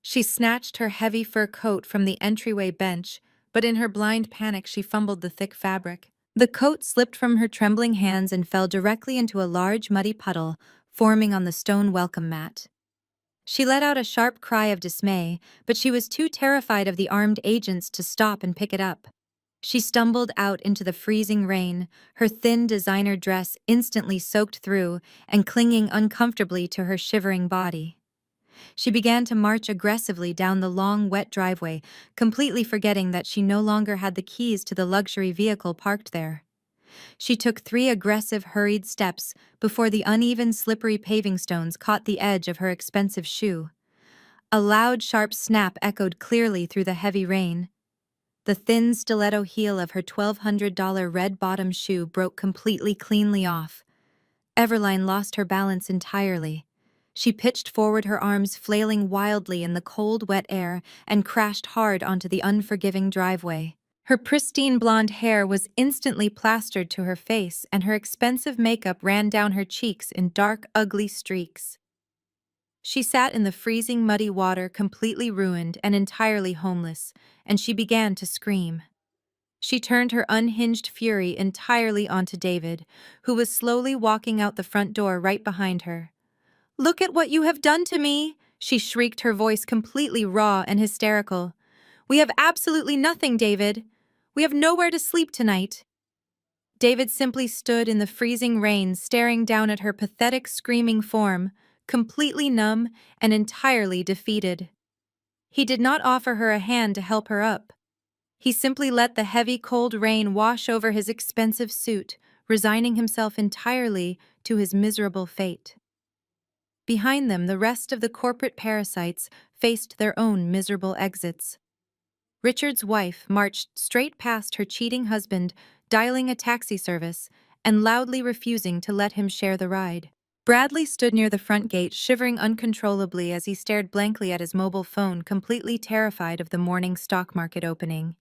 She snatched her heavy fur coat from the entryway bench, but in her blind panic she fumbled the thick fabric. The coat slipped from her trembling hands and fell directly into a large muddy puddle, forming on the stone welcome mat. She let out a sharp cry of dismay, but she was too terrified of the armed agents to stop and pick it up. She stumbled out into the freezing rain, her thin designer dress instantly soaked through and clinging uncomfortably to her shivering body. She began to march aggressively down the long, wet driveway, completely forgetting that she no longer had the keys to the luxury vehicle parked there. She took 3 aggressive, hurried steps before the uneven, slippery paving stones caught the edge of her expensive shoe. A loud, sharp snap echoed clearly through the heavy rain. The thin stiletto heel of her $1,200 red-bottom shoe broke completely cleanly off. Everline lost her balance entirely. She pitched forward, her arms flailing wildly in the cold, wet air, and crashed hard onto the unforgiving driveway. Her pristine blonde hair was instantly plastered to her face, and her expensive makeup ran down her cheeks in dark, ugly streaks. She sat in the freezing, muddy water, completely ruined and entirely homeless, and she began to scream. She turned her unhinged fury entirely onto David, who was slowly walking out the front door right behind her. "Look at what you have done to me!" she shrieked, her voice completely raw and hysterical. We have absolutely nothing, David. We have nowhere to sleep tonight. David simply stood in the freezing rain, staring down at her pathetic, screaming form, completely numb and entirely defeated. He did not offer her a hand to help her up. He simply let the heavy, cold rain wash over his expensive suit, resigning himself entirely to his miserable fate. Behind them, the rest of the corporate parasites faced their own miserable exits. Richard's wife marched straight past her cheating husband, dialing a taxi service and loudly refusing to let him share the ride. Bradley stood near the front gate, shivering uncontrollably as he stared blankly at his mobile phone, completely terrified of the morning stock market opening.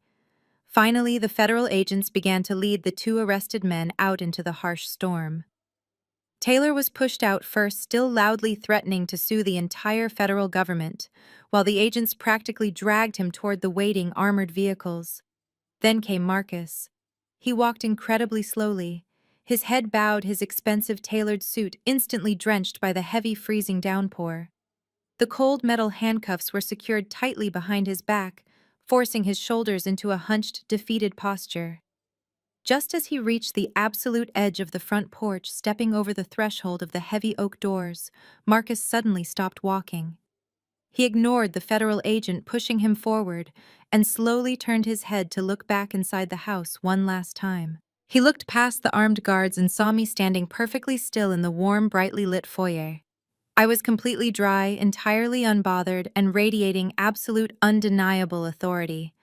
Finally, the federal agents began to lead the two arrested men out into the harsh storm. Taylor was pushed out first, still loudly threatening to sue the entire federal government, while the agents practically dragged him toward the waiting armored vehicles. Then came Marcus. He walked incredibly slowly, his head bowed, his expensive tailored suit instantly drenched by the heavy freezing downpour. The cold metal handcuffs were secured tightly behind his back, forcing his shoulders into a hunched, defeated posture. Just as he reached the absolute edge of the front porch, stepping over the threshold of the heavy oak doors, Marcus suddenly stopped walking. He ignored the federal agent pushing him forward and slowly turned his head to look back inside the house one last time. He looked past the armed guards and saw me standing perfectly still in the warm, brightly lit foyer. I was completely dry, entirely unbothered, and radiating absolute, undeniable authority.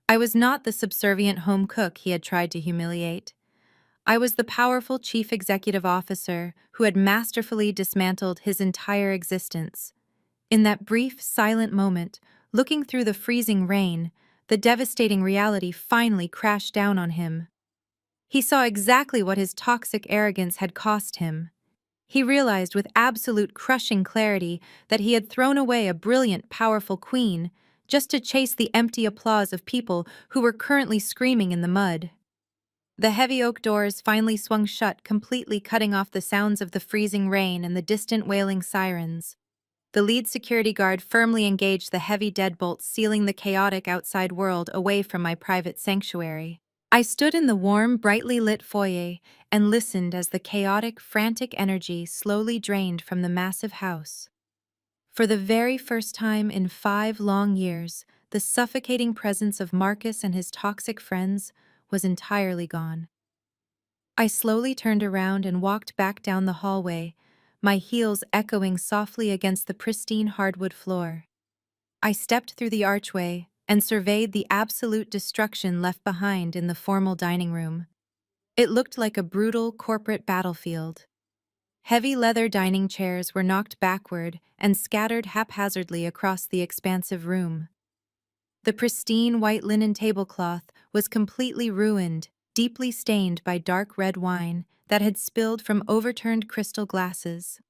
I was not the subservient home cook he had tried to humiliate. I was the powerful chief executive officer who had masterfully dismantled his entire existence. In that brief, silent moment, looking through the freezing rain, the devastating reality finally crashed down on him. He saw exactly what his toxic arrogance had cost him. He realized with absolute crushing clarity that he had thrown away a brilliant, powerful queen just to chase the empty applause of people who were currently screaming in the mud. The heavy oak doors finally swung shut, completely cutting off the sounds of the freezing rain and the distant wailing sirens. The lead security guard firmly engaged the heavy deadbolts, sealing the chaotic outside world away from my private sanctuary. I stood in the warm, brightly lit foyer and listened as the chaotic, frantic energy slowly drained from the massive house. For the very first time in 5 long years, the suffocating presence of Marcus and his toxic friends was entirely gone. I slowly turned around and walked back down the hallway, my heels echoing softly against the pristine hardwood floor. I stepped through the archway and surveyed the absolute destruction left behind in the formal dining room. It looked like a brutal corporate battlefield. Heavy leather dining chairs were knocked backward and scattered haphazardly across the expansive room. The pristine white linen tablecloth was completely ruined, deeply stained by dark red wine that had spilled from overturned crystal glasses.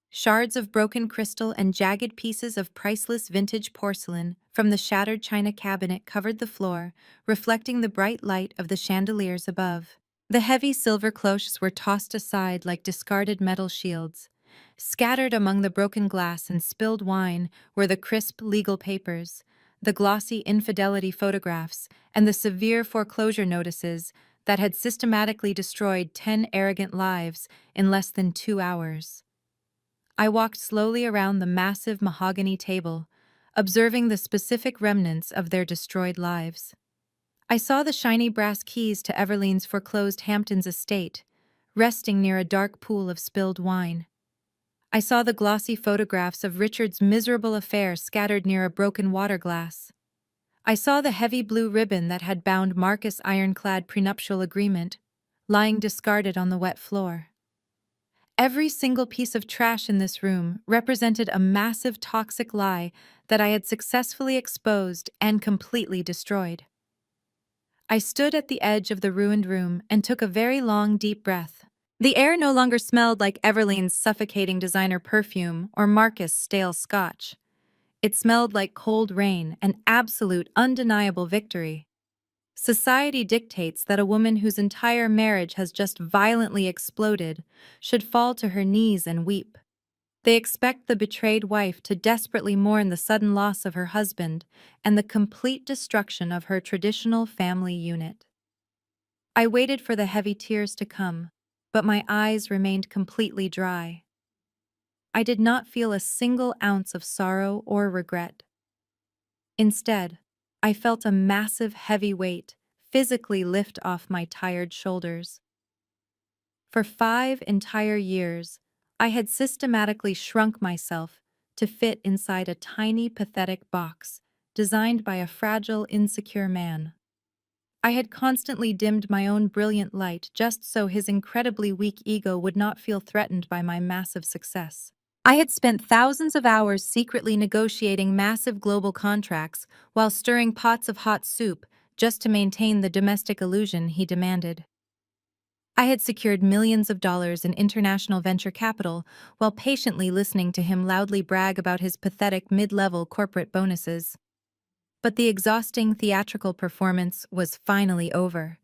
Shards of broken crystal and jagged pieces of priceless vintage porcelain from the shattered china cabinet covered the floor, reflecting the bright light of the chandeliers above. The heavy silver cloches were tossed aside like discarded metal shields. Scattered among the broken glass and spilled wine were the crisp legal papers, the glossy infidelity photographs, and the severe foreclosure notices that had systematically destroyed 10 arrogant lives in less than 2 hours. I walked slowly around the massive mahogany table, observing the specific remnants of their destroyed lives. I saw the shiny brass keys to Everlene's foreclosed Hamptons estate, resting near a dark pool of spilled wine. I saw the glossy photographs of Richard's miserable affair scattered near a broken water glass. I saw the heavy blue ribbon that had bound Marcus' ironclad prenuptial agreement, lying discarded on the wet floor. Every single piece of trash in this room represented a massive toxic lie that I had successfully exposed and completely destroyed. I stood at the edge of the ruined room and took a very long, deep breath. The air no longer smelled like Everlene's suffocating designer perfume or Marcus' stale scotch. It smelled like cold rain, an absolute, undeniable victory. Society dictates that a woman whose entire marriage has just violently exploded should fall to her knees and weep. They expect the betrayed wife to desperately mourn the sudden loss of her husband and the complete destruction of her traditional family unit. I waited for the heavy tears to come, but my eyes remained completely dry. I did not feel a single ounce of sorrow or regret. Instead, I felt a massive heavy weight physically lift off my tired shoulders. For 5 entire years, I had systematically shrunk myself to fit inside a tiny, pathetic box designed by a fragile, insecure man. I had constantly dimmed my own brilliant light just so his incredibly weak ego would not feel threatened by my massive success. I had spent thousands of hours secretly negotiating massive global contracts while stirring pots of hot soup just to maintain the domestic illusion he demanded. I had secured millions of dollars in international venture capital while patiently listening to him loudly brag about his pathetic mid-level corporate bonuses. But the exhausting theatrical performance was finally over.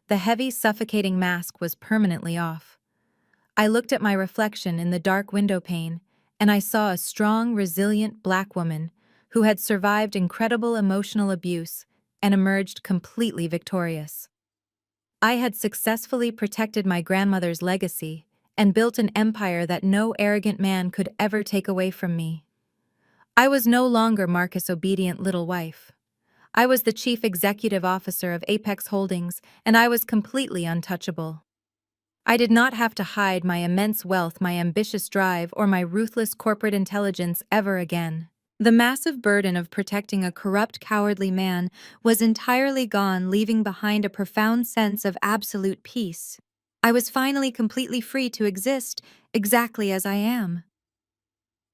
The heavy, suffocating mask was permanently off. I looked at my reflection in the dark window pane, and I saw a strong, resilient black woman who had survived incredible emotional abuse and emerged completely victorious. I had successfully protected my grandmother's legacy and built an empire that no arrogant man could ever take away from me. I was no longer Marcus' obedient little wife. I was the chief executive officer of Apex Holdings, and I was completely untouchable. I did not have to hide my immense wealth, my ambitious drive, or my ruthless corporate intelligence ever again. The massive burden of protecting a corrupt, cowardly man was entirely gone, leaving behind a profound sense of absolute peace. I was finally completely free to exist exactly as I am.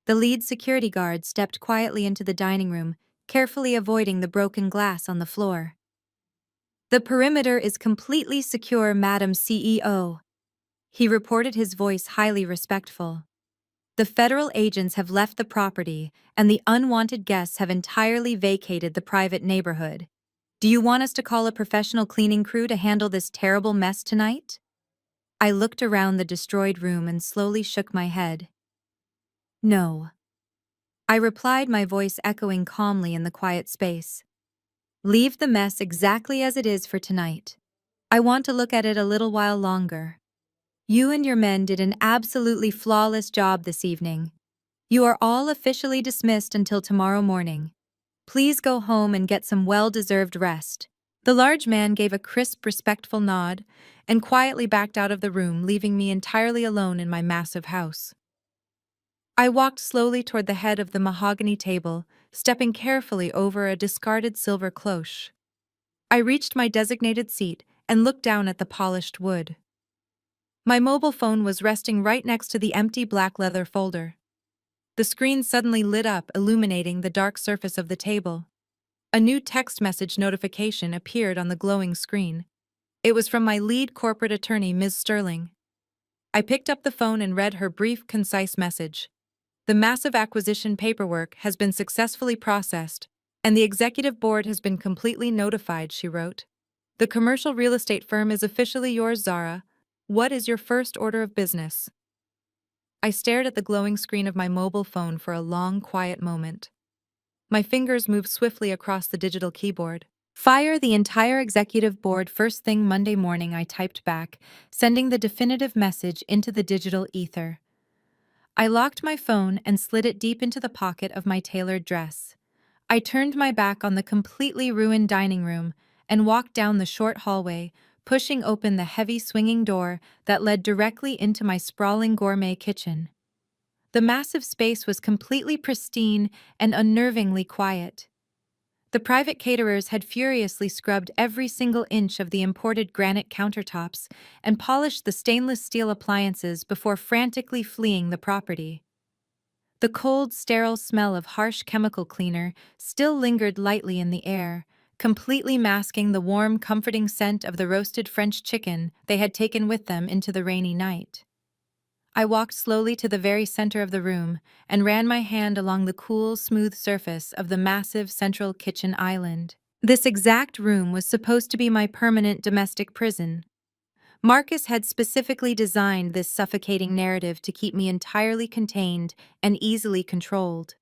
The lead security guard stepped quietly into the dining room, carefully avoiding the broken glass on the floor. "The perimeter is completely secure, Madam CEO," he reported, his voice highly respectful. "The federal agents have left the property, and the unwanted guests have entirely vacated the private neighborhood. Do you want us to call a professional cleaning crew to handle this terrible mess tonight?" I looked around the destroyed room and slowly shook my head. "No," I replied, my voice echoing calmly in the quiet space. "Leave the mess exactly as it is for tonight. I want to look at it a little while longer. You and your men did an absolutely flawless job this evening. You are all officially dismissed until tomorrow morning. Please go home and get some well-deserved rest." The large man gave a crisp, respectful nod and quietly backed out of the room, leaving me entirely alone in my massive house. I walked slowly toward the head of the mahogany table, stepping carefully over a discarded silver cloche. I reached my designated seat and looked down at the polished wood. My mobile phone was resting right next to the empty black leather folder. The screen suddenly lit up, illuminating the dark surface of the table. A new text message notification appeared on the glowing screen. It was from my lead corporate attorney, Ms. Sterling. I picked up the phone and read her brief, concise message. "The massive acquisition paperwork has been successfully processed, and the executive board has been completely notified," she wrote. "The commercial real estate firm is officially yours, Zara. What is your first order of business?" I stared at the glowing screen of my mobile phone for a long, quiet moment. My fingers moved swiftly across the digital keyboard. "Fire the entire executive board first thing Monday morning," I typed back, sending the definitive message into the digital ether. I locked my phone and slid it deep into the pocket of my tailored dress. I turned my back on the completely ruined dining room and walked down the short hallway, pushing open the heavy swinging door that led directly into my sprawling gourmet kitchen. The massive space was completely pristine and unnervingly quiet. The private caterers had furiously scrubbed every single inch of the imported granite countertops and polished the stainless steel appliances before frantically fleeing the property. The cold, sterile smell of harsh chemical cleaner still lingered lightly in the air, completely masking the warm, comforting scent of the roasted French chicken they had taken with them into the rainy night. I walked slowly to the very center of the room and ran my hand along the cool, smooth surface of the massive central kitchen island. This exact room was supposed to be my permanent domestic prison. Marcus had specifically designed this suffocating narrative to keep me entirely contained and easily controlled.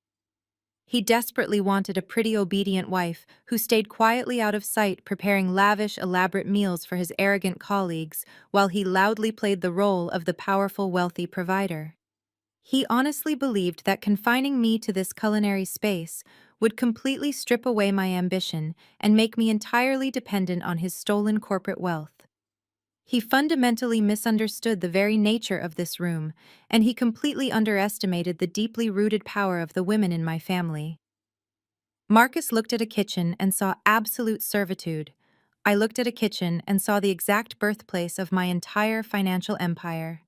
He desperately wanted a pretty obedient wife who stayed quietly out of sight preparing lavish, elaborate meals for his arrogant colleagues while he loudly played the role of the powerful, wealthy provider. He honestly believed that confining me to this culinary space would completely strip away my ambition and make me entirely dependent on his stolen corporate wealth. He fundamentally misunderstood the very nature of this room, and he completely underestimated the deeply rooted power of the women in my family. Marcus looked at a kitchen and saw absolute servitude. I looked at a kitchen and saw the exact birthplace of my entire financial empire.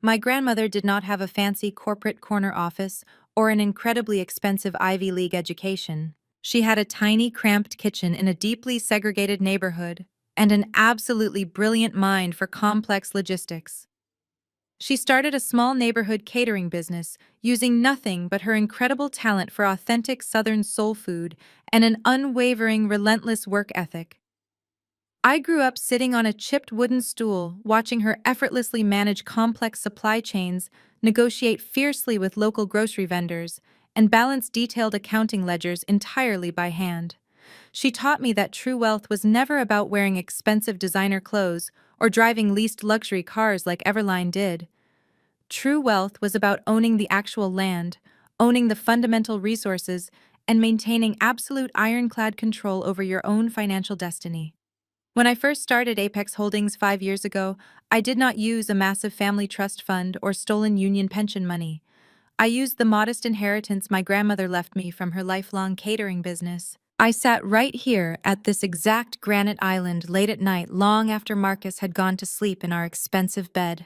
My grandmother did not have a fancy corporate corner office or an incredibly expensive Ivy League education. She had a tiny, cramped kitchen in a deeply segregated neighborhood and an absolutely brilliant mind for complex logistics. She started a small neighborhood catering business using nothing but her incredible talent for authentic Southern soul food and an unwavering, relentless work ethic. I grew up sitting on a chipped wooden stool, watching her effortlessly manage complex supply chains, negotiate fiercely with local grocery vendors, and balance detailed accounting ledgers entirely by hand. She taught me that true wealth was never about wearing expensive designer clothes or driving leased luxury cars like Everline did. True wealth was about owning the actual land, owning the fundamental resources, and maintaining absolute ironclad control over your own financial destiny. When I first started Apex Holdings 5 years ago, I did not use a massive family trust fund or stolen union pension money. I used the modest inheritance my grandmother left me from her lifelong catering business. I sat right here at this exact granite island late at night long after Marcus had gone to sleep in our expensive bed.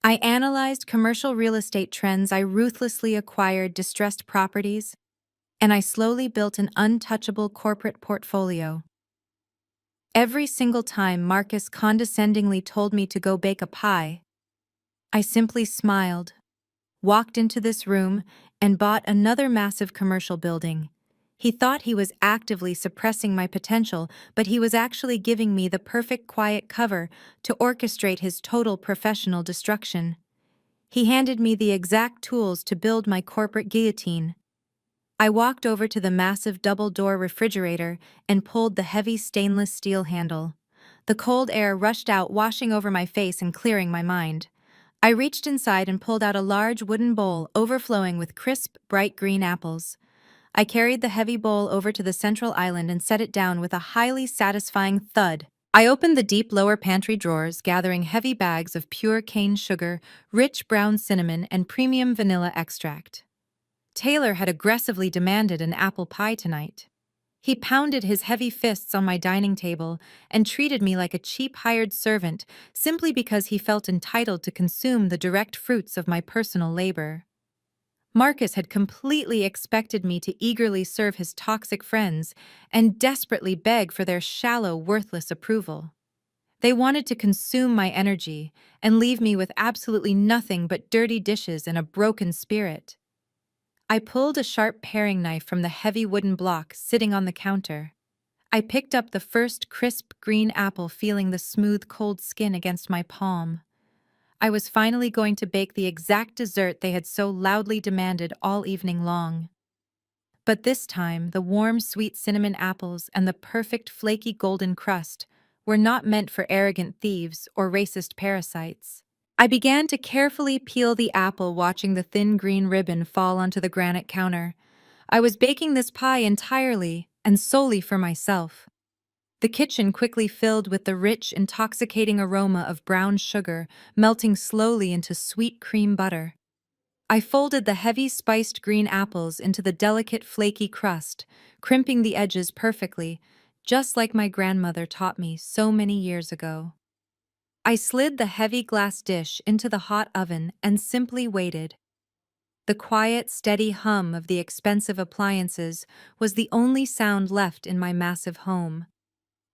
I analyzed commercial real estate trends, I ruthlessly acquired distressed properties, and I slowly built an untouchable corporate portfolio. Every single time Marcus condescendingly told me to go bake a pie, I simply smiled, walked into this room, and bought another massive commercial building. He thought he was actively suppressing my potential, but he was actually giving me the perfect quiet cover to orchestrate his total professional destruction. He handed me the exact tools to build my corporate guillotine. I walked over to the massive double-door refrigerator and pulled the heavy stainless steel handle. The cold air rushed out, washing over my face and clearing my mind. I reached inside and pulled out a large wooden bowl overflowing with crisp, bright green apples. I carried the heavy bowl over to the central island and set it down with a highly satisfying thud. I opened the deep lower pantry drawers, gathering heavy bags of pure cane sugar, rich brown cinnamon, and premium vanilla extract. Taylor had aggressively demanded an apple pie tonight. He pounded his heavy fists on my dining table and treated me like a cheap hired servant simply because he felt entitled to consume the direct fruits of my personal labor. Marcus had completely expected me to eagerly serve his toxic friends and desperately beg for their shallow, worthless approval. They wanted to consume my energy and leave me with absolutely nothing but dirty dishes and a broken spirit. I pulled a sharp paring knife from the heavy wooden block sitting on the counter. I picked up the first crisp green apple, feeling the smooth, cold skin against my palm. I was finally going to bake the exact dessert they had so loudly demanded all evening long. But this time, the warm, sweet cinnamon apples and the perfect, flaky golden crust were not meant for arrogant thieves or racist parasites. I began to carefully peel the apple, watching the thin green ribbon fall onto the granite counter. I was baking this pie entirely and solely for myself. The kitchen quickly filled with the rich, intoxicating aroma of brown sugar melting slowly into sweet cream butter. I folded the heavy spiced green apples into the delicate flaky crust, crimping the edges perfectly, just like my grandmother taught me so many years ago. I slid the heavy glass dish into the hot oven and simply waited. The quiet, steady hum of the expensive appliances was the only sound left in my massive home.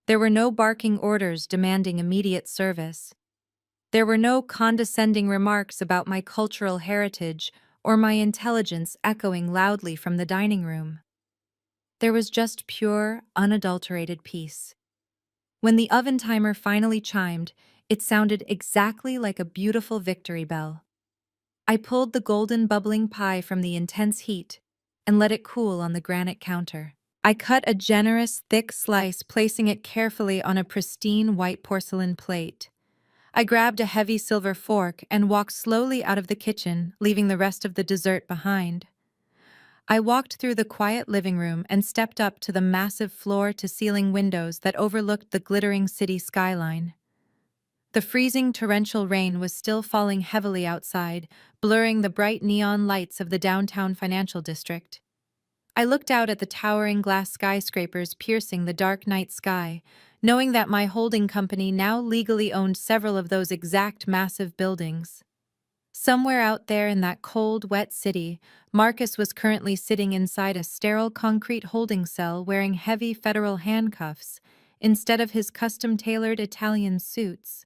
There were no barking orders demanding immediate service. There were no condescending remarks about my cultural heritage or my intelligence echoing loudly from the dining room. There was just pure, unadulterated peace. When the oven timer finally chimed, It sounded exactly like a beautiful victory bell. I pulled the golden bubbling pie from the intense heat and let it cool on the granite counter. I cut a generous, thick slice, placing it carefully on a pristine white porcelain plate. I grabbed a heavy silver fork and walked slowly out of the kitchen, leaving the rest of the dessert behind. I walked through the quiet living room and stepped up to the massive floor-to-ceiling windows that overlooked the glittering city skyline. The freezing torrential rain was still falling heavily outside, blurring the bright neon lights of the downtown financial district. I looked out at the towering glass skyscrapers piercing the dark night sky, knowing that my holding company now legally owned several of those exact massive buildings. Somewhere out there in that cold, wet city, Marcus was currently sitting inside a sterile concrete holding cell wearing heavy federal handcuffs instead of his custom-tailored Italian suits.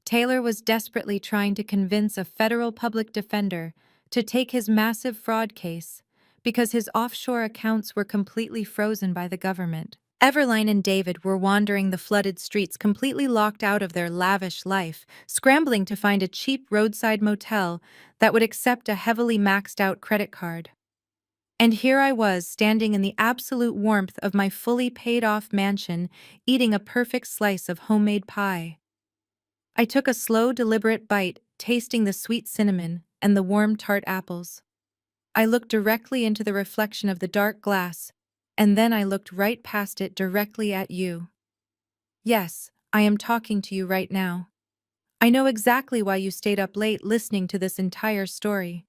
Taylor was desperately trying to convince a federal public defender to take his massive fraud case because his offshore accounts were completely frozen by the government. Everline and David were wandering the flooded streets, completely locked out of their lavish life, scrambling to find a cheap roadside motel that would accept a heavily maxed-out credit card. And here I was, standing in the absolute warmth of my fully paid-off mansion, eating a perfect slice of homemade pie. I took a slow, deliberate bite, tasting the sweet cinnamon and the warm, tart apples. I looked directly into the reflection of the dark glass, and then I looked right past it directly at you. Yes, I am talking to you right now. I know exactly why you stayed up late listening to this entire story.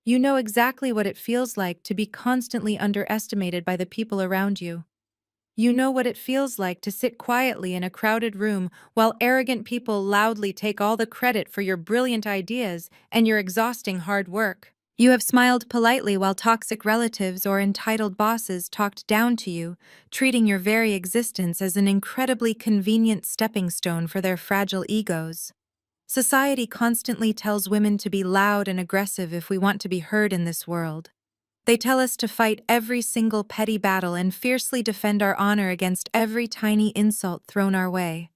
You know exactly what it feels like to be constantly underestimated by the people around you. You know what it feels like to sit quietly in a crowded room while arrogant people loudly take all the credit for your brilliant ideas and your exhausting hard work. You have smiled politely while toxic relatives or entitled bosses talked down to you, treating your very existence as an incredibly convenient stepping stone for their fragile egos. Society constantly tells women to be loud and aggressive if we want to be heard in this world. They tell us to fight every single petty battle and fiercely defend our honor against every tiny insult thrown our way.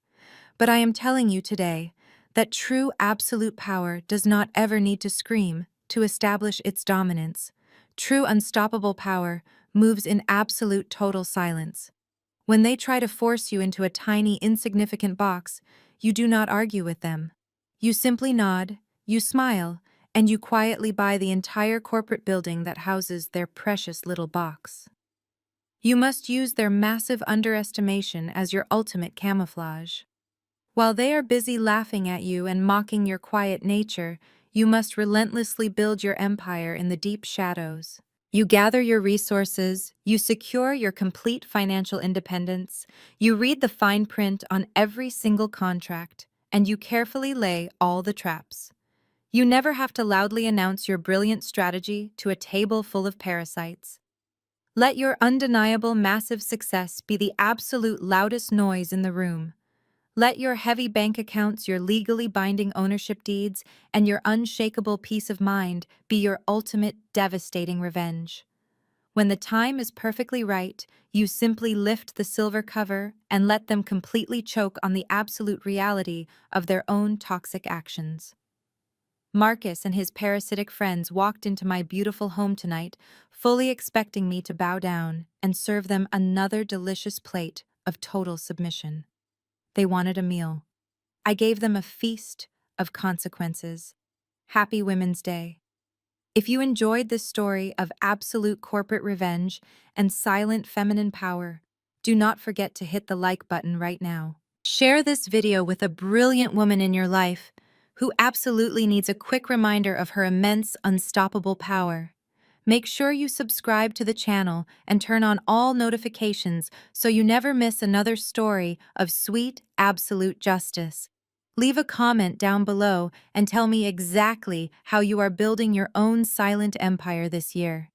But I am telling you today that true absolute power does not ever need to scream to establish its dominance. True unstoppable power moves in absolute total silence. When they try to force you into a tiny, insignificant box, you do not argue with them. You simply nod, you smile, and you quietly buy the entire corporate building that houses their precious little box. You must use their massive underestimation as your ultimate camouflage. While they are busy laughing at you and mocking your quiet nature, you must relentlessly build your empire in the deep shadows. You gather your resources, you secure your complete financial independence, you read the fine print on every single contract, and you carefully lay all the traps. You never have to loudly announce your brilliant strategy to a table full of parasites. Let your undeniable massive success be the absolute loudest noise in the room. Let your heavy bank accounts, your legally binding ownership deeds, and your unshakable peace of mind be your ultimate devastating revenge. When the time is perfectly right, you simply lift the silver cover and let them completely choke on the absolute reality of their own toxic actions. Marcus and his parasitic friends walked into my beautiful home tonight, fully expecting me to bow down and serve them another delicious plate of total submission. They wanted a meal. I gave them a feast of consequences. Happy Women's Day. If you enjoyed this story of absolute corporate revenge and silent feminine power, do not forget to hit the like button right now. Share this video with a brilliant woman in your life who absolutely needs a quick reminder of her immense, unstoppable power. Make sure you subscribe to the channel and turn on all notifications so you never miss another story of sweet, absolute justice. Leave a comment down below and tell me exactly how you are building your own silent empire this year.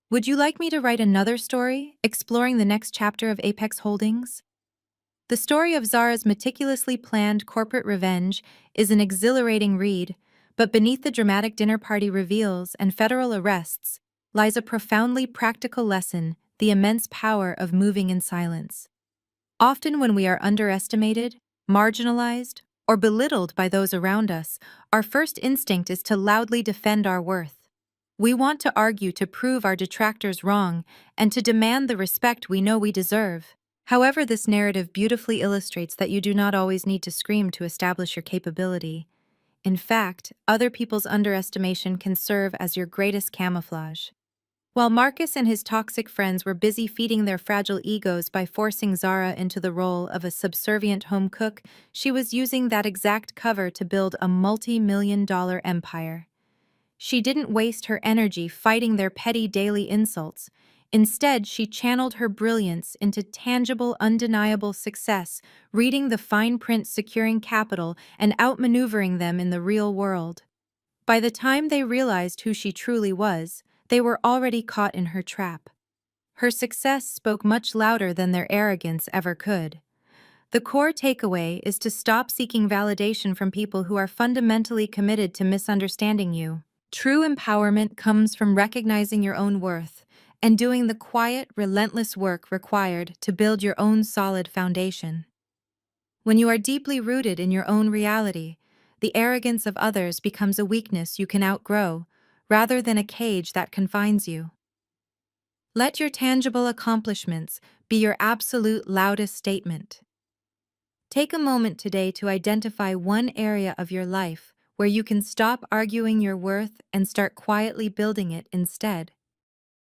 Would you like me to write another story, exploring the next chapter of Apex Holdings? The story of Zara's meticulously planned corporate revenge is an exhilarating read, but beneath the dramatic dinner party reveals and federal arrests lies a profoundly practical lesson: the immense power of moving in silence. Often when we are underestimated, marginalized, or belittled by those around us, our first instinct is to loudly defend our worth. We want to argue to prove our detractors wrong and to demand the respect we know we deserve. However, this narrative beautifully illustrates that you do not always need to scream to establish your capability. In fact, other people's underestimation can serve as your greatest camouflage. While Marcus and his toxic friends were busy feeding their fragile egos by forcing Zara into the role of a subservient home cook, she was using that exact cover to build a multi-million-dollar empire. She didn't waste her energy fighting their petty daily insults. Instead, she channeled her brilliance into tangible, undeniable success, reading the fine print, securing capital, and outmaneuvering them in the real world. By the time they realized who she truly was, they were already caught in her trap. Her success spoke much louder than their arrogance ever could. The core takeaway is to stop seeking validation from people who are fundamentally committed to misunderstanding you. True empowerment comes from recognizing your own worth and doing the quiet, relentless work required to build your own solid foundation. When you are deeply rooted in your own reality, the arrogance of others becomes a weakness you can outgrow, rather than a cage that confines you. Let your tangible accomplishments be your absolute loudest statement. Take a moment today to identify one area of your life where you can stop arguing your worth and start quietly building it instead.